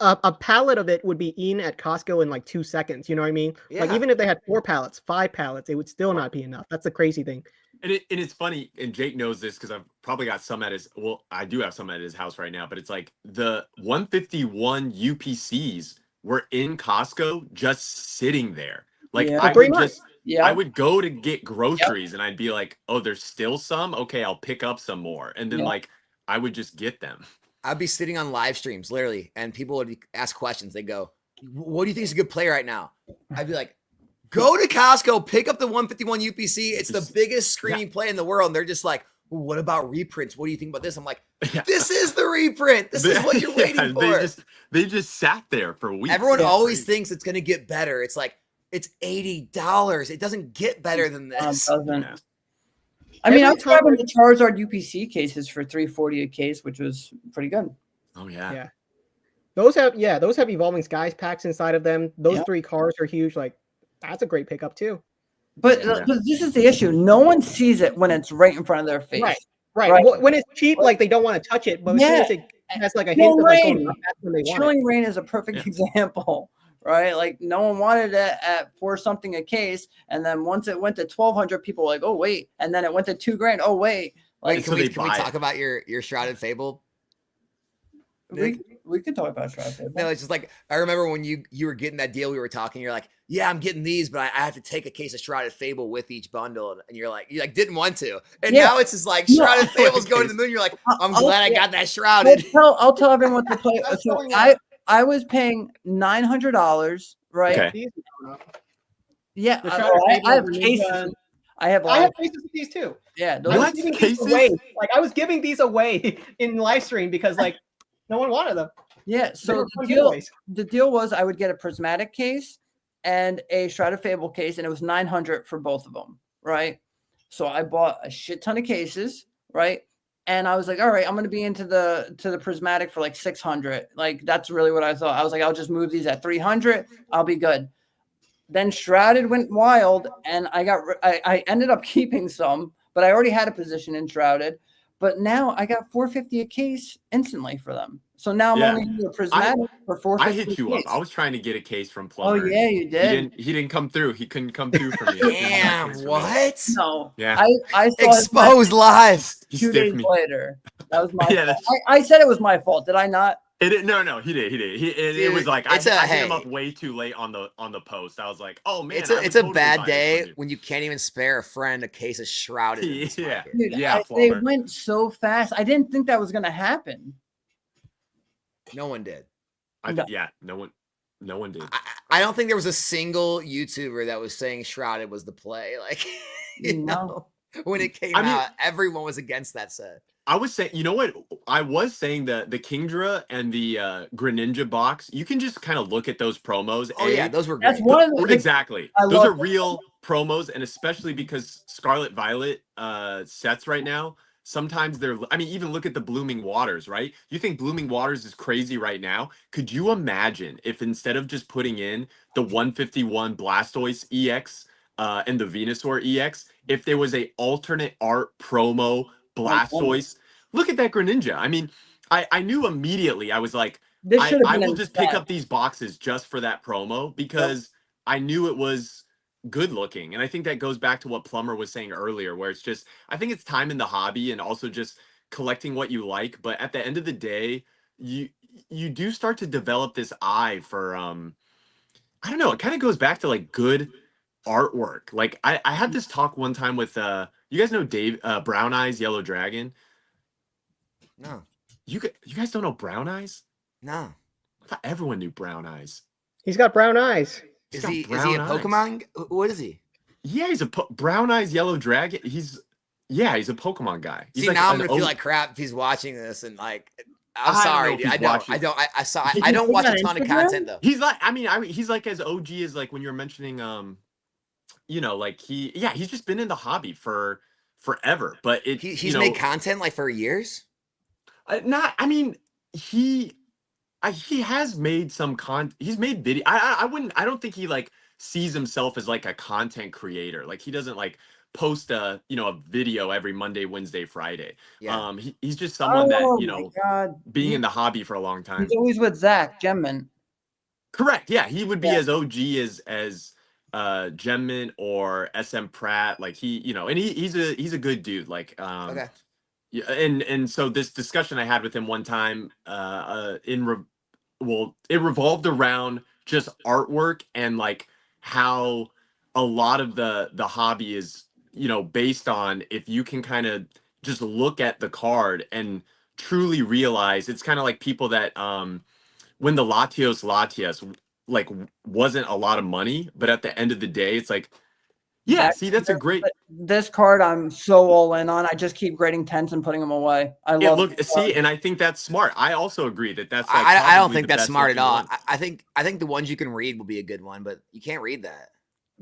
A pallet of it would be in at Costco in like 2 seconds. You know what I mean? Yeah. Like even if they had 4 pallets, 5 pallets, it would still not be enough. That's the crazy thing. And it's funny, and Jake knows this because I've probably got some at his. Well, I do have some at his house right now. But it's like the 151 UPCs were in Costco, just sitting there. Like I would go to get groceries, and I'd be like, "Oh, there's still some. Okay, I'll pick up some more." And then like I would just get them. I'd be sitting on live streams, literally, and people would ask questions. They go, "What do you think is a good play right now?" I'd be like, "Go to Costco, pick up the 151 UPC. It's the biggest screening play in the world." And they're just like, well, "What about reprints? What do you think about this?" I'm like, "This is the reprint. This is what you're waiting for." They just sat there for weeks. Everyone always thinks it's going to get better. It's like it's $80. It doesn't get better than this. I mean, I was grabbing the Charizard UPC cases for $340 a case, which was pretty good. Oh yeah. Those have Evolving Skies packs inside of them. Those Yep. 3 cards are huge. Like, that's a great pickup too. But Yeah. this is the issue. No one sees it when it's right in front of their face. Right. Right. Well, when it's cheap, like they don't want to touch it, but as soon as it has like a hint of like going up, that's when they want it. Chilling Rain is a perfect example, right? Like no one wanted it for something a case, and then once it went to 1,200, people were like, oh wait, and then it went to $2,000. Oh wait, like Can we talk about your Shrouded Fable? we could talk about Shrouded Fable. No, it's just like I remember when you were getting that deal. We were talking. You're like, yeah, I'm getting these, but I have to take a case of Shrouded Fable with each bundle, and you didn't want to, and now it's just like Shrouded Fable's going to the moon. You're like, I'm glad I got that Shrouded. I'll tell everyone to play. So I was paying $900, right? Okay. Yeah, I have cases. I have cases of these too. Yeah, I was giving these away. Like I was giving these away in live stream because like no one wanted them. Yeah, so the deal was I would get a Prismatic case and a Shrouded Fable case, and it was $900 for both of them, right? So I bought a shit ton of cases, right? And I was like, all right, I'm going to be into the Prismatic for like $600. Like that's really what I thought. I was like, I'll just move these at $300. I'll be good. Then Shrouded went wild, and I ended up keeping some, but I already had a position in Shrouded. But now I got $450 a case instantly for them. So now I'm only into a Prismatic for $450. I hit you up. I was trying to get a case from Plumber. Oh yeah, you did. He didn't come through. He couldn't come through for me. Damn, what? No. Yeah. I saw exposed live 2 days later. That was my yeah, fault. I said it was my fault. Did I not? No, he did. It was like I hit him up way too late on the post. I was like, oh man, it's a bad day when you can't even spare a friend a case of Shrouded. Yeah, dude, yeah. They went so fast. I didn't think that was gonna happen. No one did. No one did. I don't think there was a single YouTuber that was saying Shrouded was the play. Like, you know, when it came out, everyone was against that set. I was saying, you know what? I was saying the Kingdra and the Greninja box, you can just kind of look at those promos. Oh, yeah, those were great. That's one of the exactly. Those are real promos, and especially because Scarlet Violet sets right now, sometimes even look at the Blooming Waters, right? You think Blooming Waters is crazy right now? Could you imagine if instead of just putting in the 151 Blastoise EX and the Venusaur EX, if there was a alternate art promo Blastoise? Look at that Greninja. I mean, I knew immediately. I was like, I will just pick up these boxes just for that promo because I knew it was good looking. And I think that goes back to what Plumber was saying earlier, where it's just, I think it's time in the hobby and also just collecting what you like. But at the end of the day, you do start to develop this eye for, I don't know, it kind of goes back to like good artwork. Like I had this talk one time with, you guys know Dave, Brown Eyes Yellow Dragon? No. You guys don't know Brown Eyes? No. I thought everyone knew Brown Eyes. He's got brown eyes. Is he a Pokemon? What is he? Yeah, he's a Brown Eyes Yellow Dragon. He's a Pokemon guy. He's now I'm gonna feel like crap if he's watching this and like. I'm sorry, dude. I don't watch a ton of content though. He's like, he's like as OG as like when you were mentioning, like he's just been in the hobby for forever. But he's made content like for years. He has made some he's made video. I don't think he like sees himself as like a content creator. Like he doesn't like post a video every Monday, Wednesday, Friday. Yeah. He's just someone that, being in the hobby for a long time. He's always with Zach Gemman. Correct. Yeah. He would be as OG as Gemman or SM Pratt. Like and he's a good dude. Like, okay. Yeah. And so this discussion I had with him one time, it revolved around just artwork and like how a lot of the hobby is, based on if you can kind of just look at the card and truly realize it's kind of like people that when the Latios like wasn't a lot of money, but at the end of the day it's like, that's a great. This card I'm so all in on. I just keep grading 10s and putting them away. I love and I think that's smart. I also agree that's like I don't think that's smart at all. I think the ones you can read will be a good one, but you can't read that.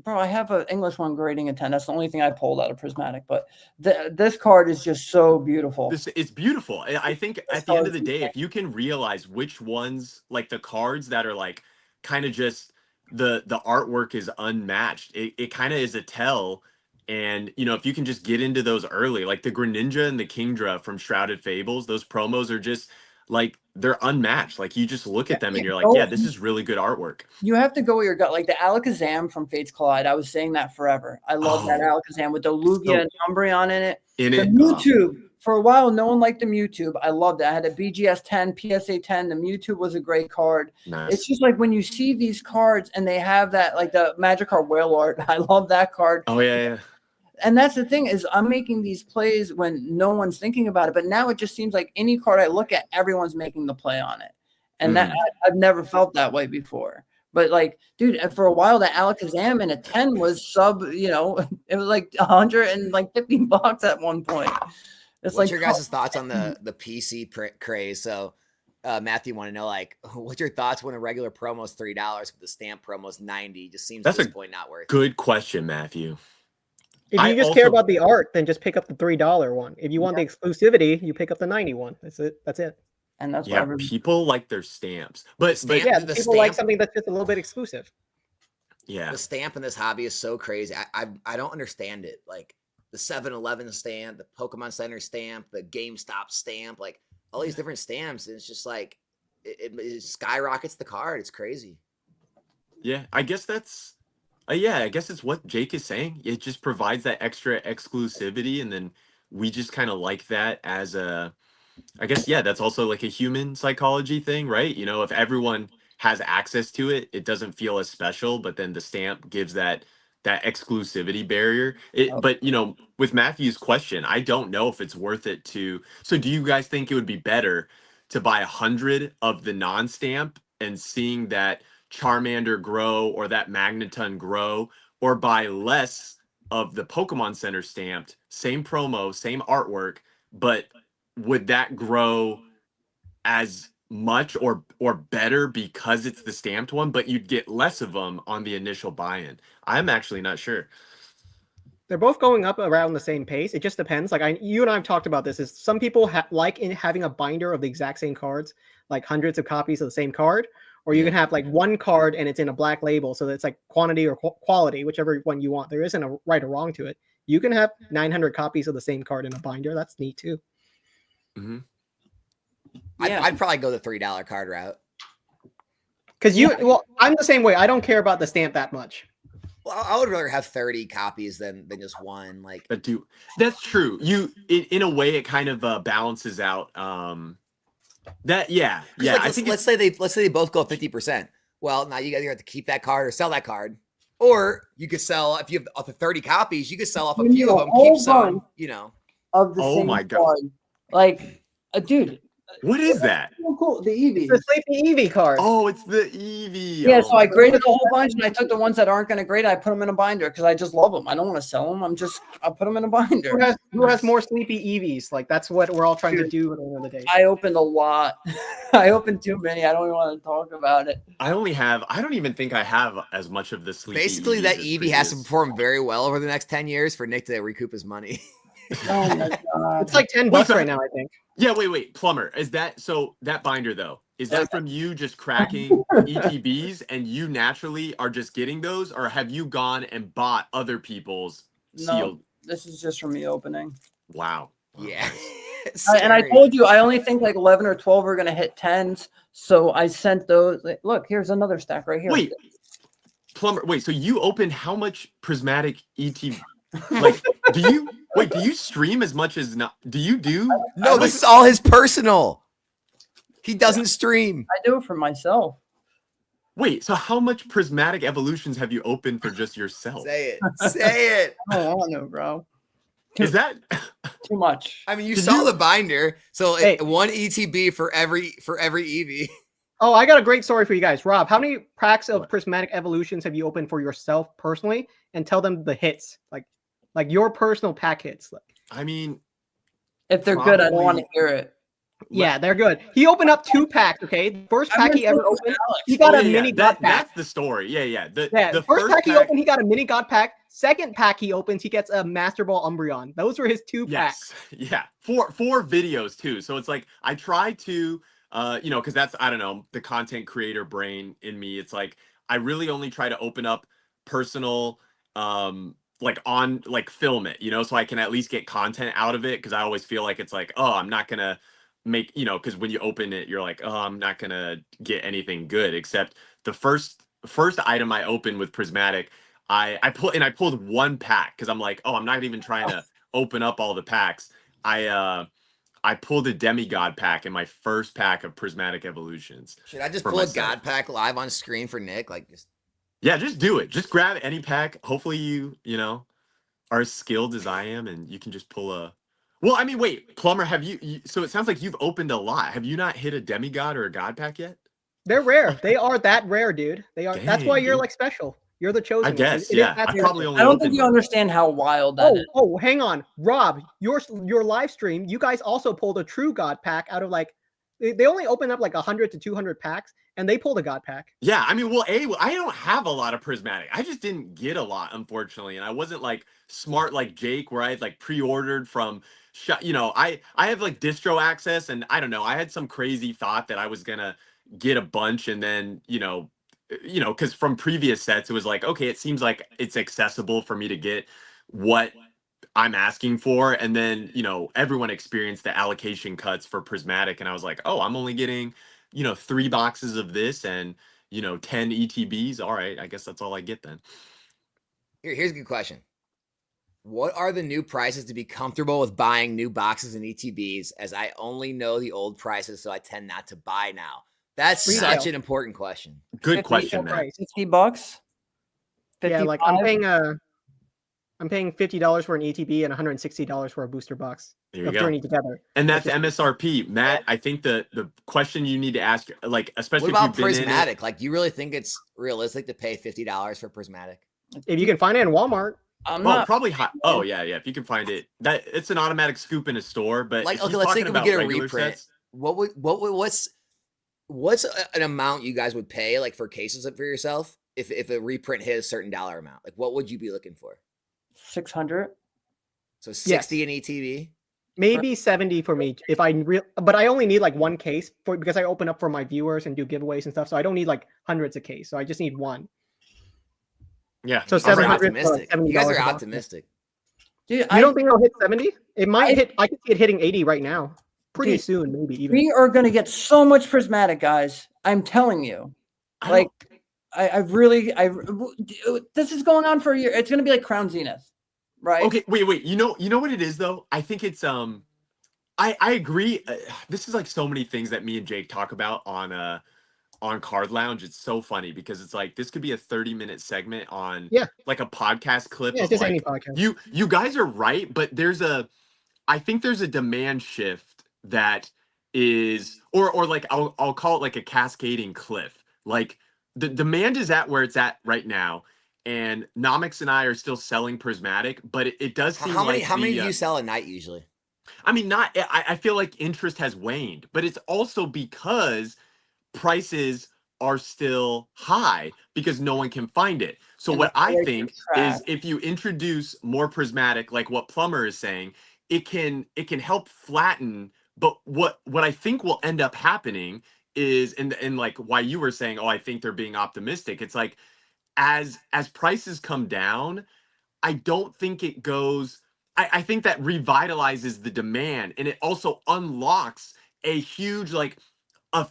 bro, I have an English one grading a 10. That's the only thing I pulled out of Prismatic. But this card is just so beautiful. It's beautiful. I think at the end of the day, if you can realize which ones, like the cards that are like kind of just the artwork is unmatched, it kind of is a tell. And if you can just get into those early, like the Greninja and the Kingdra from Shrouded Fables, those promos are just like they're unmatched. Like you just look at them and you're like, yeah, this is really good artwork. You have to go with your gut. Like the Alakazam from Fates Collide, I was saying that forever. I love that Alakazam with the Lugia and Umbreon in it. The Mewtwo, for a while, no one liked the Mewtwo. I loved it. I had a BGS 10, PSA 10. The Mewtwo was a great card. Nice. It's just like when you see these cards and they have that, like the Magikarp Whale Art. I love that card. Oh, yeah. And that's the thing is I'm making these plays when no one's thinking about it. But now it just seems like any card I look at, everyone's making the play on it. And that I've never felt that way before. But like, dude, for a while, that Alakazam in a 10 was it was like $150 at one point. What's your guys' thoughts on the PC craze? So, Matthew, want to know what's your thoughts when a regular promo is $3, but the stamp promo is $90? Just seems at this point not worth it. Good question, Matthew. If you just care about the art, then just pick up the $3 one. If you want the exclusivity, you pick up the $90 one. That's it. And that's why people like their stamps. But people like something that's just a little bit exclusive. Yeah. The stamp in this hobby is so crazy. I don't understand it. Like the 7-Eleven stamp, the Pokemon Center stamp, the GameStop stamp, like all these different stamps. And it's just like it skyrockets the card. It's crazy. Yeah, I guess that's I guess it's what Jake is saying. It just provides that extra exclusivity, and then we just kind of like that as I guess, that's also like a human psychology thing, right? If everyone has access to it, it doesn't feel as special, but then the stamp gives that exclusivity barrier. But, with Matthew's question, I don't know if it's worth it so do you guys think it would be better to buy 100 of the non-stamp and seeing that Charmander grow or that Magneton grow, or buy less of the Pokemon Center stamped, same promo, same artwork, but would that grow as much or better because it's the stamped one, but you'd get less of them on the initial buy-in? I'm actually not sure. They're both going up around the same pace. It just depends. Like you and I have talked about this. Is some people like having a binder of the exact same cards, like hundreds of copies of the same card, or you can have like one card and it's in a black label, so it's like quantity or quality, whichever one you want. There isn't a right or wrong to it. You can have 900 copies of the same card in a binder. That's neat too. Mm-hmm. I'd probably go the $3 card route. Because I'm the same way. I don't care about the stamp that much. Well, I would rather have 30 copies than just one. That's true. In a way, it kind of balances out. I think let's say they both go 50%. Well, now you either have to keep that card or sell that card, or you could sell, if you have up to 30 copies, you could sell off a few of them, keep some. Of the same card. Like, dude. What is that? So cool. The Eevee. It's the Sleepy Eevee card. Oh, it's the Eevee. Yeah, so I graded the whole bunch, and I took the ones that aren't going to grade. I put them in a binder because I just love them. I don't want to sell them. I put them in a binder. Who has more Sleepy Eevees? Like, that's what we're all trying to do at the end of the day. I opened a lot. I opened too many. I don't even want to talk about it. I don't even think I have as much of the Sleepy. Basically, that Eevee has to perform very well over the next 10 years for Nick to recoup his money. Oh my God. It's like $10 right now, I think. Yeah, wait, Plumber. Is that so? That binder though, is that from you just cracking ETBs and you naturally are just getting those, or have you gone and bought other people's sealed? This is just from me opening. Wow. Yeah. And I told you I only think like 11 or 12 are gonna hit 10s, so I sent those. Look, here's another stack right here. Wait, Plumber. Wait, so you opened how much Prismatic ETB? Like, do you stream as much as not? No, this is all his personal. He doesn't stream. I do it for myself. Wait, so how much Prismatic Evolutions have you opened for just yourself? Say it. I don't know, bro. Is that too much? I mean, you saw the binder, so one ETB for every Eevee. Oh, I got a great story for you guys. Rob, how many packs of Prismatic Evolutions have you opened for yourself personally? And tell them the hits, like your personal pack hits. I mean, if they're good, I don't want to hear it. Yeah, they're good. He opened up 2 packs. Okay, the first I pack went he ever with opened, Alex. he got Oh, a yeah, mini yeah. god pack. That's the story. Yeah, yeah. The first pack he opened, he got a mini god pack. Second pack he opens, he gets a Master Ball Umbreon. Those were his 2 packs. Yes. Yeah. Four videos too. So it's like I try to you know, because that's I don't know, the content creator brain in me. It's like I really only try to open up personal like on like film it, you know, so I can at least get content out of it because I always feel like it's like, oh, I'm not gonna make, you know, because when you open it, you're like, oh, I'm not gonna get anything good except the first item I opened with Prismatic. I pulled 1 pack because I'm like, oh, I'm not even trying to open up all the packs. I pulled a demigod pack in my first pack of Prismatic Evolutions. Should I just for pull a myself. god pack live on screen for Nick? Like, just Yeah, just do it. Just grab any pack. Hopefully you know, are as skilled as I am and you can just pull a. Well, I mean, wait, Plumber, have so it sounds like you've opened a lot. Have you not hit a demigod or a god pack yet? They're rare. They are that rare, dude. They are. That's why Dang, you're dude. like special. You're the chosen I one. guess, It is yeah. that I rare. probably only I don't opened think you one. understand how wild that is. Oh, hang on, Rob. Your live stream. You guys also pulled a true god pack out of like. They only open up like 100 to 200 packs, and they pulled a god pack. Yeah, I mean, well, I don't have a lot of Prismatic. I just didn't get a lot, unfortunately, and I wasn't like smart like Jake, where I had like pre-ordered from, you know, I have like distro access, and I don't know, I had some crazy thought that I was gonna get a bunch, and then you know, because from previous sets, it was like, okay, it seems like it's accessible for me to get what I'm asking for, and then you know, everyone experienced the allocation cuts for Prismatic, and I was like, oh, I'm only getting, you know, 3 boxes of this and you know 10 ETBs. All right, I guess that's all I get then. here's a good question. What are the new prices to be comfortable with buying new boxes and ETBs? As I only know the old prices, so I tend not to buy now. That's Retail. such an important question. Good 50 question, Matt. price. $50. Yeah, like I'm paying $50 for an ETB and $160 for a booster box There you of go. Journey Together. And that's Which MSRP, Matt. I think the question you need to ask, like especially What about if you've been in it, Prismatic? Like, do you really think it's realistic to pay $50 for Prismatic? If you can find it in Walmart. I'm well, not. probably hot. Oh yeah, yeah. If you can find it, that it's an automatic scoop in a store. But Like, if okay, he's let's say talking we about get a regular reprint. sets, What's an amount you guys would pay like for cases for yourself if a reprint hit a certain dollar amount? Like, what would you be looking for? 600. So 60 in ETB. Maybe 70 for me if but I only need like 1 case because I open up for my viewers and do giveaways and stuff. So I don't need like hundreds of case. So I just need 1. yeah. So You guys are 700 for optimistic. $70 You guys are a box. optimistic. Dude, You don't think it'll hit 70? It might I- hit. I can see it hitting 80 right now. Pretty Dude, soon, maybe even. we are going to get so much Prismatic, guys. I'm telling you. I Like, don't- this is going on for a year. It's going to be like Crown Zenith, right? Okay, wait. You know what it is though? I think it's I agree. This is like so many things that me and Jake talk about on Card Lounge. It's so funny because it's like this could be a 30-minute segment on like a podcast clip Yeah, of just like any podcast. you guys are right, but I think there's a demand shift that is or like I'll call it like a cascading cliff. Like the demand is at where it's at right now. And Nomix and I are still selling Prismatic, but it does seem How many like do you sell a night usually? I mean, I feel like interest has waned, but it's also because prices are still high because no one can find it. So And what the I price think is trash. is if you introduce more Prismatic, like what Plumber is saying, it can help flatten. But what I think will end up happening is, and like why you were saying, oh, I think they're being optimistic. It's like as prices come down, I don't think it goes. I think that revitalizes the demand, and it also unlocks a huge like a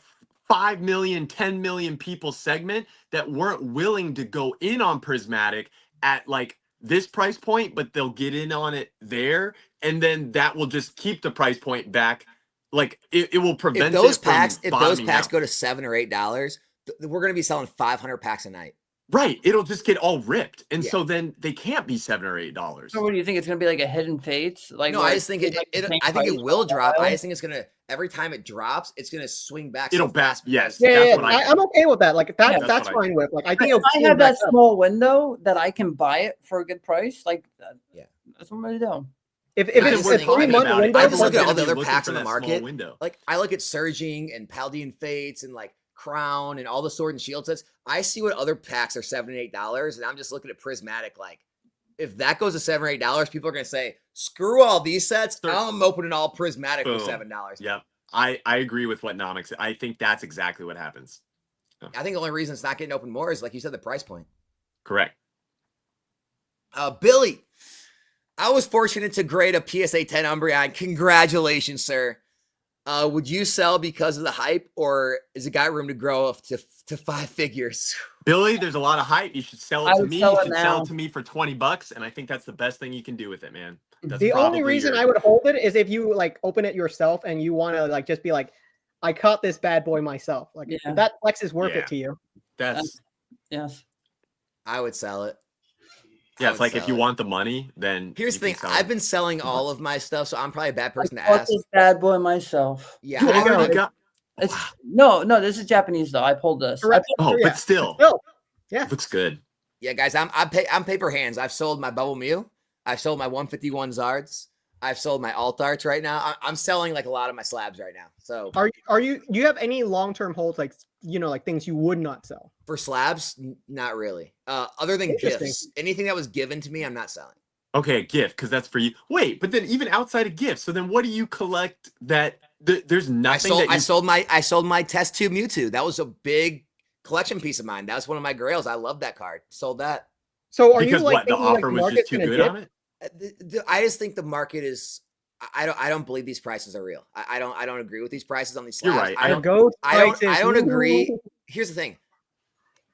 5 million, 10 million people segment that weren't willing to go in on Prismatic at like this price point, but they'll get in on it there, and then that will just keep the price point back. Like it will prevent If those it from packs bottoming out. go to $7 or $8, we're going to be selling 500 packs a night. Right, it'll just get all ripped, and Yeah. so then they can't be $7 or $8. So what do you think? It's going to be like a hidden fates? Like, No, I just think it's like the same I think price it will for a drop. I while? just think it's gonna every time it drops, it's gonna swing back. It'll so back. fast Yes, Yeah, that's yeah, what I I'm okay with that. Like Yeah, that's that's what I fine think. with. Like I think If it'll I swing have back that up. small window that I can buy it for a good price, like Yeah. that's what I'm going to do. If And it's we're a talking 3-month about it, window, I just look at everyone's all gonna the be other looking packs for on the that small market. window. Like I look at Surging and Paldean Fates and like Crown and all the Sword and Shield sets. I see what other packs are $7 and $8, and I'm just looking at Prismatic. Like, if that goes to $7 or $8, people are gonna say, "Screw all these sets. I'm opening all Prismatic for Boom. $7." Yep. I agree with what Nomix said. I think that's exactly what happens. I think the only reason it's not getting open more is, like you said, the price point. Correct. Billy, I was fortunate to grade a PSA 10 Umbreon. Congratulations, sir. Would you sell because of the hype, or is it got room to grow up to 5 figures? Billy, there's a lot of hype. You should sell I it to would me. sell You it should sell now. it to me for $20, and I think that's the best thing you can do with it, man. That's The only probably reason I would hold it is if you like open it yourself and you want to like just be like, I caught this bad boy myself. Like Yeah. if that flex is worth Yeah. it to you. That's Yes. I would sell it. yeah. I It's would like if sell you it. want the money, then Here's you the thing. can sell I've it. been selling all of my stuff, so I'm probably a bad person to I bought ask. this bad boy myself. Yeah, You I already don't- got. It's Wow. no, this is Japanese though. I pulled this. Correct. Oh, Yeah. but still, Yeah. looks good. yeah, guys, I'm paper hands. I've sold my Bubble Mew. I've sold my 151 Zards. I've sold my alt arts right now. I'm selling like a lot of my slabs right now. So Are you do you have any long-term holds like like things you would not sell? for slabs, not really. Other than Interesting. gifts, anything that was given to me, I'm not selling. Okay, a gift, because that's for you. Wait, but then even outside of gifts, so then what do you collect that there's nothing that you... I sold my test tube Mewtwo. That was a big collection piece of mine. That was one of my grails. I love that card. Sold that. So are because you like what, the thinking, like, offer the was just market's too gonna good dip? on it? I just think the market is. I don't believe these prices are real. I don't agree with these prices on these slabs. You're right. I don't I don't agree. Here's the thing.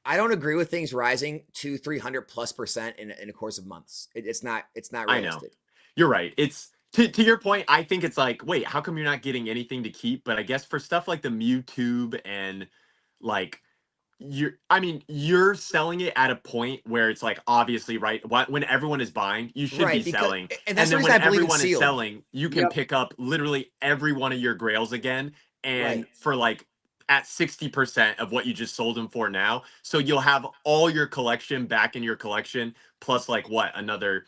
I don't agree with things rising to 300+% in a course of months. It's not I realistic. know. You're right. It's to your point. I think it's like, wait, how come you're not getting anything to keep? But I guess for stuff like the Mewtube and like you're selling it at a point where it's like obviously right when everyone is buying, you should Right, be because- selling. and that's the then reason when I believe in everyone is sealed. selling, you can Yep. pick up literally every one of your grails again, and Right. for like at 60% of what you just sold them for now. So you'll have all your collection back in your collection, plus like what, another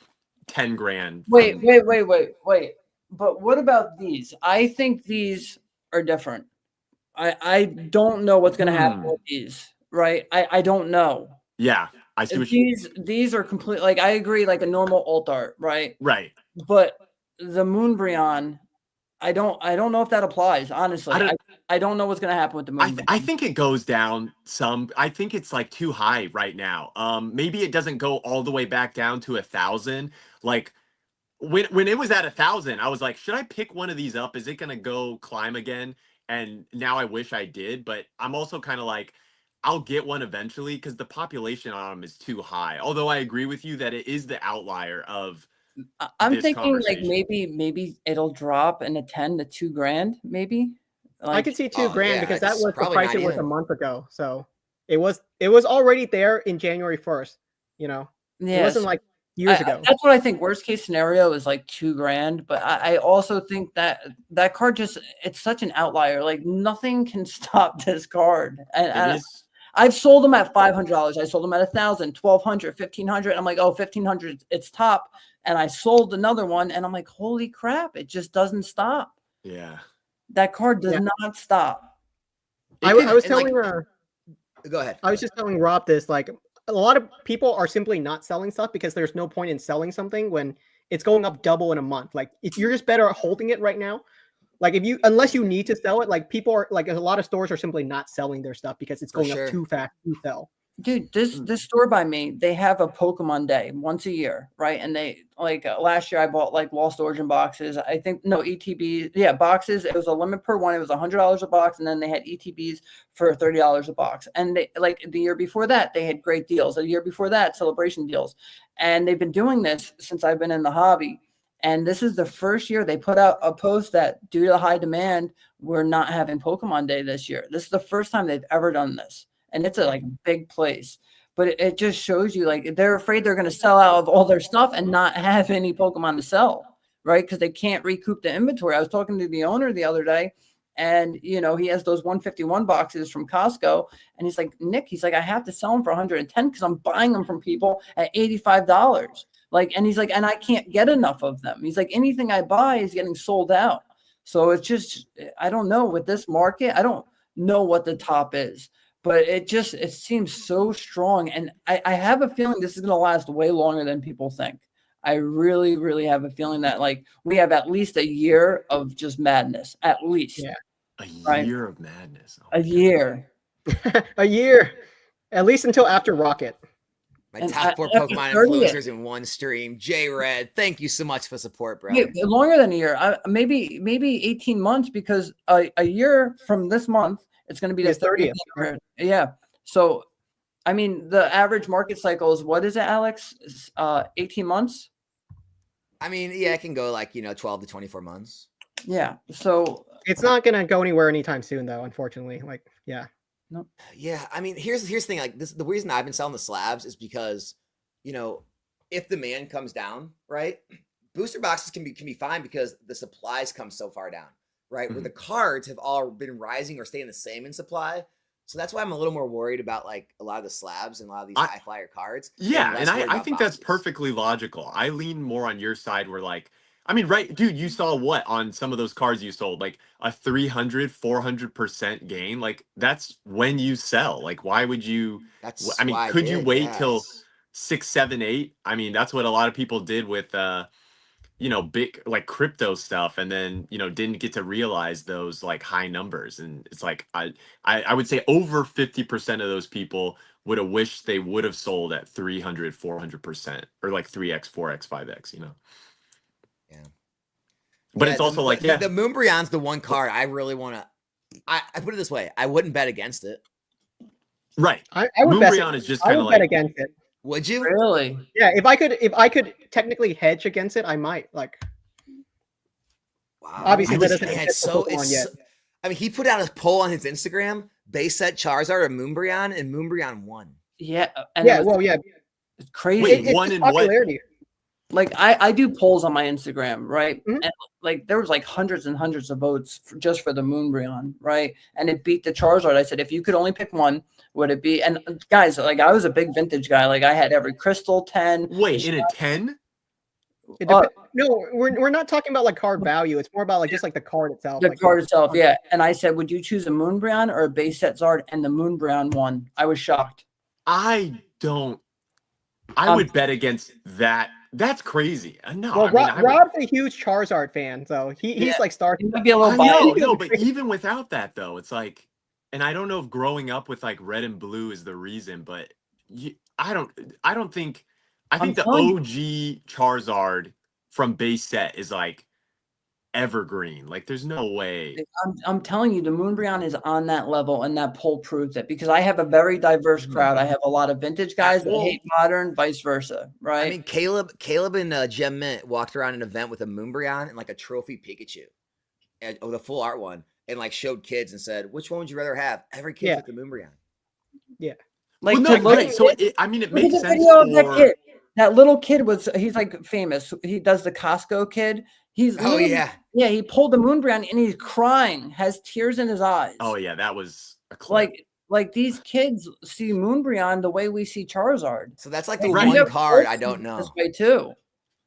10 grand. Wait. from- But what about these? I think these are different. I don't know what's gonna happen with these, right? I don't know. Yeah, I see what you... These are complete. Like I agree, like a normal alt art, right? Right. But the Moonbreon, I don't know if that applies. Honestly, I don't know what's gonna happen with the Moonbreon. I think it goes down some. I think it's like too high right now. Maybe it doesn't go all the way back down to 1,000. Like when it was at 1,000, I was like, should I pick one of these up? Is it gonna go climb again? And now I wish I did, but I'm also kind of like, I'll get one eventually because the population on them is too high. Although I agree with you that it is the outlier of... I'm this thinking like conversation. maybe it'll drop in a 10 to 2 grand, maybe. I Like, could see 2 grand yeah, because that it's was the probably price not it was a even. month ago. So it was already there in January 1st. It yes. wasn't like years ago. That's what I think. Worst case scenario is like 2 grand, but I also think that card it's such an outlier. Like nothing can stop this card. And It is... I've sold them at $500. I sold them at 1,000, 1,200, 1,500. I'm like, oh, 1,500, it's top. And I sold another one, and I'm like, holy crap! It just doesn't stop. Yeah. That card does not stop. I was telling Go ahead. I was just telling Rob this, like a lot of people are simply not selling stuff because there's no point in selling something when it's going up double in a month. Like if you're just better at holding it right now. Like unless you need to sell it, like people are like a lot of stores are simply not selling their stuff because it's going up too fast to sell. Dude, this store by me, they have a Pokemon day once a year, right? And they like last year I bought like Lost Origin boxes. I think no ETBs, yeah, boxes. It was a limit per one. It was $100 a box, and then they had ETBs for $30 a box. And they like the year before that, they had great deals. The year before that, celebration deals. And they've been doing this since I've been in the hobby. And this is the first year they put out a post that due to high demand, we're not having Pokemon Day this year. This is the first time they've ever done this. And it's a like big place, but it just shows you like they're afraid they're going to sell out of all their stuff and not have any Pokemon to sell, right? Because they can't recoup the inventory. I was talking to the owner the other day, and he has those 151 boxes from Costco, and he's like, Nick, he's like, I have to sell them for 110 because I'm buying them from people at $85. Like, and he's like, and I can't get enough of them. He's like, anything I buy is getting sold out. So it's just, I don't know with this market, I don't know what the top is, but it seems so strong. And I have a feeling this is going to last way longer than people think. I really, really have a feeling that like we have at least a year of just madness, at least. Yeah. A year of madness. Oh, a year. A year. At least until after Rocket. My And top 4 after Pokemon 30th. influencers in one stream. J Red, thank you so much for support, bro. Wait, longer than a year. Maybe 18 months, because a year from this month, it's going to be the 30th. Yeah. So, I mean, the average market cycle is, what is it, Alex? 18 months? I mean, yeah, it can go like, 12 to 24 months. Yeah. So it's not going to go anywhere anytime soon, though, unfortunately. Like, yeah. No. Yeah, I mean, here's the thing. Like this, the reason I've been selling the slabs is because, if demand comes down, right, booster boxes can be fine because the supplies come so far down, right? Where the cards have all been rising or staying the same in supply. So that's why I'm a little more worried about like a lot of the slabs and a lot of these high flyer cards. Yeah, and I think that's perfectly logical. I lean more on your side where like, I mean, right, dude, you saw what on some of those cards you sold, like a 300, 400% gain. Like that's when you sell. Like, why would you, I mean, could you wait till 6, 7, 8? I mean, that's what a lot of people did with, big like crypto stuff, and then didn't get to realize those like high numbers. And it's like I would say over 50% of those people would have wished they would have sold at 300, 400%, or like 3x, 4x, 5x. Yeah. But it's also like, yeah, the Moonbreon's the one card I really want to. I put it this way: I wouldn't bet against it. Right. I would Moonbreon is just kind of like bet against it. Would you really? Yeah, if I could technically hedge against it, I might. Like, wow. Obviously, that doesn't exist for Pokemon yet. I mean, he put out a poll on his Instagram: base set Charizard or Moonbreon, and Moonbreon won. Yeah. And yeah. It's crazy. Wait, one in popularity. What? Like I do polls on my Instagram, right? Mm-hmm. And like there was like hundreds and hundreds of votes just for the Moonbreon, right? And it beat the Charizard. I said, if you could only pick one, would it be? And guys, like I was a big vintage guy. Like I had every crystal 10. Wait, in a 10? No, we're not talking about like card value. It's more about like just like the card itself. The card itself, yeah. And I said, would you choose a Moonbreon or a base set Zard? And the Moonbreon won. I was shocked. I would bet against that. That's crazy. No, well, Rob's a huge Charizard fan, so he's like starting. He might be a little biased. No, but even without that, though, it's like, and I don't know if growing up with like red and blue is the reason, but I think the OG Charizard from base set is like evergreen. Like, there's no way. I'm telling you, the Moonbreon is on that level, and that poll proves it, because I have a very diverse crowd. I have a lot of vintage guys that hate modern, vice versa, right? I mean, Caleb and Gem Mint walked around an event with a Moonbreon and like a trophy Pikachu, and the full art one, and like showed kids and said, "Which one would you rather have?" Every kid took the Moonbreon. Yeah, like it makes sense for that little kid he's like famous. He does the Costco kid. He pulled the Moonbreon and he's crying, has tears in his eyes. Oh yeah, that was a clip. Like these kids see Moonbreon the way we see Charizard. So that's like the one card I don't know. This way too.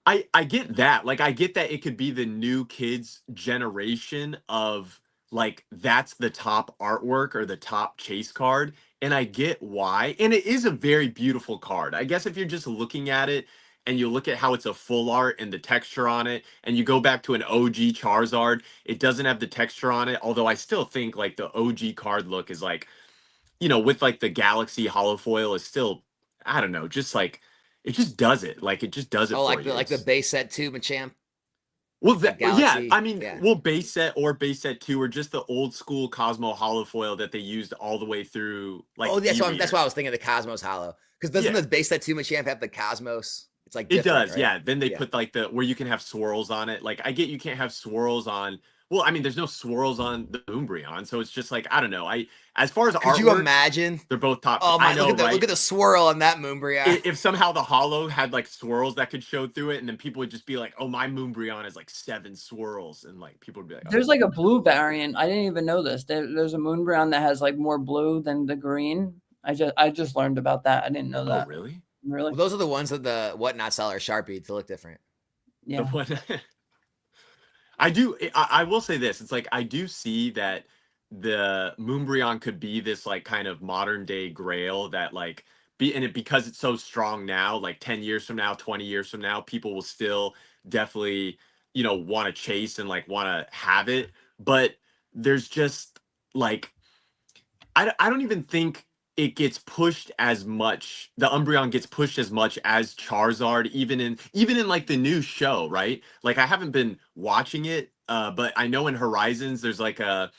I get that. Like I get that it could be the new kids generation of like that's the top artwork or the top chase card, and I get why. And it is a very beautiful card. I guess if you're just looking at it and you look at how it's a full art and the texture on it, and you go back to an OG Charizard, it doesn't have the texture on it. Although I still think like the OG card look is like, with like the Galaxy holofoil is still, I don't know, just like, it just does it. Like, it just does it for you. Like the base set 2 Machamp? Well, I mean, base set or base set 2 or just the old school Cosmo holofoil that they used all the way through. Like, that's why I was thinking the Cosmos holo. Because doesn't the base set 2 Machamp have the Cosmos? It's like it does, right? yeah. Then they put like where you can have swirls on it. Like I get you can't have swirls on. Well, I mean, there's no swirls on the Moonbreon, so it's just like I don't know. As far as could you imagine? They're both top. Oh my! I know, look at the swirl on that Moonbreon. If somehow the holo had like swirls that could show through it, and then people would just be like, "Oh, my Moonbreon has like 7 swirls," and like people would be like, "There's like a blue variant." I didn't even know this. There's a Moonbreon that has like more blue than the green. I just learned about that. I didn't know that. Oh, really? Really? Well, those are the ones that the whatnot seller Sharpie to look different. The Yeah. one I will say this. It's like I do see that the Moonbreon could be this like kind of modern day grail that like because it's so strong now, like 10 years from now, 20 years from now, people will still definitely, want to chase and like want to have it. But there's just like I don't even think it gets pushed as much. The Umbreon gets pushed as much as Charizard, even in like the new show, right? Like I haven't been watching it, but I know in Horizons there's like a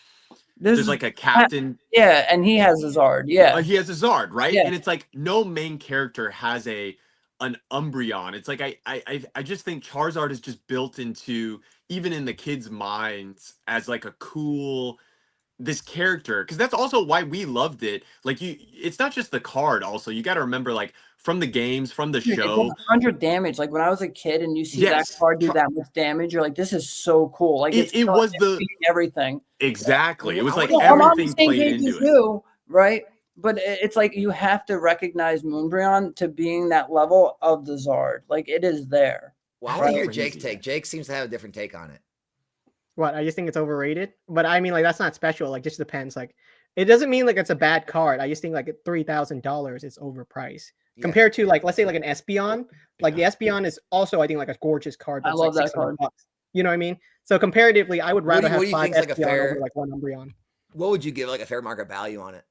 captain. Yeah, and he has a Zard. Yeah. He has a Zard, right? Yeah. And it's like no main character has an Umbreon. It's like I just think Charizard is just built into even in the kids' minds as like a cool this character, because that's also why we loved it. Like it's not just the card. Also, you got to remember, like from the games, from the Dude, it show. does 100 damage. Like when I was a kid and you see that Yes, card do that much damage, you're like, this is so cool. Like it was the everything. exactly. It was like Well, I'm on the everything same played page into as it. you, right? But it's like you have to recognize Moonbreon to being that level of the Zard. Like it is there. Well, I want to hear Crazy, Jake's take. man. Jake seems to have a different take on it. What, I just think it's overrated, but I mean, like that's not special. Like, just depends. Like, it doesn't mean like it's a bad card. I just think like at $3,000 is overpriced compared to like, let's say like an Espeon. Like the Espeon is also, I think, like a gorgeous card. I That's love like that card. $600. You know what I mean? So comparatively, I would rather what do have you 5 think's like a Espeon fair- over like 1 Umbreon. What would you give like a fair market value on it?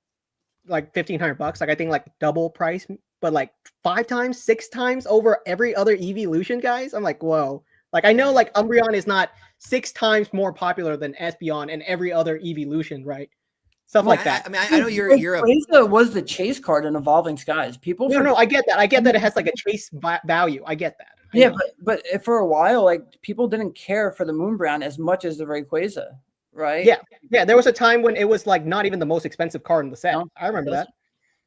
Like $1,500. Like I think like double price, but like 5 times, 6 times over every other evolution, guys. I'm like, whoa. Like I know like Umbreon is not 6 times more popular than Espeon and every other evolution, right? Stuff like that. I mean, I know you're a Rayquaza was the chase card in Evolving Skies. People No, I get that. I get that it has like a chase value. I get that. Yeah, but for a while, like people didn't care for the Moonbreon as much as the Rayquaza, right? Yeah. There was a time when it was like not even the most expensive card in the set. No, I remember that.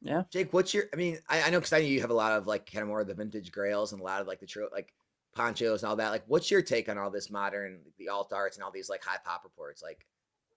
Yeah. Jake, what's your? I mean, I know because I know you have a lot of like kind of more of the vintage grails and a lot of like the like ponchos and all that. Like, what's your take on all this modern, the alt arts and all these like high pop reports? Like,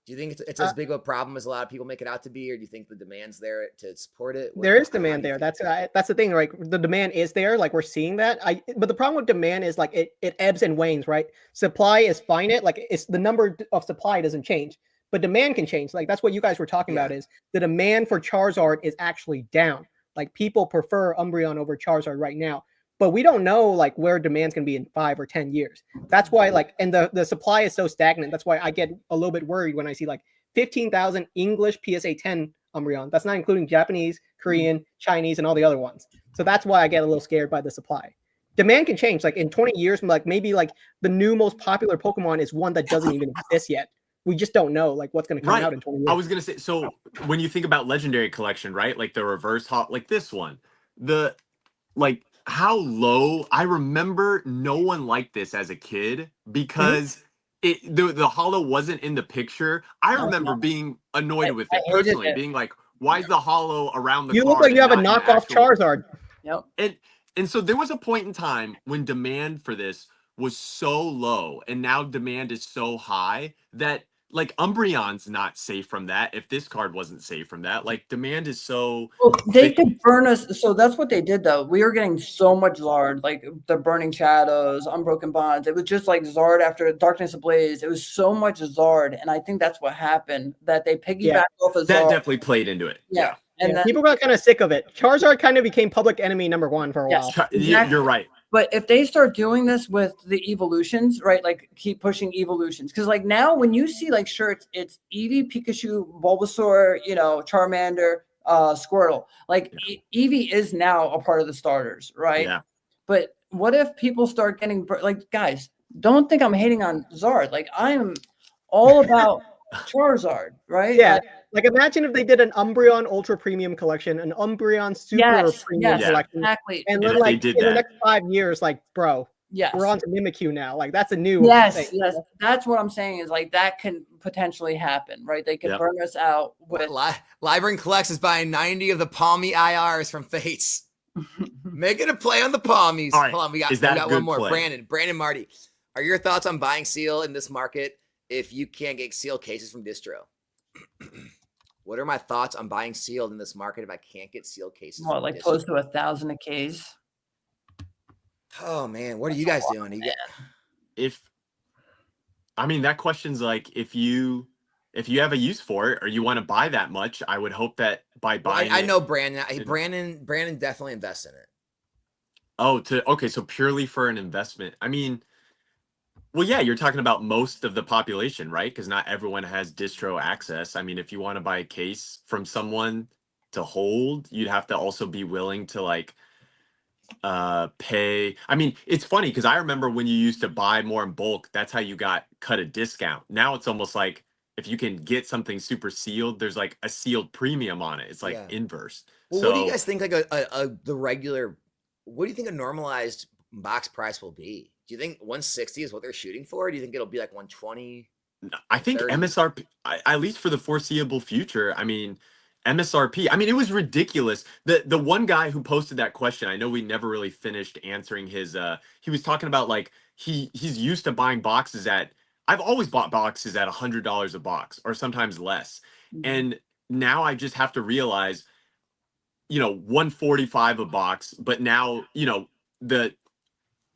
do you think it's as big of a problem as a lot of people make it out to be, or do you think the demand's there to support it? There is demand there. That's the thing. Like the demand is there. Like we're seeing that. But the problem with demand is like it ebbs and wanes, right? Supply is finite. Like it's the number of supply doesn't change, but demand can change. Like that's what you guys were talking about. Is the demand for Charizard is actually down. Like people prefer Umbreon over Charizard right now. But we don't know like where demand's gonna be in 5 or 10 years. That's why like, and the supply is so stagnant. That's why I get a little bit worried when I see like 15,000 English PSA 10 Umbreon. That's not including Japanese, Korean, Chinese, and all the other ones. So that's why I get a little scared by the supply. Demand can change. Like in 20 years, like maybe like the new most popular Pokemon is one that doesn't even exist yet. We just don't know like what's going to come out in 20 years. I was gonna say, so when you think about legendary collection, right? Like the reverse hot, like this one, the like how low. I remember no one liked this as a kid because the hollow wasn't in the picture. I remember being annoyed with it personally, being like, why is the hollow around the You card look like you have a not knockoff Charizard. Yep. And so there was a point in time when demand for this was so low, and now demand is so high that like Umbreon's not safe from that. If this card wasn't safe from that, like demand is so. Well, they could burn us. So that's what they did, though. We were getting so much Zard, like the Burning Shadows, Unbroken Bonds. It was just like Zard after Darkness Ablaze. It was so much Zard, and I think that's what happened. That they piggybacked off of Zard. That definitely played into it. Yeah. And then, people got kind of sick of it. Charizard kind of became public enemy #1 for a while. Exactly. You're right. But if they start doing this with the evolutions, right? Like keep pushing evolutions. Because like now when you see like shirts, it's Eevee, Pikachu, Bulbasaur, Charmander, Squirtle. Like Eevee is now a part of the starters, right? Yeah. But what if people start getting like, guys, don't think I'm hating on Zard. Like I'm all about Charizard, right? Yeah. Like imagine if they did an Umbreon Ultra Premium collection, an Umbreon Super Premium collection. Exactly. And then like in the next 5 years, like, bro, we're on to Mimikyu now. Like that's a new thing. Yes. That's what I'm saying is like that can potentially happen, right? They can burn us out with Libran Collects is buying 90 of the Palmy IRs from Fates. Making a play on the Palmies. All right. Hold on, we got one more. Brandon Marty. Are your thoughts on buying Seal in this market if you can't get Seal cases from distro? What are my thoughts on buying sealed in this market if I can't get sealed cases? What, like close to 1,000 a case? Oh man, what are you guys doing? That question's like, if you have a use for it or you want to buy that much, I would hope that by Well, buying I it. know Brandon. Brandon definitely invests in it. Okay, so purely for an investment. Well, yeah, you're talking about most of the population, right? Because not everyone has distro access. If you want to buy a case from someone to hold, you'd have to also be willing to like pay. It's funny because I remember when you used to buy more in bulk, that's how you got cut a discount. Now it's almost like if you can get something super sealed, there's like a sealed premium on it. It's like inverse. Well, So what do you guys think like the regular, what do you think a normalized box price will be? Do you think 160 is what they're shooting for? Or do you think it'll be like 120? I think 30? MSRP, at least for the foreseeable future, MSRP, it was ridiculous. The one guy who posted that question, I know we never really finished answering his, he was talking about like, he's used to buying boxes I've always bought boxes at $100 a box or sometimes less. And now I just have to realize, 145 a box, but now, the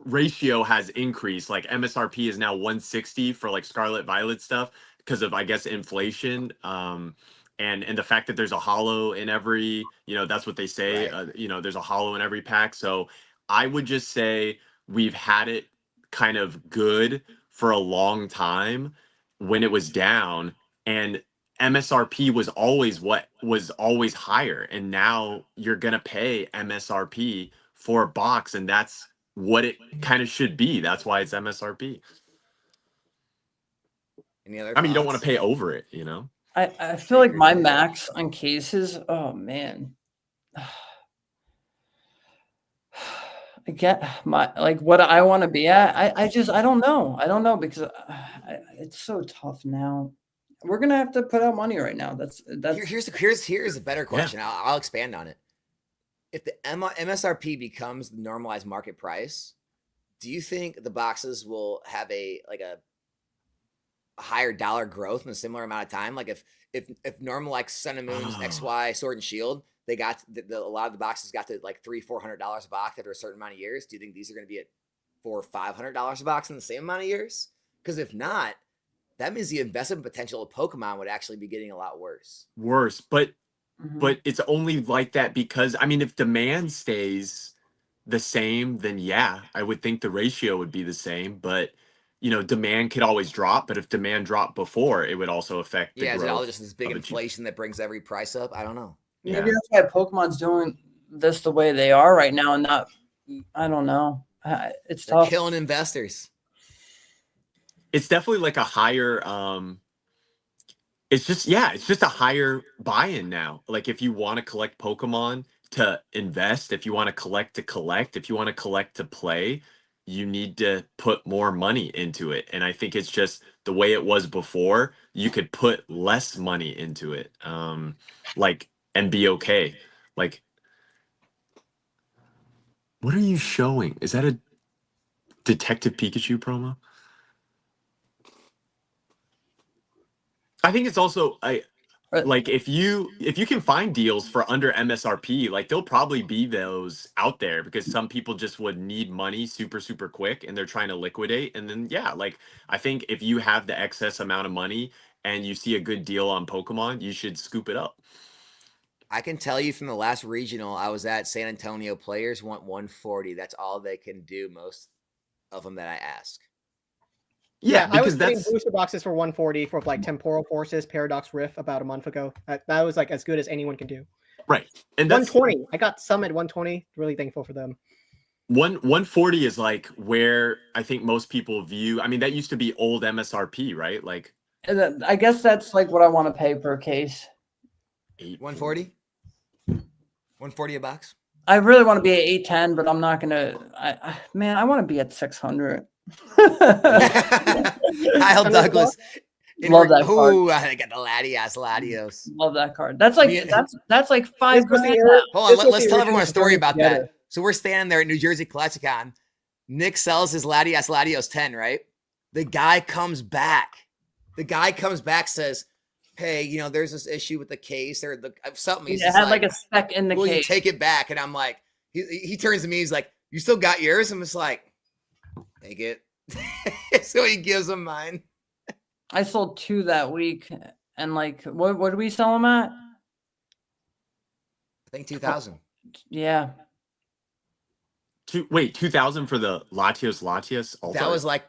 ratio has increased. Like MSRP is now 160 for like Scarlet Violet stuff because of, I guess, inflation. And the fact that there's a hollow in every, that's what they say. Right. There's a hollow in every pack. So I would just say we've had it kind of good for a long time when it was down, and MSRP was always what was always higher. And now you're gonna pay MSRP for a box, and that's what it kind of should be. That's why it's MSRP. Any other You don't want thoughts? to pay over it, I feel like my max on cases, oh man. I get my like what I want to be at. I don't know. I don't know because it's so tough now. We're gonna have to put out money right now. Here's a better question. Yeah. I'll expand on it. If the MSRP becomes the normalized market price, do you think the boxes will have a higher dollar growth in a similar amount of time? Like if normal like Sun and Moon's XY Sword and Shield, they got a lot of the boxes got to like $300-$400 a box after a certain amount of years. Do you think these are going to be at $400 or $500 a box in the same amount of years? Because if not, that means the investment potential of Pokemon would actually be getting a lot worse. But it's only like that because if demand stays the same, then yeah, I would think the ratio would be the same. But demand could always drop. But if demand dropped before, it would also affect the growth. Is it all just this big inflation that brings every price up? I don't know. Maybe that's why Pokemon's doing this the way they are right now, and not. I don't know. It's tough. They're killing investors. It's definitely like a higher. It's just a higher buy-in now. Like if you want to collect Pokemon to invest, if you want to collect, if you want to collect to play, you need to put more money into it. And I think it's just the way it was before. You could put less money into it, and be okay. Like, what are you showing? Is that a Detective Pikachu promo? I think it's also like if you can find deals for under MSRP, like there'll probably be those out there because some people just would need money super, super quick and they're trying to liquidate. And then like I think if you have the excess amount of money and you see a good deal on Pokemon, you should scoop it up. I can tell you from the last regional I was at, San Antonio players want 140. That's all they can do, most of them that I ask. Yeah, I was getting booster boxes for 140 for like Temporal Forces, Paradox Rift about a month ago. That was like as good as anyone can do. Right. And 120. I got some at 120. Really thankful for them. 140 is like where I think most people view. That used to be old MSRP, right? Like, I guess that's like what I want to pay per case. 140. 140 a box. I really want to be at 810, but I'm not gonna. I want to be at 600. Kyle Douglas. Love that card. Ooh, I got the Latios. Love that card. That's like that's like $5 grand. Hold on, let's tell everyone a story about that. So we're standing there at New Jersey Collecticon. Nick sells his Latios 10, right? The guy comes back. Says, hey, there's this issue with the case or something. It had like a spec in the case. You take it back? And I'm like, he turns to me, he's like, You still got yours? I'm just like, take it. So he gives him mine. I sold 2 that week, and like, what did we sell them at? I think 2,000. Yeah. 2,000 for the Latios Altar? That was like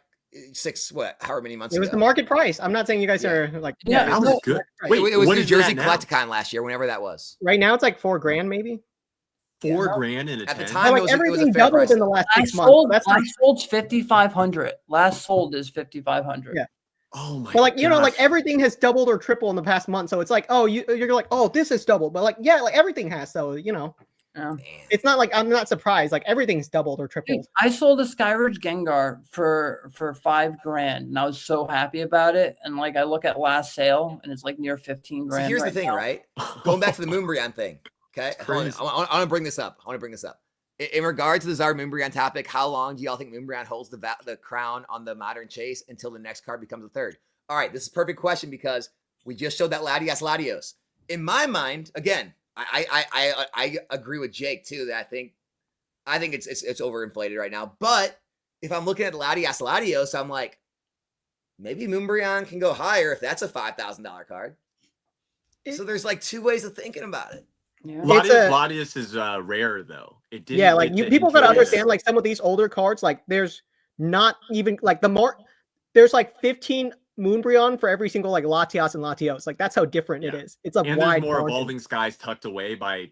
however many months It ago. was the market price. I'm not saying you guys are like, Yeah, that was good. Wait, it was what New is Jersey that now? Collecticon last year, whenever that was. Right now it's like $4,000 maybe. $4,000 in a At the 10? time, But it like was a everything fair doubled price, in the last Last 6 months. That's not, sold's 5,500. Last sold is 5,500. Yeah. Oh my but like you know, like gosh. everything has doubled or tripled in the past month. So it's like, oh, you're like, oh, this is doubled. But like, yeah, like everything has. So you know, Yeah. Man. it's not like I'm not surprised. Like everything's doubled or Dude, tripled. I sold a Skyridge Gengar for $5,000, and I was so happy about it. And like, I look at last sale, and it's like near 15 So grand. here's right the thing, now. right? Going back to the Moonbreon thing. Okay. Hold on. crazy. I want to bring this up. In regard to the Zard Moonbreon topic, how long do y'all think Moonbreon holds the crown on the Modern Chase until the next card becomes a third? All right, this is a perfect question because we just showed that Latios. In my mind, again, I agree with Jake too. That I think it's overinflated right now. But if I'm looking at Latios, I'm like, maybe Moonbreon can go higher if that's a $5,000 card. So there's like 2 ways of thinking about it. Yeah. Latios is rare though. It didn't Yeah, like get you to people gotta enjoy it. understand. Like some of these older cards, like there's not even like there's like 15 Moonbreon for every single like Latios and Latios. Like that's how different it Yeah. is. It's a And wide there's more margin. Evolving Skies tucked away by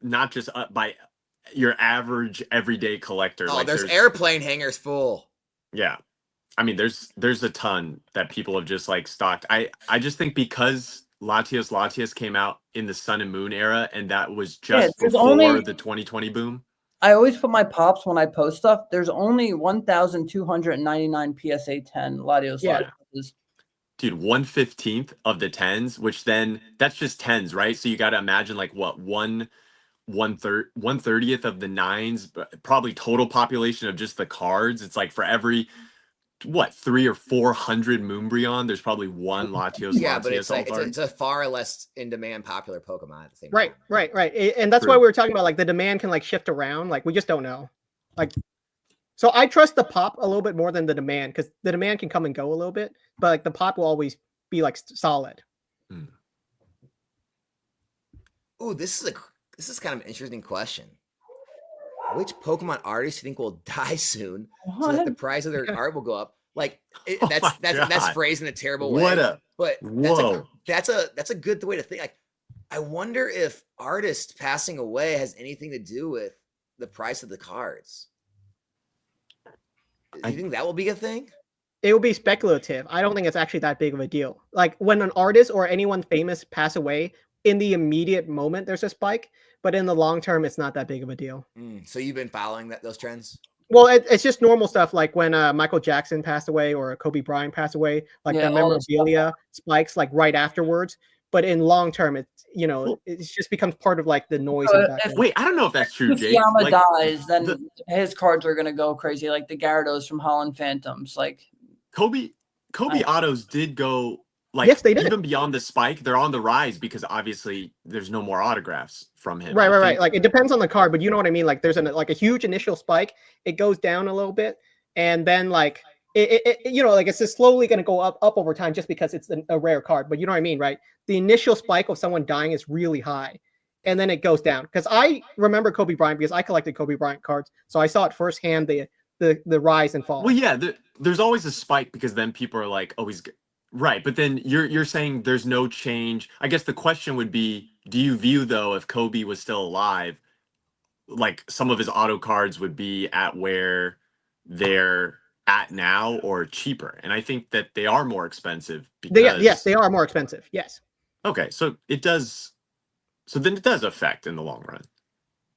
not just by your average everyday collector. Oh, like there's airplane hangers full. Yeah. I mean, there's a ton that people have just like stocked. I just think because Latios came out in the Sun and Moon era, and that was just there's before only- the 2020 boom. I always put my pops when I post stuff. There's only 1,299 PSA 10 Latios. Yeah. Latios. Dude, 1/15 of the 10s, which then that's just 10s, right? So you got to imagine like what 1/30th of the 9s, but probably total population of just the cards. It's like for every 300 or 400 Moonbreon, there's probably one Latios. Yeah, but it's like Altar. it's a far less in demand popular Pokemon at the same Right, time. right. And that's True. why we were talking about like the demand can like shift around. Like we just don't know. Like, so I trust the pop a little bit more than the demand because the demand can come and go a little bit, but like the pop will always be like solid. Ooh, this is kind of an interesting question. Which Pokemon artist do you think will die soon so that the price of their art will go up? Like Oh my that's God. phrased in a terrible way. But whoa. that's a good way to think. Like, I wonder if artists passing away has anything to do with the price of the cards. Do you think that will be a thing? It will be speculative. I don't think it's actually that big of a deal. Like when an artist or anyone famous pass away, in the immediate moment there's a spike, but in the long term it's not that big of a deal. So you've been following those trends? Well, it's just normal stuff like when Michael Jackson passed away or Kobe Bryant passed away, like Yeah, the all this memorabilia spikes like right afterwards. But in long term, it's it just becomes part of like the noise. So of that. Wait, I don't know if that's true, Jake. Fukuyama Like, dies, then his cards are gonna go crazy, like the Gyarados from Holland Phantoms. Like Kobe autos did go like Yes, they did. even beyond the spike. They're on the rise because obviously there's no more autographs from him. Right. I think. Like it depends on the card, but you know what I mean. Like there's like a huge initial spike, it goes down a little bit, and then like it like it's just slowly going to go up over time just because it's a rare card. But you know what I mean, right? The initial spike of someone dying is really high, and then it goes down. Because I remember Kobe Bryant because I collected Kobe Bryant cards, so I saw it firsthand the rise and fall. Well, yeah, there's always a spike because then people are like, oh, he's right. But then you're saying there's no change. I guess the question would be, do you view though if Kobe was still alive, like some of his auto cards would be at where they're at now or cheaper? And I think that they are more expensive because Yes, they are more expensive. Yes. Okay, so it does. So then it does affect in the long run.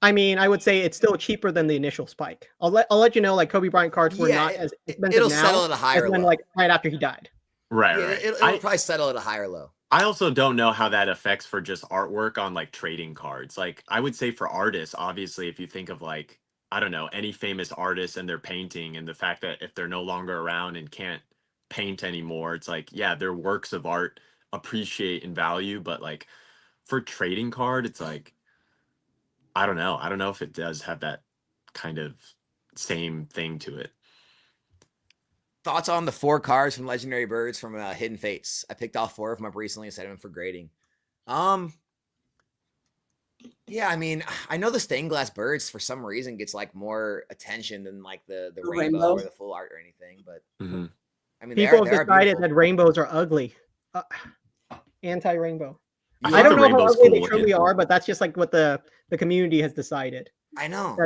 I mean, I would say it's still cheaper than the initial spike. I'll let you know, like Kobe Bryant cards were not as expensive it'll now settle at a higher as when low. like right after he died. Right, Yeah, right. it'll probably settle at a higher low. I also don't know how that affects for just artwork on like trading cards. Like I would say for artists, obviously, if you think of like, I don't know, any famous artist and their painting and the fact that if they're no longer around and can't paint anymore, it's like, yeah, their works of art appreciate in value. But like for trading card, it's like, I don't know. I don't know if it does have that kind of same thing to it. Thoughts on the 4 cards from Legendary Birds from Hidden Fates? I picked all 4 of them up recently and set them for grading. Yeah, I mean, I know the stained glass birds for some reason gets like more attention than like the rainbow or the full art or anything. But I mean, people they have are decided beautiful. that rainbows are ugly. Anti-rainbow. I I don't know how ugly they cool truly are, but that's just like what the community has decided. I know.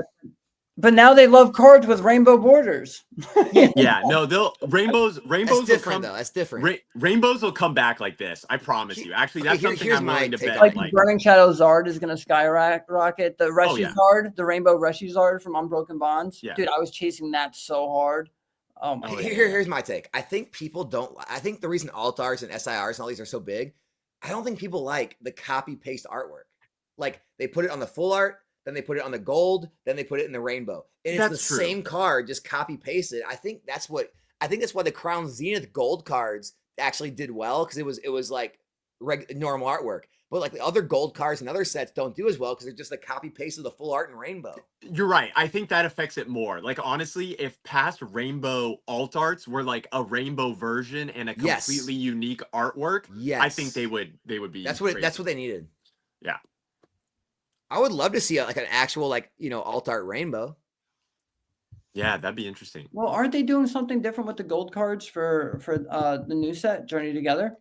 But now they love cards with rainbow borders. Yeah, no, rainbows That's will different come. though. That's different. Rainbows will come back like this. I promise you. Actually, that's something here's I'm my willing to take bet. on Like Burning Shadow Zard is gonna skyrocket. The Rescue Zard, the Rainbow Rescue Zard from Unbroken Bonds. Yeah. Dude, I was chasing that so hard. Oh my Here's my take. I think people don't. I think the reason alt arts and SIRs and all these are so big, I don't think people like the copy paste artwork. Like they put it on the full art, then they put it on the gold, then they put it in the rainbow, and it's the same card, just copy pasted. I think that's why the Crown Zenith gold cards actually did well, because it was like normal artwork. But like the other gold cards and other sets don't do as well because they're just a copy paste of the full art in rainbow. You're right. I think that affects it more. Like honestly, if past rainbow alt arts were like a rainbow version and a completely unique artwork, I think they would be. That's what they needed. Yeah. I would love to see like an actual alt art rainbow. Yeah, that'd be interesting. Well, aren't they doing something different with the gold cards for the new set, Journey Together?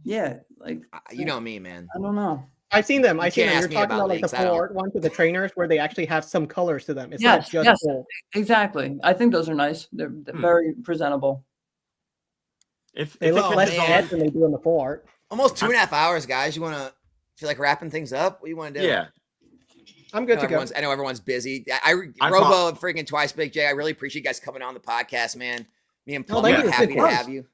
Yeah, like you know me, man. I don't know. I've seen them. I've seen them. can't You're ask me talking about about like the links, I full don't. art ones with the trainers where they actually have some colors to them. It's Yes, not just yes. gold. Exactly. I think those are nice. They're very presentable. They look less bad than they do in the full art. Almost 2.5 hours, guys. You want to feel like wrapping things up? What do you want to do? Yeah. I'm good to go. I know everyone's busy. Robo and freaking TwiceBakedJake, I really appreciate you guys coming on the podcast, man. Me and Plum are happy to have you.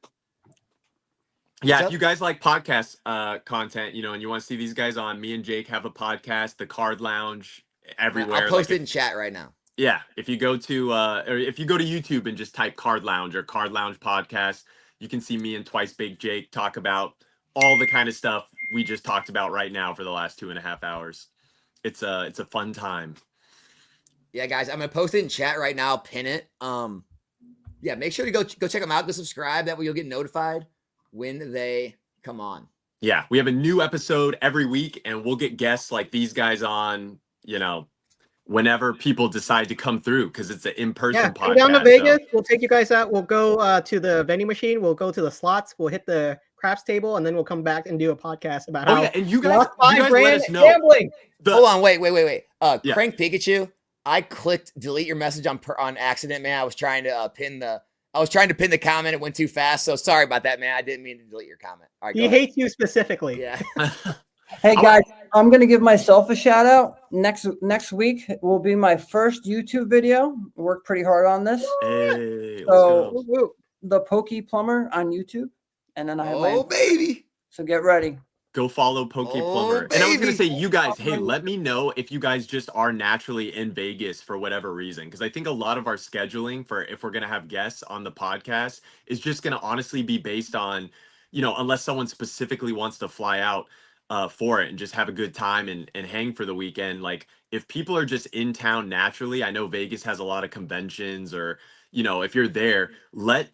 Yeah, if you guys like podcast content, and you want to see these guys on, me and Jake have a podcast, the Card Lounge, everywhere. I'll post it in chat right now. Yeah, if you go to YouTube and just type Card Lounge or Card Lounge podcast, you can see me and TwiceBakedJake talk about all the kind of stuff we just talked about right now for the last 2.5 hours. It's a fun time. Yeah, guys, I'm gonna post it in chat right now. Pin it. Yeah, make sure to go check them out. Go subscribe. That way you'll get notified when they come on. Yeah, we have a new episode every week, and we'll get guests like these guys on, whenever people decide to come through, because it's an in-person podcast. Come down to Vegas. We'll take you guys out. We'll go to the vending machine. We'll go to the slots. We'll hit the craps table, and then we'll come back and do a podcast about how. And you guys let us know. Gambling. Hold on, wait. Crank Pikachu. I clicked delete your message on accident, man. I was trying to pin the comment. It went too fast. So sorry about that, man. I didn't mean to delete your comment. All right, he hates you specifically. Yeah. Hey guys, I'm gonna give myself a shout out. Next week will be my first YouTube video. Worked pretty hard on this. Hey, so the Pokey Plumber on YouTube, and then I have baby. So get ready. Go follow Pokey Plumber. And I was gonna say, you guys, hey, let me know if you guys just are naturally in Vegas for whatever reason, because I think a lot of our scheduling for if we're gonna have guests on the podcast is just gonna honestly be based on, unless someone specifically wants to fly out for it and just have a good time and hang for the weekend. Like if people are just in town naturally, I know Vegas has a lot of conventions, or if you're there, let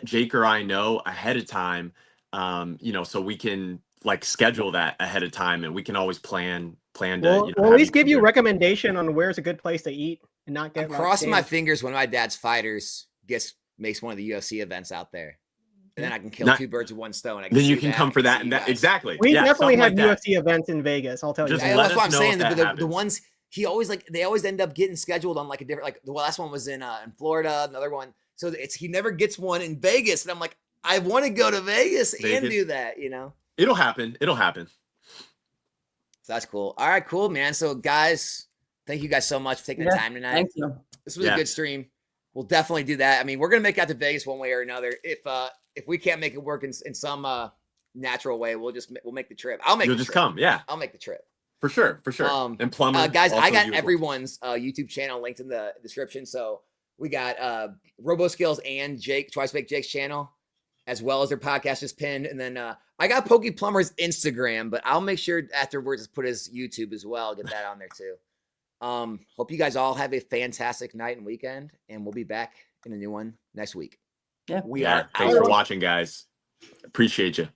Jake or I know ahead of time, so we can like schedule that ahead of time, and we can always plan to we'll at least give you recommendation on where's a good place to eat and not get crossing my fingers when my dad's fighters makes one of the UFC events out there. And then I can kill 2 birds with 1 stone. Then you can come for that, and that exactly. We definitely have UFC events in Vegas. I'll tell you. That's what I'm saying. The ones they always end up getting scheduled on like a different. Like the last one was in Florida. Another one. So he never gets one in Vegas, and I'm like, I want to go to Vegas and do that. It'll happen. So that's cool. All right, cool, man. So guys, thank you guys so much for taking the time tonight. Thank you. This was a good stream. We'll definitely do that. I mean, we're gonna make it out to Vegas one way or another. If we can't make it work in some natural way, we'll make the trip. You'll just come. Yeah, I'll make the trip for sure. And Plumber, guys, I got everyone's YouTube channel linked in the description. So we got RoboSkillz and TwiceBakedJake's channel, as well as their podcast is pinned. And then I got Pokey Plumber's Instagram, but I'll make sure afterwards to put his YouTube as well. Get that on there too. Hope you guys all have a fantastic night and weekend, and we'll be back in a new one next week. Yeah. We Yeah. are Thanks out. for watching, guys. Appreciate you.